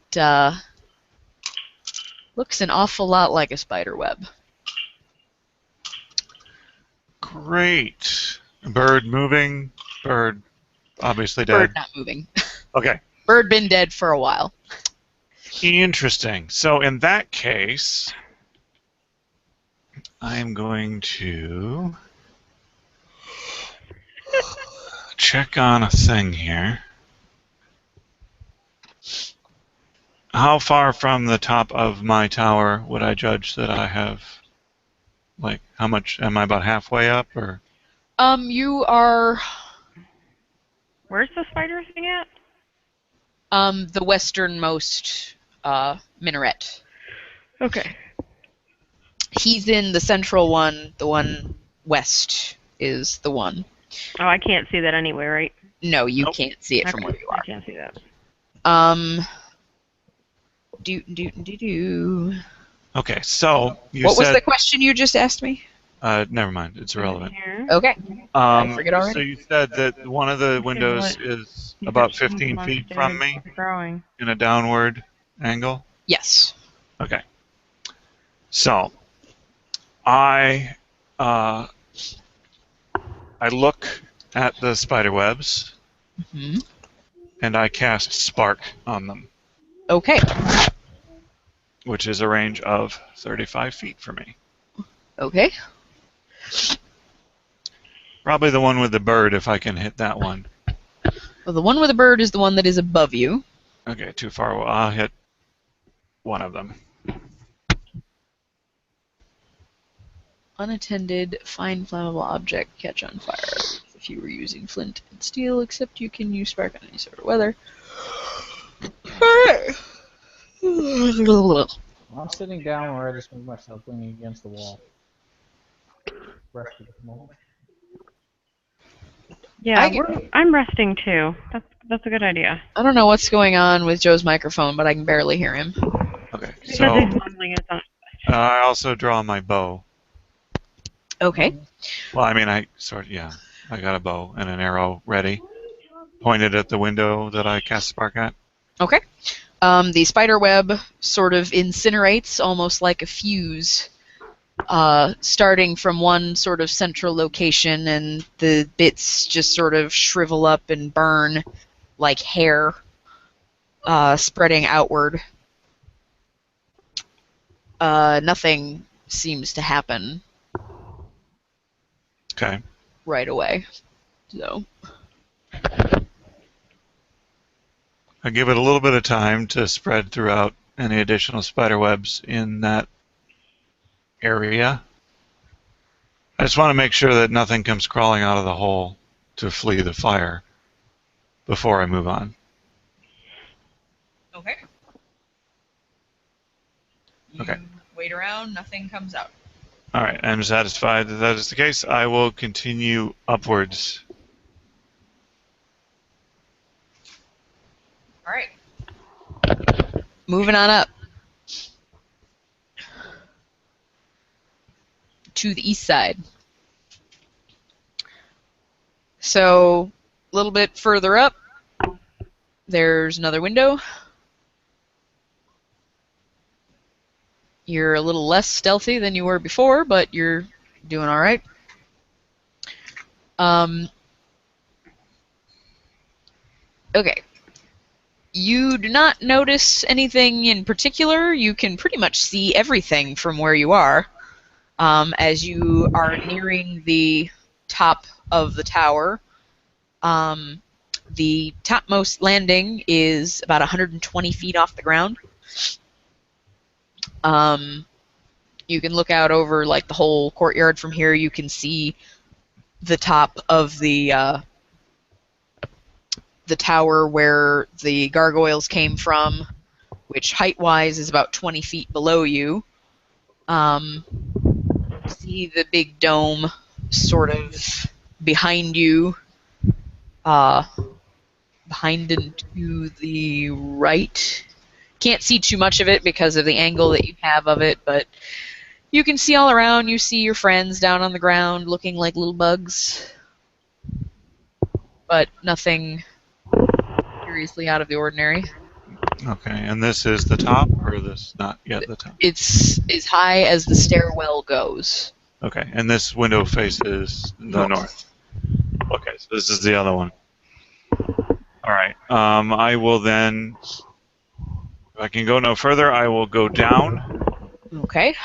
looks an awful lot like a spider web. Great. Bird moving. Bird obviously dead. Bird not moving. Okay. Bird been dead for a while. Interesting. So in that case, I am going to check on a thing here. How far from the top of my tower would I judge that I have? Like, how much? Am I about halfway up, or? You are Where's the spider thing at? the westernmost minaret. Okay. He's in the central one. The one west is the one. Oh, I can't see that anyway, right? No, you Nope. can't see it from Okay, where you I are. can't see that. Do. Okay, so you What was said. the question you just asked me? Never mind. It's irrelevant. Here. Okay. I forget So already. you said that one of the Okay, windows well, is you about said 15 months feet dated from me growing. in a downward angle. Yes. Okay. So I look at the spider webs Hmm. and I cast spark on them, Okay. which is a range of 35 feet for me. Okay. Probably the one with the bird if I can hit that one. Well, the one with the bird is the one that is above you. Okay, too far. Well, I'll hit one of them. Unattended, fine flammable object, catch on fire. If you were using flint and steel, except you can use spark on any sort of weather. Alright. I'm sitting down where I just moved myself leaning against the wall. Resting at the moment. Yeah, I'm resting too. That's a good idea. I don't know what's going on with Joe's microphone, but I can barely hear him. Okay, Because so he's mumbling his own. I also draw my bow. Okay. Well, I mean, I got a bow and an arrow ready, pointed at the window that I cast spark at. Okay. The spider web sort of incinerates almost like a fuse, starting from one sort of central location, and the bits just sort of shrivel up and burn like hair, spreading outward. Nothing seems to happen Okay. right away. So. I give it a little bit of time to spread throughout any additional spider webs in that area. I just want to make sure that nothing comes crawling out of the hole to flee the fire before I move on. Okay. Okay. Wait around, nothing comes out. All right, I'm satisfied that that is the case. I will continue upwards. All right. Moving on up to the east side. So, a little bit further up, there's another window. You're a little less stealthy than you were before, but you're doing all right. Okay. You do not notice anything in particular. You can pretty much see everything from where you are. As you are nearing the top of the tower, the topmost landing is about 120 feet off the ground. You can look out over like the whole courtyard from here. You can see the top of the tower where the gargoyles came from, which height-wise is about 20 feet below you. See the big dome sort of behind you, behind and to the right. Can't see too much of it because of the angle that you have of it, but you can see all around. You see your friends down on the ground looking like little bugs, but nothing seriously out of the ordinary. Okay, and this is the top, or this not yet the top? It's as high as the stairwell goes. Okay, and this window faces the north. Okay, so this is the other one. All right, I will then, if I can go no further, I will go down. Okay.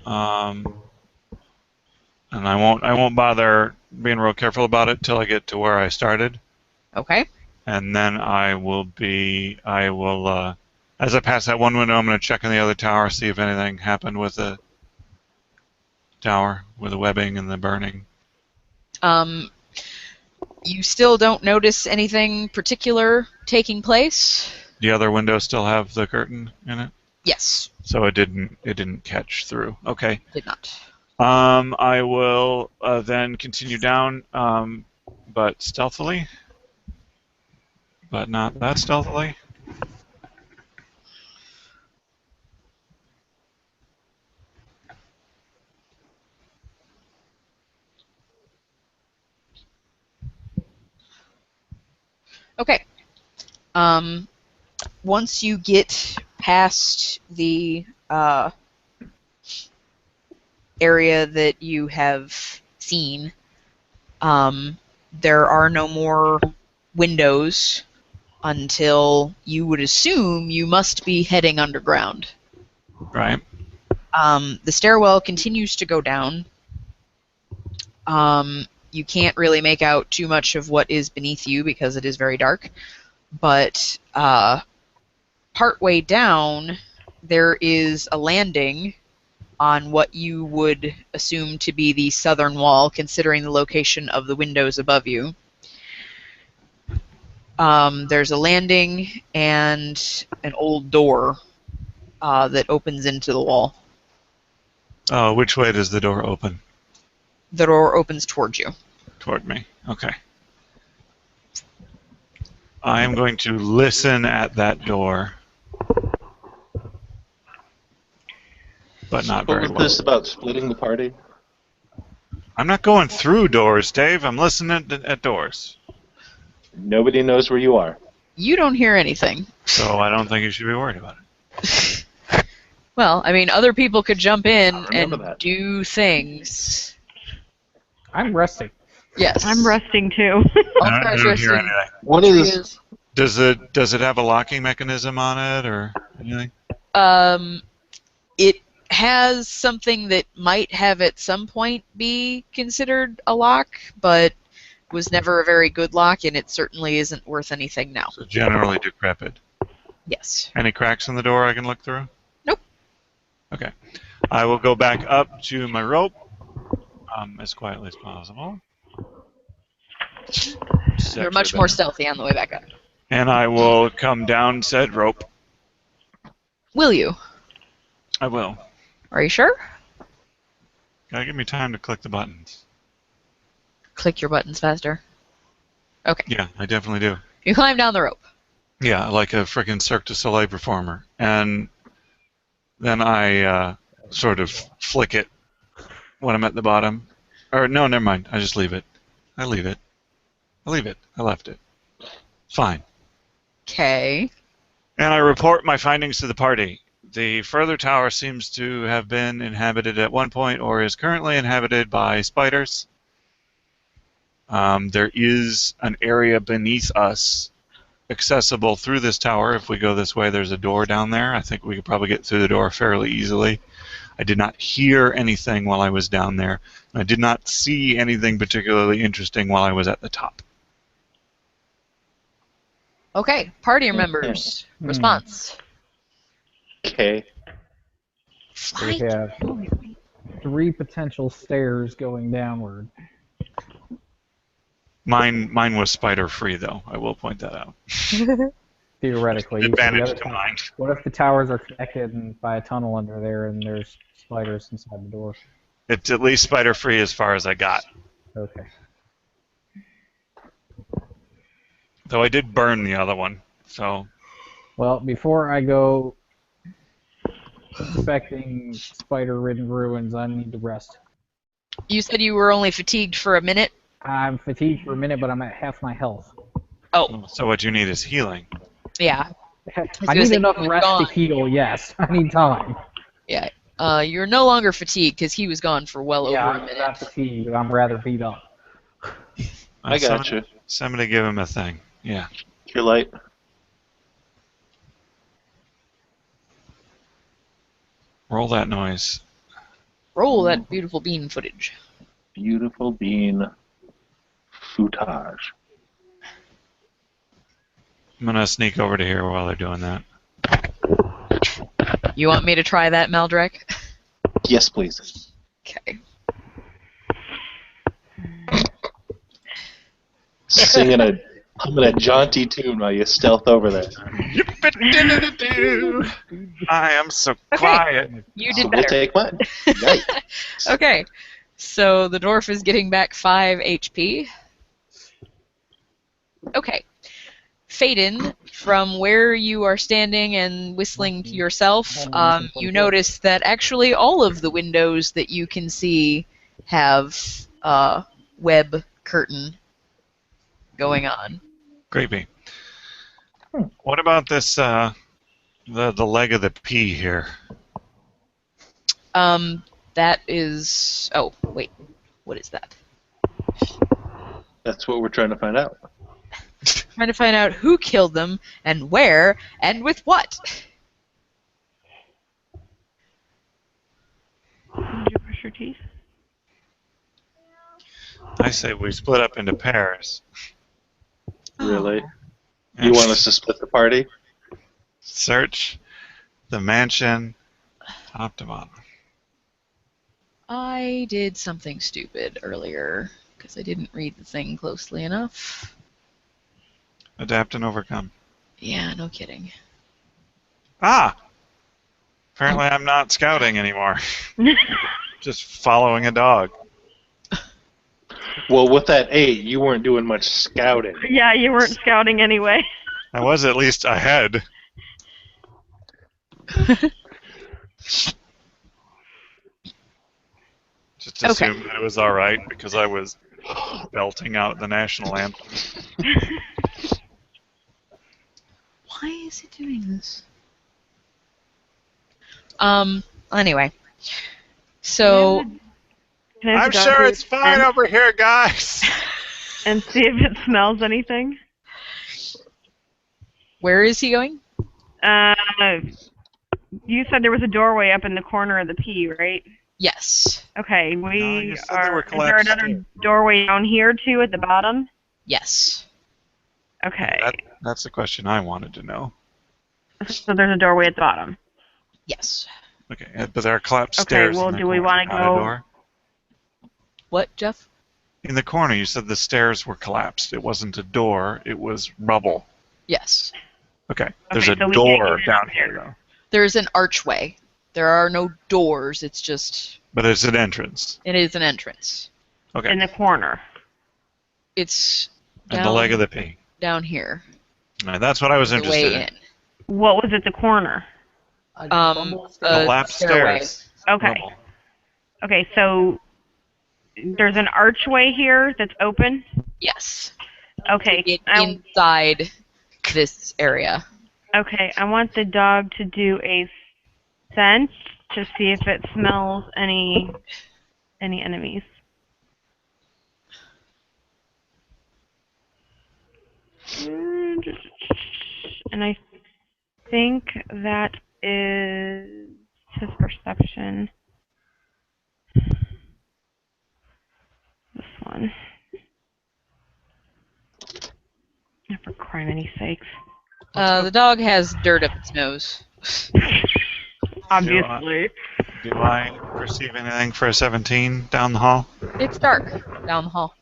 And I won't bother being real careful about it till I get to where I started. Okay. And then as I pass that one window, I'm going to check in the other tower, see if anything happened with the tower, with the webbing and the burning. You still don't notice anything particular taking place? The other windows still have the curtain in it? Yes. So it didn't catch through. Okay. Did not. I will then continue down, but stealthily. but not that stealthily. Okay. Once you get past the area that you have seen, there are no more windows until you would assume you must be heading underground. Right. The stairwell continues to go down. You can't really make out too much of what is beneath you because it is very dark. But partway down, there is a landing on what you would assume to be the southern wall, considering the location of the windows above you. There's a landing and an old door that opens into the wall. Which way does the door open? The door opens towards you. Toward me. Okay. I am going to listen at that door, but not What very was well. this about splitting the party? I'm not going through doors, Dave. I'm listening at doors. Nobody knows where you are. You don't hear anything. So I don't think you should be worried about it. Well, I mean, other people could jump in I'll and remember that. do things. I'm resting. Yes. I'm resting too. I don't hear anything. One of the Does it have a locking mechanism on it or anything? It has something that might have at some point be considered a lock, but was never a very good lock, and it certainly isn't worth anything now. So generally decrepit. Yes. Any cracks in the door I can look through? Nope. Okay. I will go back up to my rope as quietly as possible. You're much more stealthy on the way back up. And I will come down said rope. Will you? I will. Are you sure? Gotta give me time to click the buttons. Click your buttons faster. Okay. Yeah, I definitely do. You climb down the rope. Yeah, like a freaking Cirque du Soleil performer. And then I sort of flick it when I'm at the bottom. Or, no, never mind. I just leave it. I leave it. I leave it. I left it. Fine. Okay. And I report my findings to the party. The further tower seems to have been inhabited at one point or is currently inhabited by spiders. There is an area beneath us accessible through this tower. If we go this way, there's a door down there. I think we could probably get through the door fairly easily. I did not hear anything while I was down there. I did not see anything particularly interesting while I was at the top. Okay. Party members. Response. Okay. We have 3 potential stairs going downward. Mine was spider-free, though. I will point that out. Theoretically. Advantage to mine. What if the towers are connected and by a tunnel under there and there's spiders inside the door? It's at least spider-free as far as I got. Okay. Though I did burn the other one, so... Well, before I go inspecting spider-ridden ruins, I need to rest. You said you were only fatigued for a minute? I'm fatigued for a minute, but I'm at half my health. Oh, So what you need is healing. yeah. I need enough rest to heal, yes. I need time. Yeah. You're no longer fatigued because he was gone for well over a I'm minute. not fatigued. I'm rather beat up. I got you. Somebody give him a thing. Yeah. Your light. Roll that noise. Roll that beautiful bean footage. Beautiful bean footage. I'm going to sneak over to here while they're doing that. You want me to try that, Maldrek? Yes, please. Okay. Humming a jaunty tune while you stealth over there. I am so quiet. You did We'll better. take mine. Yikes. Okay. So the dwarf is getting back 5 HP. Okay. Faden, from where you are standing and whistling to yourself, you notice that actually all of the windows that you can see have web curtain going on. Creepy. What about this, the leg of the P here? That is... Oh, wait. What is that? That's what we're trying to find out. Trying to find out who killed them, and where, and with what. Did you brush your teeth? I say we split up into pairs. Really? Oh. You want us to split the party? Search the mansion top to bottom. I did something stupid earlier, because I didn't read the thing closely enough. Adapt and overcome. Yeah, no kidding. Ah! Apparently I'm not scouting anymore. Just following a dog. Well, with that 8, you weren't doing much scouting. Yeah, you weren't scouting anyway. I was at least ahead. Just assumed that it was alright because I was belting out the national anthem. Why is it doing this? Anyway. So... Can I have I'm the dog sure do it's fine and- over here, guys! And see if it smells anything. Where is he going? You said there was a doorway up in the corner of the P, right? Yes. Okay, No, we you said there were are. Is there collapsed another stairs. doorway down here too at the bottom? Yes. Okay. That's the question I wanted to know. So there's a doorway at the bottom. Yes. Okay, but there are collapsed Okay, stairs well, in the do we corner, wanna not a go- door. What, Jeff? In the corner, you said the stairs were collapsed. It wasn't a door, it was rubble. Yes. Okay, there's Okay, a so we door can't get down up here, there. though. There's an archway. There are no doors. It's just... But it's an entrance. It is an entrance. Okay, In the corner. It's and the leg of the P. down here. All right, that's what I was The interested way in. in. What was at the corner? Collapsed stairway. stairs. Okay. Rubble. Okay, so there's an archway here that's open. Yes. Okay. To get inside this area. Okay, I want the dog to do a scent to see if it smells any enemies. And I think that is his perception. This one. Oh, for criminy sakes. The dog has dirt up its nose. Obviously. Do I perceive anything for a 17 down the hall? It's dark down the hall.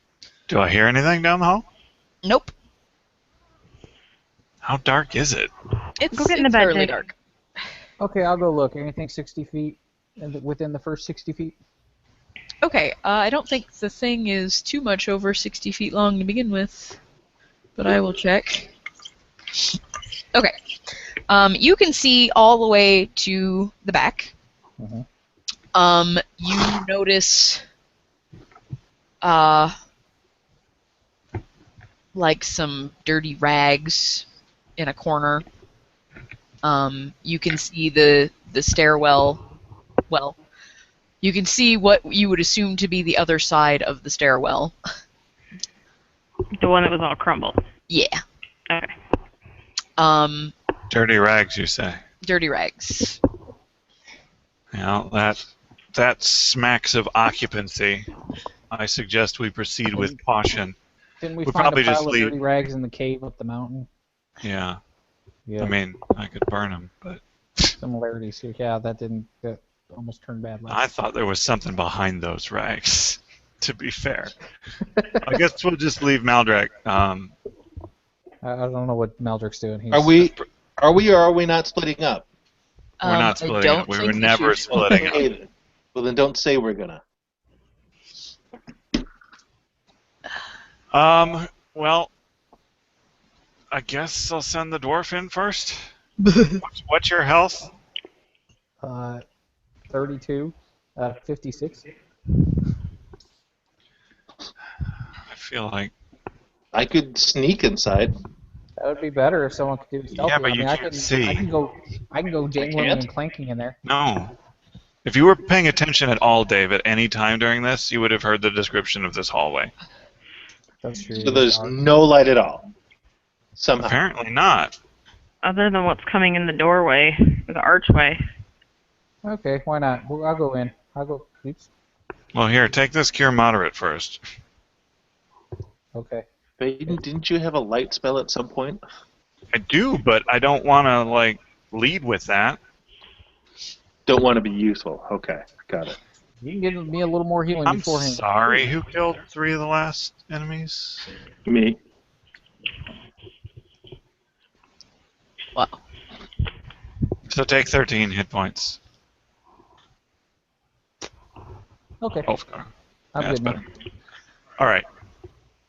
Do I hear anything down the hall? Nope. How dark is it? It's, Go get in the it's bed, fairly Jake. dark. Okay, I'll go look. Anything 60 feet within the first 60 feet? Okay, I don't think the thing is too much over 60 feet long to begin with, but I will check. Okay. You can see all the way to the back. Mhm. You notice like some dirty rags in a corner. You can see the stairwell. Well, you can see what you would assume to be the other side of the stairwell. The one that was all crumbled. Yeah. Okay. Dirty rags, you say? Dirty rags. Yeah, that smacks of occupancy. I suggest we proceed with caution. Didn't we We'll find probably a pile just of leave. dirty rags in the cave up the mountain? Yeah, Yeah. I mean, I could burn them, but Similarities here. Yeah, that almost turned bad. I thought there was something behind those rags, to be fair. I guess we'll just leave Maldrak. I don't know what Maldrick's doing. He's, Are we or are we not splitting up? We're not I splitting don't up. We think were we never should. splitting up. Okay, then. Well, then don't say we're gonna. Well, I guess I'll send the dwarf in first. What's your health? 32, 56. I feel like. I could sneak inside. That would be better if someone could do it stealthy. Yeah, but I you mean, can't see. I can go jangling can't? and clanking in there. No. If you were paying attention at all, Dave, at any time during this, you would have heard the description of this hallway. That's true. So there's no light at all. Somehow. Apparently not. Other than what's coming in the doorway, or the archway. Okay, why not? Well, I'll go in. I'll go. Oops. Well, here, take this cure moderate first. Okay. Baden, didn't you have a light spell at some point? I do, but I don't want to, like, lead with that. Don't want to be useful. Okay, got it. You can give me a little more healing I'm beforehand. sorry. Who killed 3 of the last enemies? Me. Wow. So take 13 hit points. Okay. Ulfgar. I'm Yeah, that's good now. better. All right.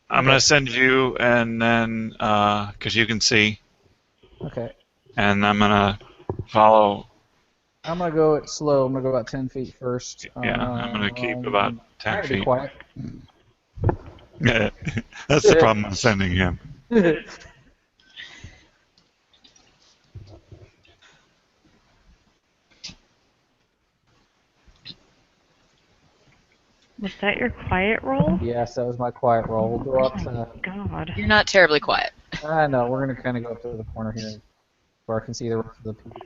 I'm going to send you, and then, because you can see, Okay. and I'm going to follow. I'm gonna go it slow. I'm gonna go about 10 feet first. Yeah, I'm going to keep about 10 trying to be feet. quiet. Yeah, that's the problem with sending him. Was that your quiet roll? Yes, that was my quiet roll. We'll go up to. God. You're not terribly quiet. I know. We're gonna kind of go up to the corner here, where I can see the rest of the people.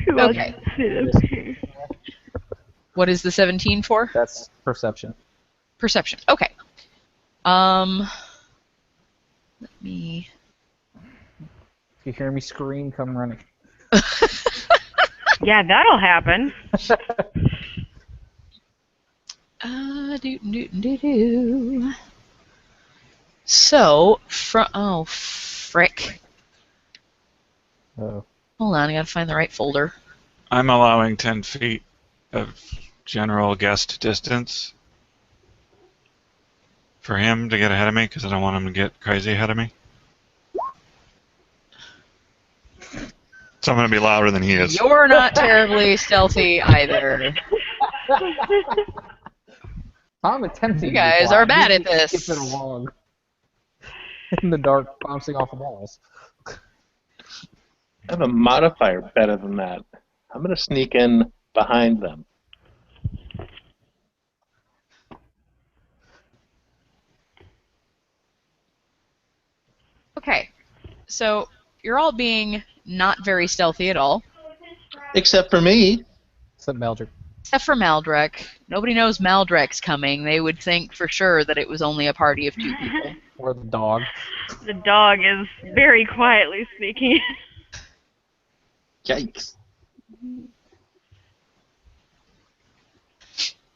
Who wants Okay. to sit up here? What is the 17 for? That's perception. Perception. Okay. Let me. If you hear me scream, come running. Yeah, that'll happen. Do. So, oh, frick. Oh. Hold on, I gotta find the right folder. I'm allowing 10 feet of general guest distance for him to get ahead of me, because I don't want him to get crazy ahead of me. So I'm going to be louder than he is. You're not terribly stealthy either. I'm attempting. You guys are bad at this. Skip it along. In the dark, bouncing off the walls. I have a modifier better than that. I'm going to sneak in behind them. Okay, so you're all being not very stealthy at all. Except for me. Except Meldrick. Except for Maldrek. Nobody knows Maldrek's coming. They would think for sure that it was only a party of 2 people. Or the dog. The dog is very quietly sneaking. Yikes.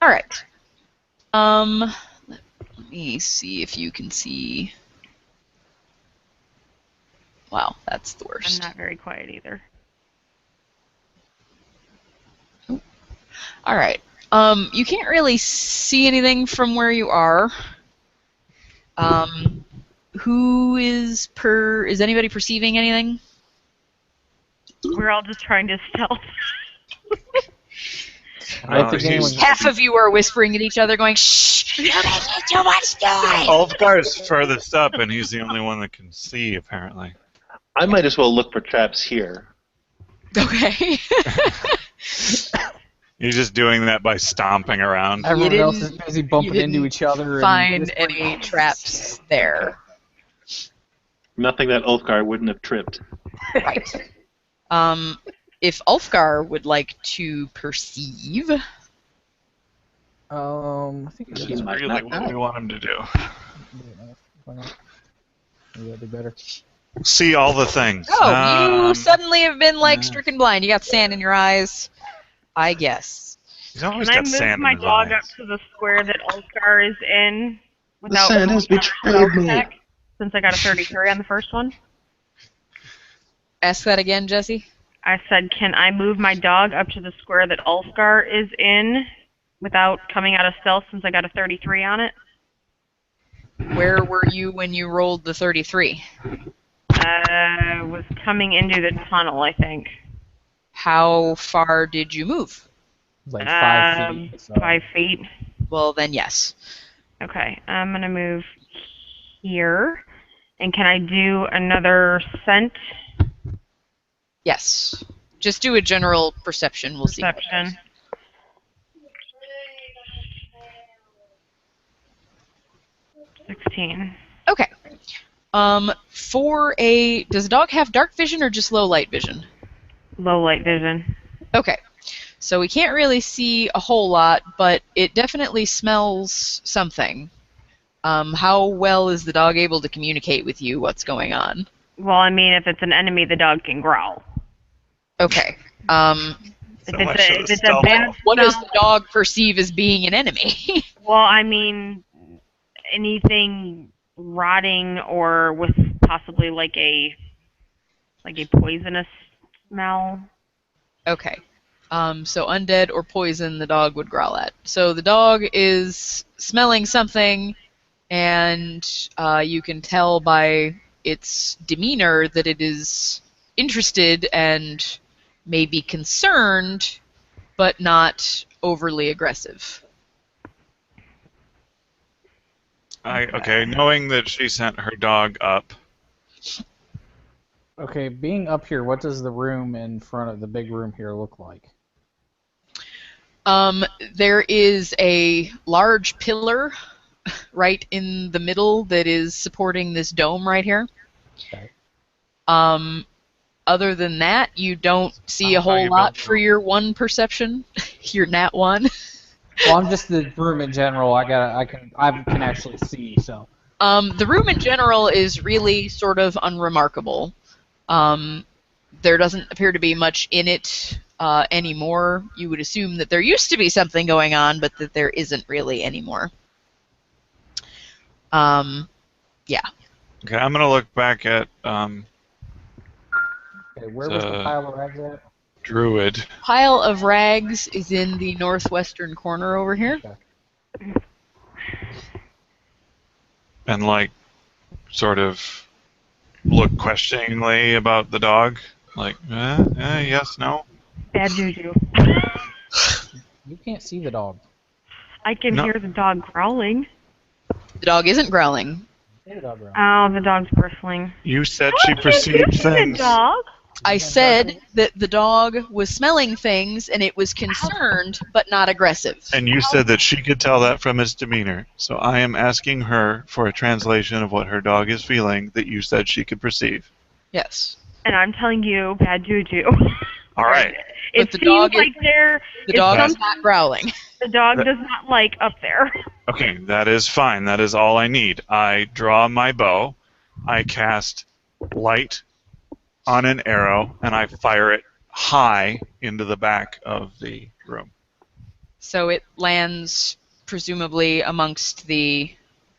Alright. Let me see if you can see. Wow, that's the I'm worst. not very quiet either. Alright. You can't really see anything from where you are. Is anybody perceiving anything? We're all just trying to stealth. I don't think anyone. Half of you are whispering at each other, going, "Shh! You're making too much noise!" Ulfgar's furthest up, and he's the only one that can see, apparently. I might as well look for traps here. Okay. He's just doing that by stomping around. Everyone else is didn't- busy bumping you into didn't each other. Find and any traps there. Nothing that Ulfgar wouldn't have tripped. Right. If Ulfgar would like to perceive, I think This it'd is be might really not what know. we want him to do. Why not? Maybe that'd be better. See all the things. you suddenly have been like yeah. stricken blind. You got sand in your eyes, I guess. He's always Can I got move sand my in his dog up eyes. to the square that Ulfgar is in without sand has betrayed me. attack, since I got a 33 on the first one? Ask that again, Jesse. I said, can I move my dog up to the square that Ulfgar is in without coming out of stealth since I got a 33 on it? Where were you when you rolled the 33? Was coming into the tunnel, I think. How far did you move? Like 5 feet. So. 5 feet. Well, then yes. Okay, I'm gonna move here. And can I do another scent Yes. Just do a general perception. We'll see. perception? Okay. 16. Okay. Does a dog have dark vision or just low light vision? Low light vision. Okay. So we can't really see a whole lot, but it definitely smells something. How well is the dog able to communicate with you what's going on? Well, I mean, if it's an enemy, the dog can growl. Okay. If So much for if the it's a stealth. bad What does smell, the dog perceive as being an enemy? well, I mean, anything rotting or with possibly like a poisonous smell. Okay. So undead or poison the dog would growl at. So the dog is smelling something, and you can tell by its demeanor that it is interested and maybe concerned, but not overly aggressive. Okay, knowing that she sent her dog up, Okay, being up here, what does the room in front of the big room here look like? There is a large pillar right in the middle that is supporting this dome right here. Okay. Other than that, you don't see a whole lot for your one perception. Your nat one. Well, I'm just the room in general. I can actually see. So. The room in general is really sort of unremarkable. There doesn't appear to be much in it anymore. You would assume that there used to be something going on, but that there isn't really anymore. Yeah. okay, I'm gonna look back at Okay, where was the pile of rags at? Druid. Pile of rags is in the northwestern corner over here. Okay. And like sort of look questioningly about the dog. Like, yes, no. Bad juju. You can't see the dog. I can No. hear the dog growling. The dog isn't growling. See the dog around. Oh, the dog's bristling. You said she perceived things. Dog. I said that the dog was smelling things and it was concerned but not aggressive. And you said that she could tell that from its demeanor. So I am asking her for a translation of what her dog is feeling that you said she could perceive. Yes. And I'm telling you, bad juju. All right. It But the seems dog is- like there The is dog some- is not growling. the dog does not like up there. Okay, that is fine. That is all I need. I draw my bow, I cast light on an arrow, and I fire it high into the back of the room. So it lands presumably amongst the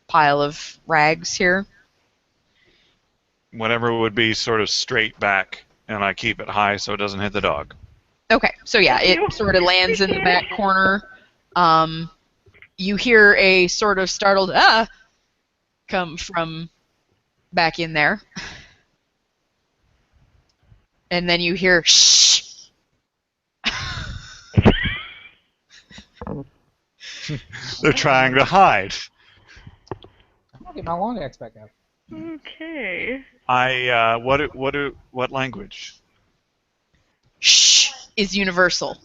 pile of rags here. Whatever would be sort of straight back, and I keep it high so it doesn't hit the dog. Okay, so yeah, it sort of lands in the back corner. You hear a sort of startled come from back in there. And then you hear shh. They're trying to hide. I'm gonna get my long axe back out. Okay. What language? Shh is universal.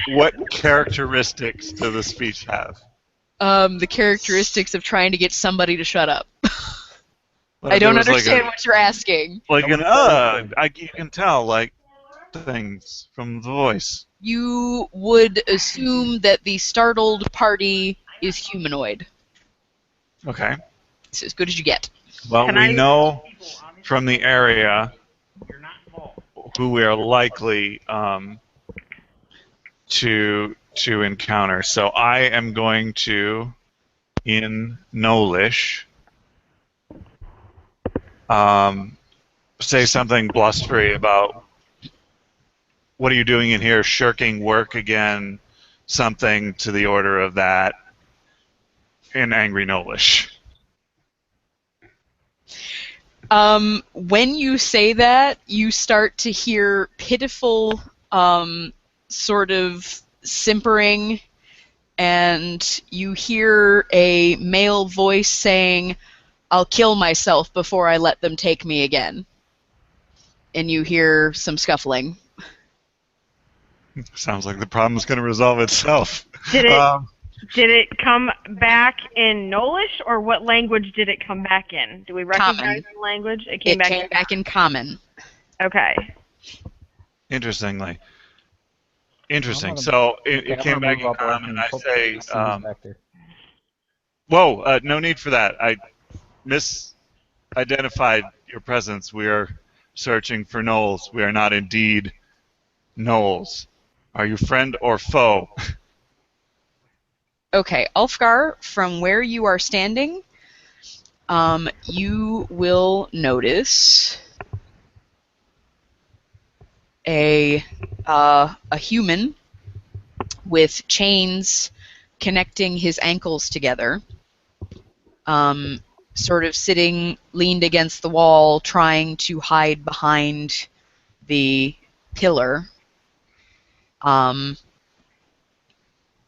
What characteristics does the speech have? The characteristics of trying to get somebody to shut up. What I if don't it was understand what you're asking. you can tell like things from the voice. You would assume that the startled party is humanoid. Okay. It's as good as you get. Well, Can we I- know from the area who we are likely to encounter. So I am going to, in Nolish, say something blustery about what are you doing in here, shirking work again, something to the order of that. in Angry Nolish. When you say that, you start to hear pitiful, sort of simpering, and you hear a male voice saying, "I'll kill myself before I let them take me again." And you hear some scuffling. Sounds like the problem's going to resolve itself. Did it come back in Nolish, or what language did it come back in? Do we recognize Common. the language? It It came back in common. Okay. Interesting. gonna- So it Okay, I'm came gonna back move in up left common. and I hope say, she sees back there. whoa, no need for that. I misidentified your presence. We are searching for Knowles. We are not indeed Knowles. Are you friend or foe? Okay, Ulfgar, from where you are standing, you will notice a human with chains connecting his ankles together, sort of sitting leaned against the wall, trying to hide behind the pillar.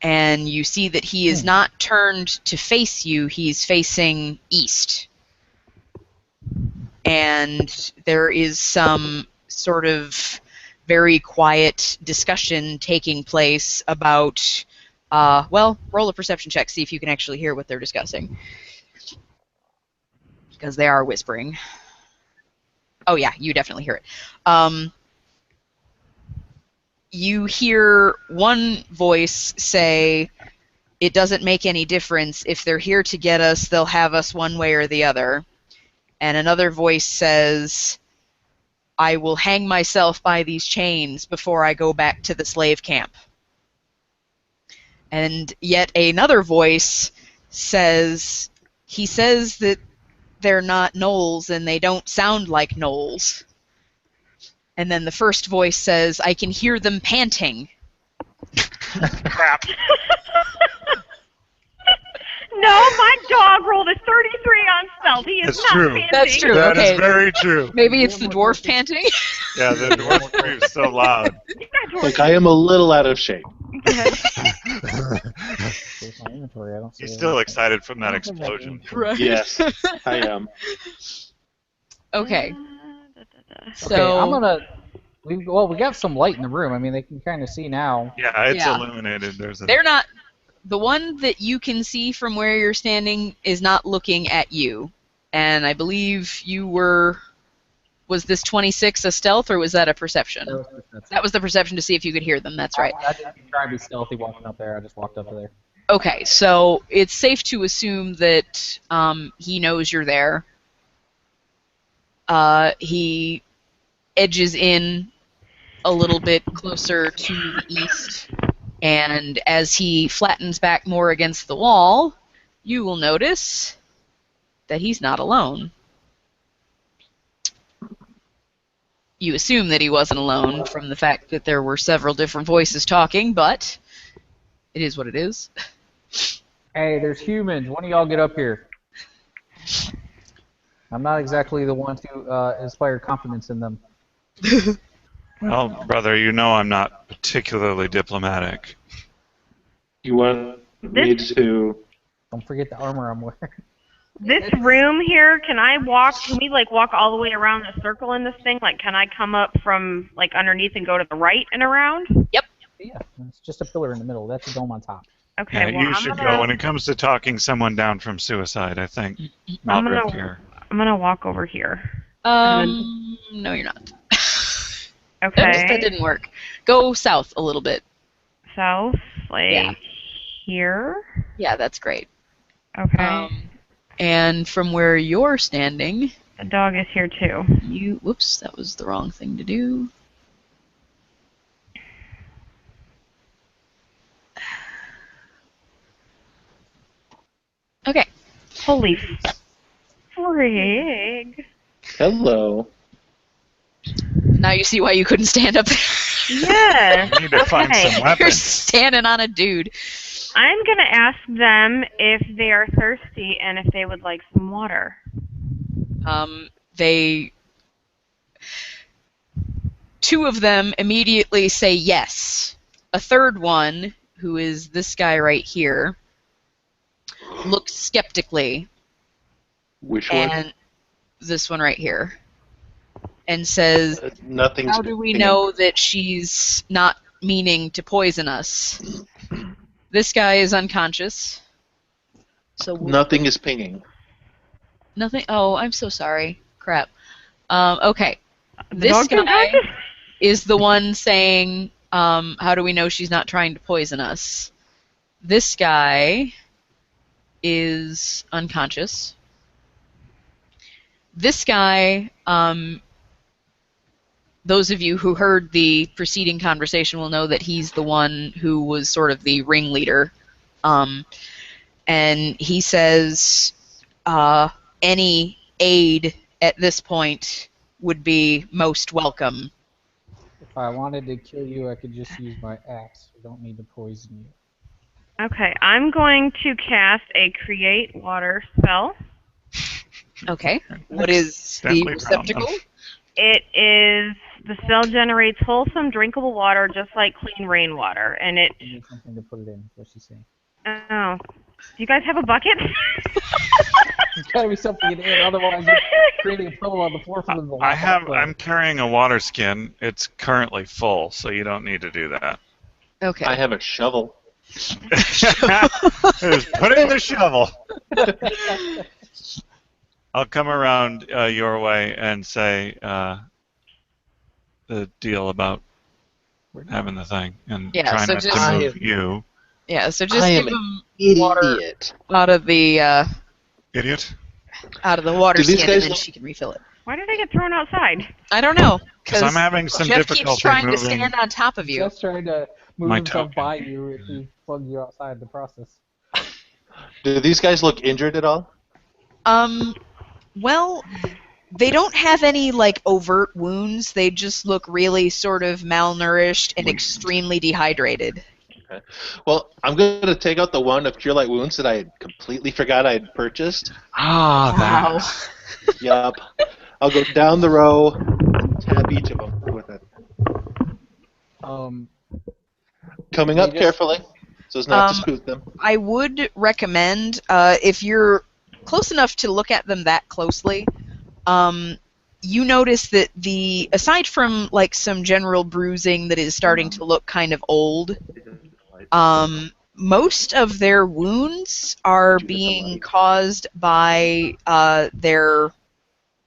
And you see that he is not turned to face you, he's facing east. And there is some sort of very quiet discussion taking place about, well, roll a perception check, see if you can actually hear what they're discussing. Because they are whispering. Oh yeah, you definitely hear it. You hear one voice say, "It doesn't make any difference. If they're here to get us, they'll have us one way or the other." And another voice says, "I will hang myself by these chains before I go back to the slave camp." And yet another voice says, "He says that they're not gnolls and they don't sound like gnolls." And then the first voice says, "I can hear them panting." Crap. No, my dog rolled a 33 on stealth. He is That's not true. panting. That's true. That Okay. is very true. Maybe it's the dwarf panting? Yeah, the dwarf scream is so loud. Like, I am a little out of shape. Here's my inventory. I don't see He's it. still excited from that explosion. Right. Yes, I am. Okay. Okay, So I'm gonna. We got some light in the room. I mean, they can kind of see now. Yeah, it's Yeah. illuminated. There's a. they're not. The one that you can see from where you're standing is not looking at you. And I believe you were. Was this 26 a stealth or was that a perception? That was the perception to see if you could hear them. That's right. I didn't try to be stealthy walking up there. I just walked up to there. Okay, so it's safe to assume that he knows you're there. He edges in a little bit closer to the east, and as he flattens back more against the wall, you will notice that he's not alone. You assume that he wasn't alone from the fact that there were several different voices talking, but it is what it is. Hey, there's humans. One of y'all get up here. I'm not exactly the one to inspire confidence in them. Well, brother, you know I'm not particularly diplomatic. You want me to... Don't forget the armor I'm wearing. This room here, can we like walk all the way around the circle in this thing? Like, can I come up from like underneath and go to the right and around? Yep. Yeah, it's just a pillar in the middle. That's a dome on top. Okay, Yeah, well, you should go. When it comes to talking someone down from suicide, I think Maldrick here. I'm gonna walk over here. No, you're not. Okay. Oops, that didn't work. Go south a little bit. South, like Yeah. here. Yeah, that's great. Okay. And from where you're standing, The dog is here too. whoops, that was the wrong thing to do. Okay. Holy frig. Hello. Now you see why you couldn't stand up there. Yeah. We need to find some You're weapons. standing on a dude. I'm going to ask them if they are thirsty and if they would like some water. They... Two of them immediately say yes. A third one, who is this guy right here, looks skeptically, Which one? and this one right here, and says, Nothing's how do we pinging. know that she's not meaning to poison us? This guy is unconscious. So Nothing is pinging. Nothing? Oh, I'm so sorry. Crap. Okay. The This dog's guy unconscious? is the one saying, how do we know she's not trying to poison us? This guy is unconscious. This guy, those of you who heard the preceding conversation will know that he's the one who was sort of the ringleader. And he says any aid at this point would be most welcome. If I wanted to kill you, I could just use my axe. I don't need to poison you. Okay, I'm going to cast a create water spell. Okay. What is the Accidentally receptacle? found It is, the spell generates wholesome, drinkable water just like clean rainwater, and it, I need something to put it in. What's she saying? oh, do you guys have a bucket? There's got to be something in it, otherwise you're creating a puddle on the floor for them to walk off of. I'm carrying a water skin. It's currently full, so you don't need to do that. Okay. I have a shovel. Just put it in the shovel. I'll come around your way and say the deal about having the thing and Yeah, try so not just- to move you. Yeah, so just I give am him Idiot. water out of the Idiot. water Do these skin, guys and then look- she can refill it. Why did I get thrown outside? I don't know, Because I'm having some Jeff difficulty keeps trying to moving. stand on top of you. Jeff's trying to move My himself token. by you if he plugs you outside in the process. Do these guys look injured at all? Well, they don't have any like overt wounds. They just look really sort of malnourished and extremely dehydrated. Okay. Well, I'm going to take out the one of Cure Light Wounds that I had completely forgot I had purchased. Ah, Wow. Yup. I'll go down the row and tap each of them with it. Coming up They just- carefully, so as not to spook them. I would recommend, if you're close enough to look at them that closely, you notice that aside from like some general bruising that is starting to look kind of old, most of their wounds are being caused by their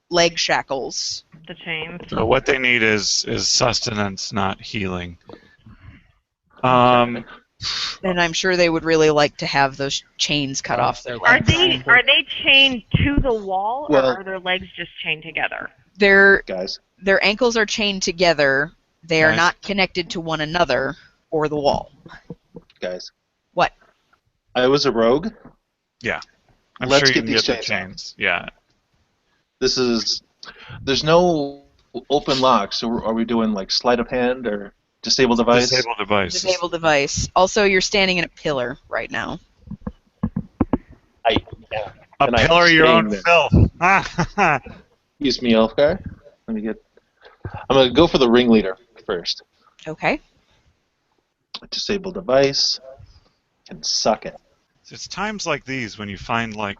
leg shackles. The chains. So what they need is sustenance, not healing. And I'm sure they would really like to have those chains cut off their Are legs. they chained to the wall, or Well- are their legs just chained together? Their Guys, ankles are chained together. They are Guys. not connected to one another or the wall. guys. What? I was a rogue. Yeah. I'm Let's sure you get can these get the chains chains. Yeah. There's no open lock, so are we doing like sleight of hand or disable device? Disable device. Disable device. Also, you're standing in a pillar right now. Yeah. A And I'm pillar of your own staying filth. Use me, Elfgar. I'm gonna go for the ringleader first. Okay. Disable device. Can suck it. It's times like these when you find like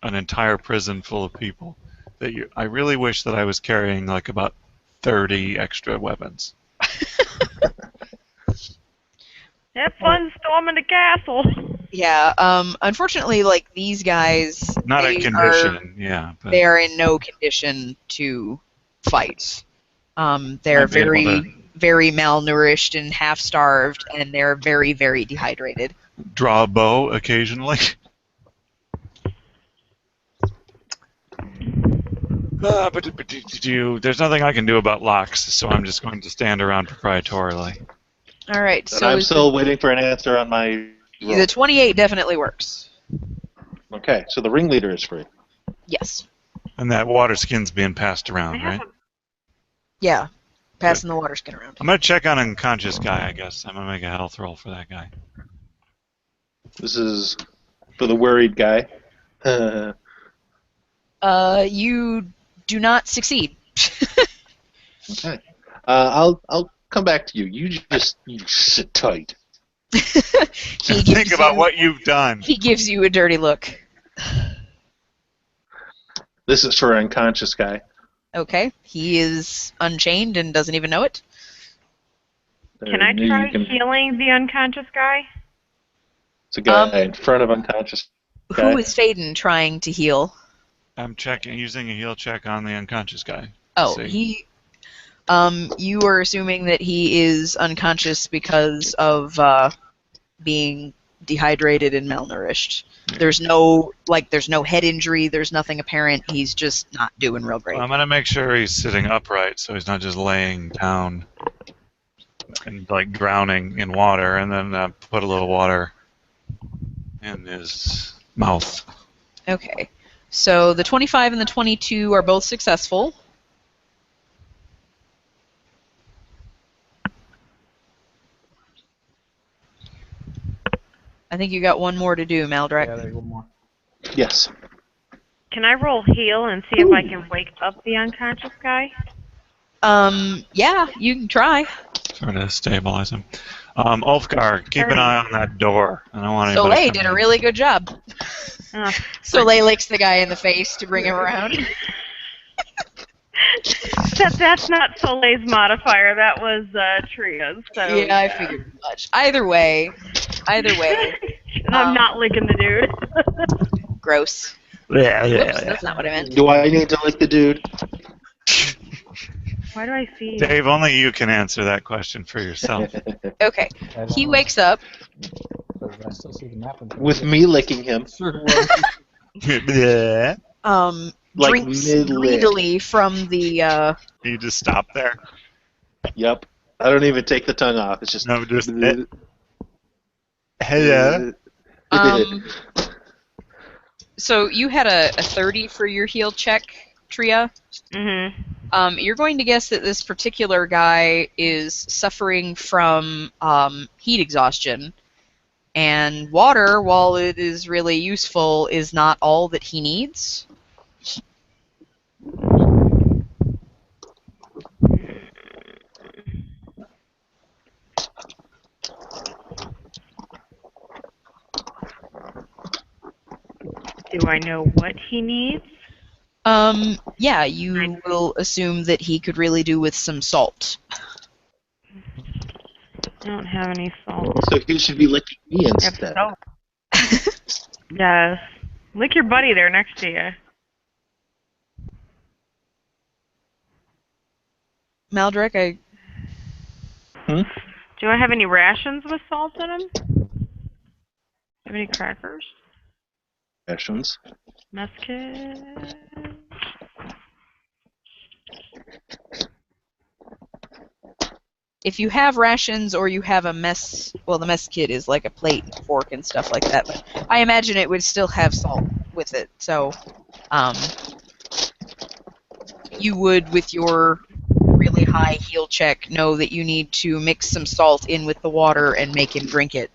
an entire prison full of people that I really wish that I was carrying like about 30 extra weapons. Have fun storming the castle. Yeah. Unfortunately, like these guys, Not they in condition, yeah. But They are in no condition to fight. They're Might be able very, to- very malnourished and half-starved, and they're very, very dehydrated. draw a bow occasionally. But there's nothing I can do about locks, so I'm just going to stand around proprietorily. All right. And So I'm still waiting for an answer on my roll. the 28 definitely works. Okay, so the ringleader is free. Yes. And that water skin's being passed I around, have right? Yeah. Passing the water skin around. I'm going to check on an unconscious guy, I guess. I'm going to make a health roll for that guy. This is for the worried guy. You do not succeed. Okay. I'll come back to you. You sit tight. Think about what you've done. He gives you a dirty look. This is for unconscious guy. Okay. He is unchained and doesn't even know it. Can I try healing the unconscious guy? It's a guy in front of unconscious guy. Who is Faden trying to heal? I'm using a heal check on the unconscious guy. Oh, See. you are assuming that he is unconscious because of being dehydrated and malnourished. Yeah. There's no head injury, there's nothing apparent, he's just not doing real great. Well, I'm going to make sure he's sitting upright so he's not just laying down and like drowning in water, and then put a little water in his mouth. Okay. So the 25 and the 22 are both successful. I think you got one more to do, Maldrek. Yeah, there's one more. Yes. Can I roll heal and see if I can wake up the unconscious guy? Yeah, you can try. Try to stabilize him. Ulfgar, keep an eye on that door. I don't want anybody Soleil coming did a in. really good job. Ugh. Soleil licks the guy in the face to bring him around. That's not Soleil's modifier. That was Tria's. So Yeah, I figured as much. Either way, And I'm not licking the dude. gross. Yeah, Whoops, that's not what I meant. Do I need to lick the dude? Why do I see? Dave, only you can answer that question for yourself. Okay, I don't he know, wakes up. but I still see the map. With me licking him. Yeah. Like Drinks mid-lick. greedily from the. You just stop there. Yep. I don't even take the tongue off. It's just. No, just hello. So you had a 30 for your heal check, Tria. Mm-hmm. You're going to guess that this particular guy is suffering from heat exhaustion, and water, while it is really useful, is not all that he needs. Do I know what he needs? Yeah, you will assume that he could really do with some salt. I don't have any salt. So he should be licking me I have instead. soap. Yes. Lick your buddy there next to you. Maldrek, Do I have any rations with salt in them? Have any crackers? Rations. Mess kit? if you have rations or you have a mess, well, the mess kit is like a plate and fork and stuff like that, but I imagine it would still have salt with it, so you would, with your really high heal check, know that you need to mix some salt in with the water and make him drink it.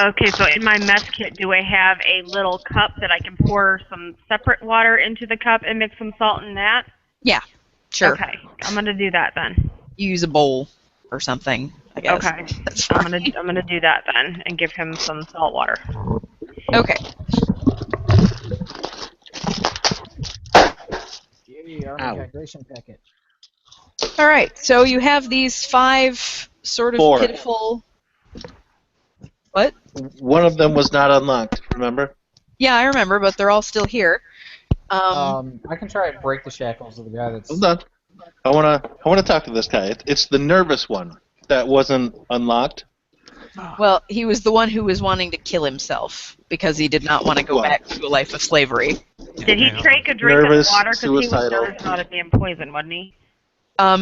Okay, so in my mess kit, do I have a little cup that I can pour some separate water into the cup and mix some salt in that? Yeah, sure. Okay, I'm gonna do that then. You use a bowl or something, I guess. Okay, That's I'm fine. gonna do that then and give him some salt water. Okay. Yay, Army Ow. hydration packet. All right, so you have these 5 sort of 4. pitiful... What? One of them was not unlocked, remember? Yeah, I remember, but they're all still here. I can try and break the shackles of the guy that's. Hold on. I wanna talk to this guy. It's the nervous one that wasn't unlocked. Well, he was the one who was wanting to kill himself because he did not want to go Well. back to a life of slavery. Did he take a drink Nervous, of water because he was suicidal. nervous about it being poisoned, wasn't he?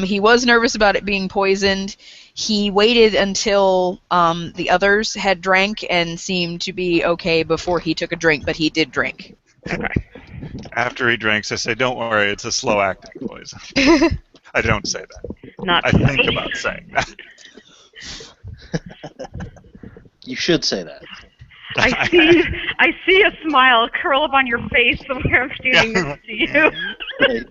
He was nervous about it being poisoned. He waited until the others had drank and seemed to be okay before he took a drink, but he did drink. Okay. After he drinks, I say, "Don't worry, it's a slow-acting poison." I don't say that. Not I think about saying that. You should say that. I see a smile curl up on your face where I'm standing next to you. Right.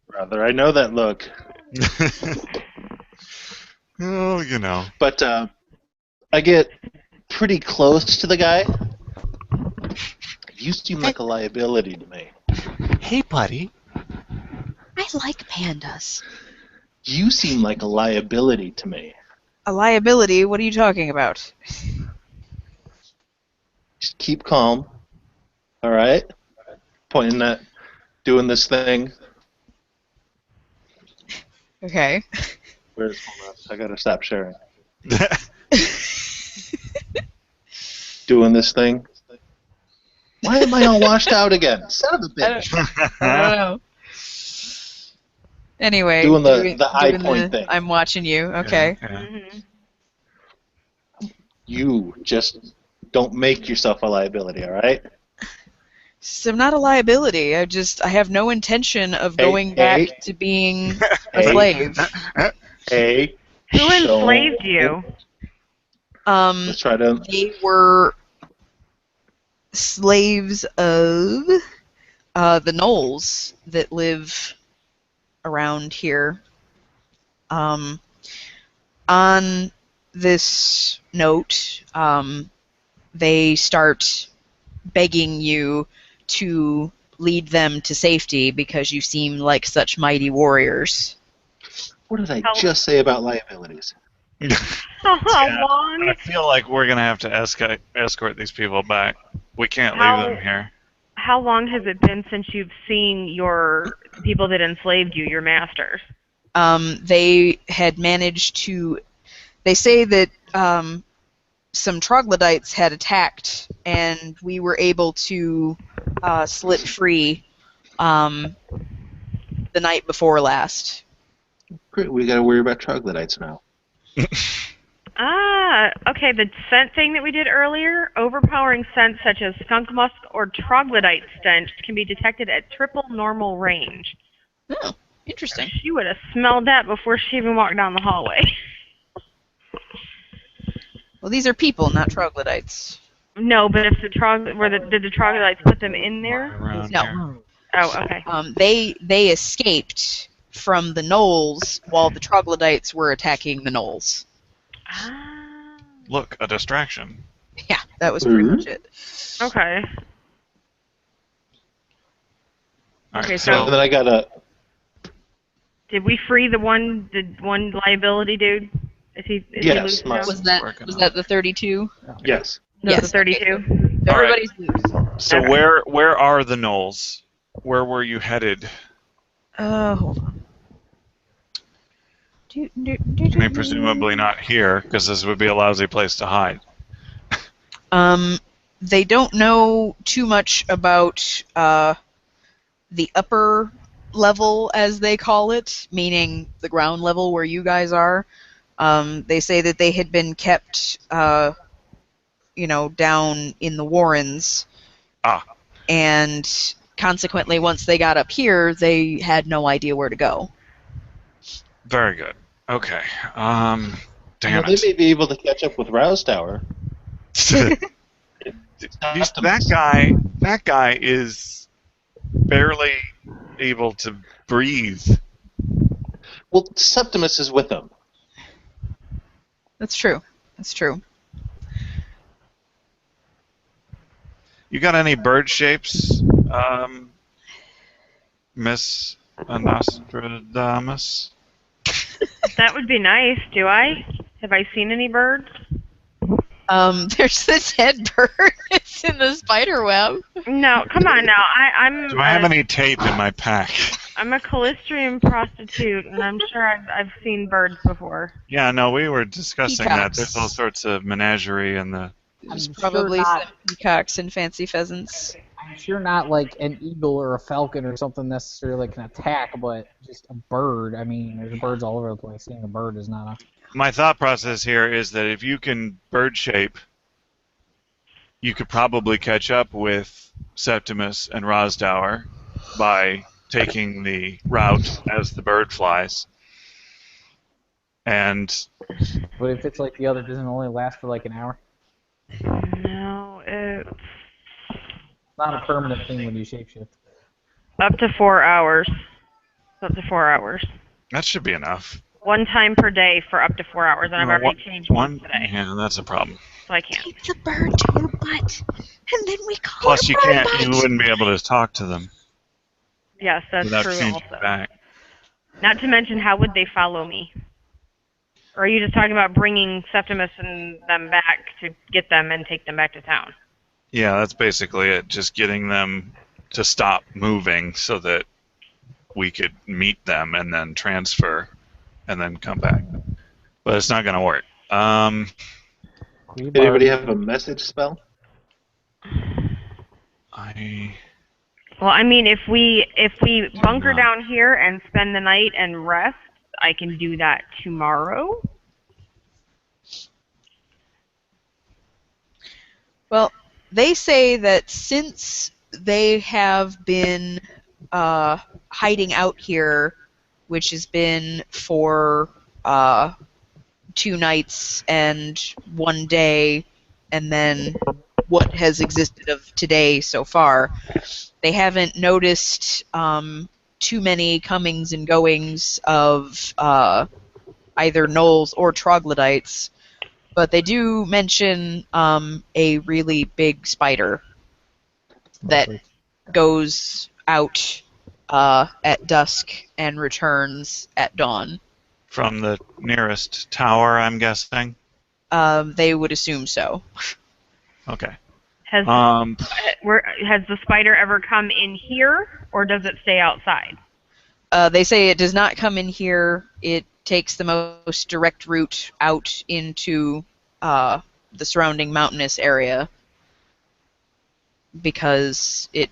Brother, I know that look. Oh, you know. But I get pretty close to the guy. You seem like a liability to me. Hey, buddy. I like pandas. You seem like a liability to me. A liability? What are you talking about? Just keep calm. All right? Pointing at doing this thing. Okay. Hold on. I gotta stop sharing. Doing this thing. Why am I all washed out again? Son of a bitch. I don't know. Anyway, Doing the high doing point thing. I'm watching you. Okay. Yeah. Mhm. You just don't make yourself a liability, all right? So I'm not a liability. I have no intention of Hey, going back hey. to being a Hey. slave. Hey. Who enslaved you? Let's try to... They were slaves of the gnolls that live around here. On this note, they start begging you to lead them to safety because you seem like such mighty warriors. What did I How- just say about liabilities? How Yeah, long? I feel like we're gonna have to escort these people back. We can't How- leave them here. How long has it been since you've seen the people that enslaved you, your masters? They had managed to. They say that some troglodytes had attacked, and we were able to slip free the night before last. Great, we gotta worry about troglodytes now. Okay, the scent thing that we did earlier, overpowering scents such as skunk musk or troglodyte stench can be detected at triple normal range. Oh, interesting. She would have smelled that before she even walked down the hallway. Well, these are people, not troglodytes. No, but if did the troglodytes put them in there? Around No. here. Oh, okay. They escaped from the gnolls while the troglodytes were attacking the gnolls. Ah, Look, a distraction. Yeah, that was pretty much it. okay. All right, Okay, And then I gotta... Did we free the one liability dude? Is he Yes, loose my- now? Was that the 32? Yes. No, Yes, the 32. Everybody's loose. So Okay. where are the gnolls? Where were you headed? Hold on. I mean, presumably not here, because this would be a lousy place to hide. They don't know too much about the upper level, as they call it, meaning the ground level where you guys are. They say that they had been kept, down in the Warrens. Ah. And consequently, once they got up here, they had no idea where to go. Very good. Okay. Damn Well, they may be able to catch up with Rouse Tower. That guy is barely able to breathe. Well, Septimus is with them. That's true. That's true. You got any bird shapes, Miss Nostradamus? That would be nice. Do I? Have I seen any birds? There's this head bird. It's in the spider web. No, come on now. I'm. Do I have any tape in my pack? I'm a Calistrian prostitute, and I'm sure I've seen birds before. Yeah, no, we were discussing that. Peacocks. There's all sorts of menagerie in the... There's I'm probably sure not- some peacocks and fancy pheasants. I'm sure not like an eagle or a falcon or something necessarily can attack, but just a bird. I mean, there's birds all over the place. Seeing a bird is not a... My thought process here is that if you can bird shape, you could probably catch up with Septimus and Rosdower by taking the route as the bird flies. And But if it's like the other, doesn't it only last for like an hour? No, it's It's not a permanent thing when you shapeshift. up to 4 hours. Up to 4 hours. that should be enough. One time per day for up to 4 hours, and I've already changed once today, Yeah, that's a problem. so I can't. Take the bird to her butt, and then we call Plus, her you bird can't. butt. You wouldn't be able to talk to them Yes, that's without true changing also. back. Not to mention, how would they follow me? Or are you just talking about bringing Septimus and them back to get them and take them back to town? Yeah, that's basically it. Just getting them to stop moving so that we could meet them and then transfer and then come back. But it's not going to work. Anybody have a message spell? Well, I mean, if we bunker down here and spend the night and rest, I can do that tomorrow. Well, they say that since they have been hiding out here, which has been for 2 nights and 1 day, and then what has existed of today so far, they haven't noticed too many comings and goings of either gnolls or troglodytes. But they do mention a really big spider that goes out at dusk and returns at dawn. From the nearest tower, I'm guessing. They would assume so. Okay. Has the spider ever come in here, or does it stay outside? They say it does not come in here. It takes the most direct route out into the surrounding mountainous area because it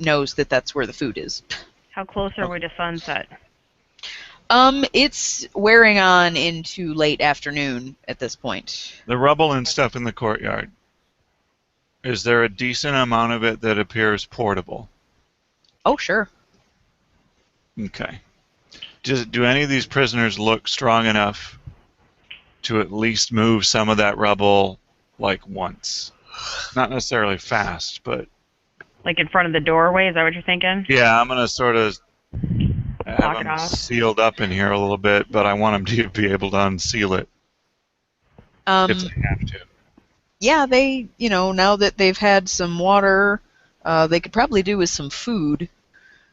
knows that that's where the food is. How close are we to sunset? It's wearing on into late afternoon at this point. The rubble and stuff in the courtyard. Is there a decent amount of it that appears portable? Oh, sure. Okay. Do any of these prisoners look strong enough to at least move some of that rubble, like, once? Not necessarily fast, but... Like in front of the doorway, is that what you're thinking? Yeah, I'm going to sort of have Block it them off. sealed up in here a little bit, but I want them to be able to unseal it if they have to. Yeah, they, now that they've had some water, they could probably do with some food,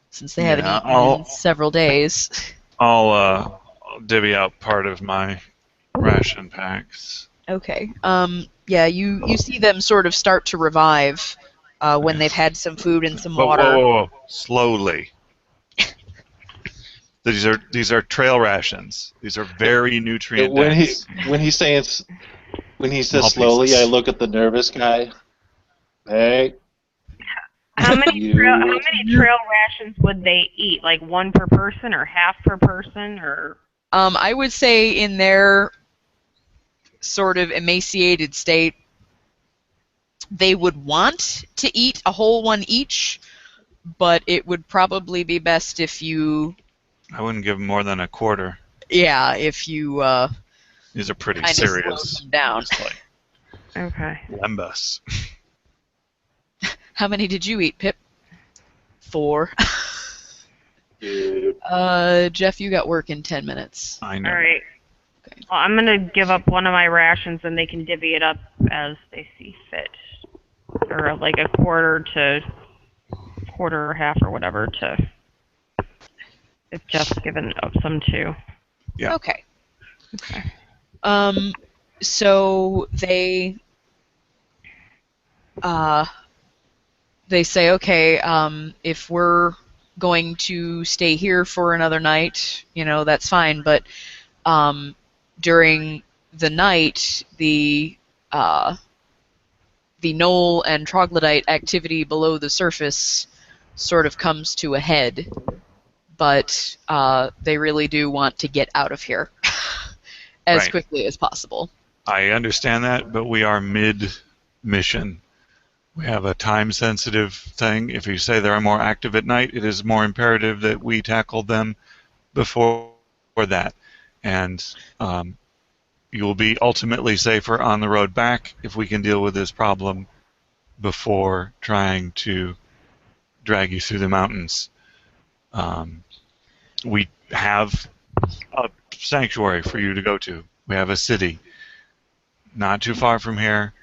since they haven't eaten in several days. I'll divvy out part of my ration packs. Okay. Yeah, you see them sort of start to revive when they've had some food and some water. Whoa. Slowly. These are trail rations. These are very nutrient dense. When he says Small slowly, pieces. I look at the nervous guy. Hey. How many trail rations would they eat? Like one per person, or half per person, or? I would say in their sort of emaciated state, they would want to eat a whole one each, but it would probably be best if you... I wouldn't give them more than a quarter. Yeah, if you These are pretty kind of serious. slow them down. It's like Okay. lembas. How many did you eat, Pip? 4. Dude. Jeff, you got work in 10 minutes. I know. All right. Okay. Well, I'm gonna give up one of my rations, and they can divvy it up as they see fit, or like a quarter or half or whatever to. If Jeff's given up some too. Yeah. Okay. Okay. So they say, okay, if we're going to stay here for another night, that's fine, but during the night, the gnoll and troglodyte activity below the surface sort of comes to a head, but they really do want to get out of here as Right. quickly as possible. I understand that, but we are mid-mission. We have a time-sensitive thing. If you say they're more active at night, it is more imperative that we tackle them before that. and you will be ultimately safer on the road back if we can deal with this problem before trying to drag you through the mountains. We have a sanctuary for you to go to. We have a city not too far from here.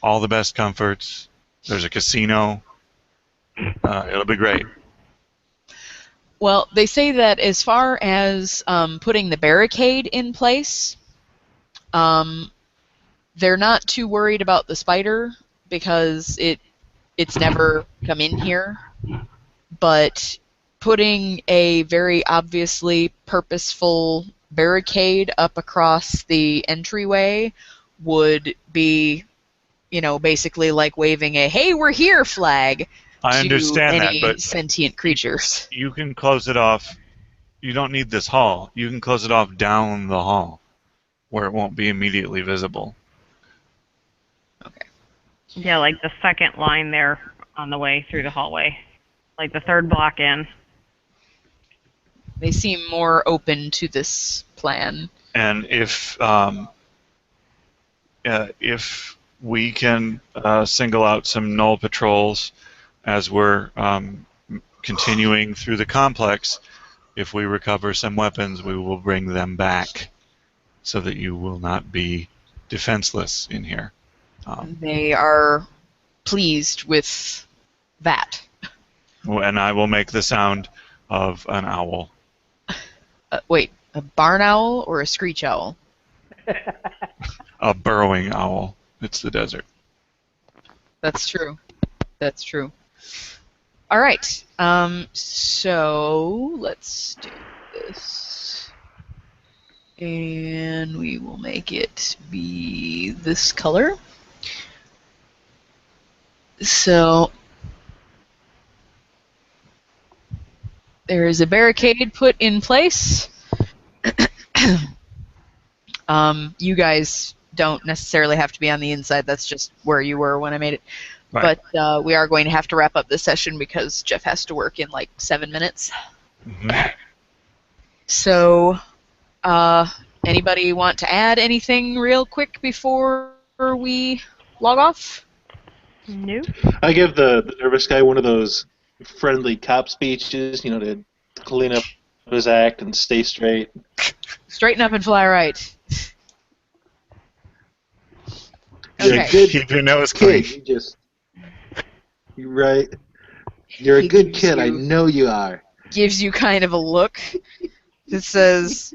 All the best comforts. There's a casino. It'll be great. Well, they say that as far as putting the barricade in place, they're not too worried about the spider because it's never come in here. But putting a very obviously purposeful barricade up across the entryway would be, basically like waving a "Hey, we're here" flag I to understand that, any but sentient creatures. you can close it off. You don't need this hall. You can close it off down the hall where it won't be immediately visible. Okay. Yeah, like the second line there on the way through the hallway. Like the third block in. They seem more open to this plan. And if we can single out some null patrols as we're continuing through the complex, if we recover some weapons, we will bring them back so that you will not be defenseless in here. They are pleased with that. And I will make the sound of an owl. Wait, a barn owl or a screech owl? A burrowing owl. It's the desert. That's true. That's true. All right. So let's do this. And we will make it be this color. So there is a barricade put in place. You guys don't necessarily have to be on the inside. That's just where you were when I made it. Right. But we are going to have to wrap up this session because Jeff has to work in like 7 minutes. Mm-hmm. So, anybody want to add anything real quick before we log off? Nope. I give the nervous guy one of those friendly cop speeches, to clean up his act and stay straight. Straighten up and fly right. You're Okay. a good Keep your nose clean. kid. You're right. You're a He good gives kid. I you- know you are. Gives you kind of a look that says,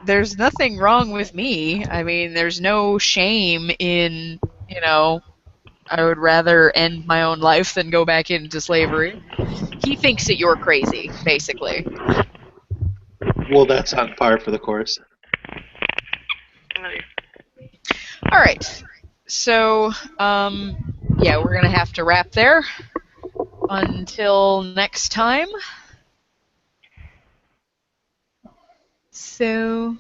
there's nothing wrong with me. I mean, there's no shame in, I would rather end my own life than go back into slavery. He thinks that you're crazy, basically. Well, that's on par for the course. All right. So, yeah, we're going to have to wrap there. Until next time. So,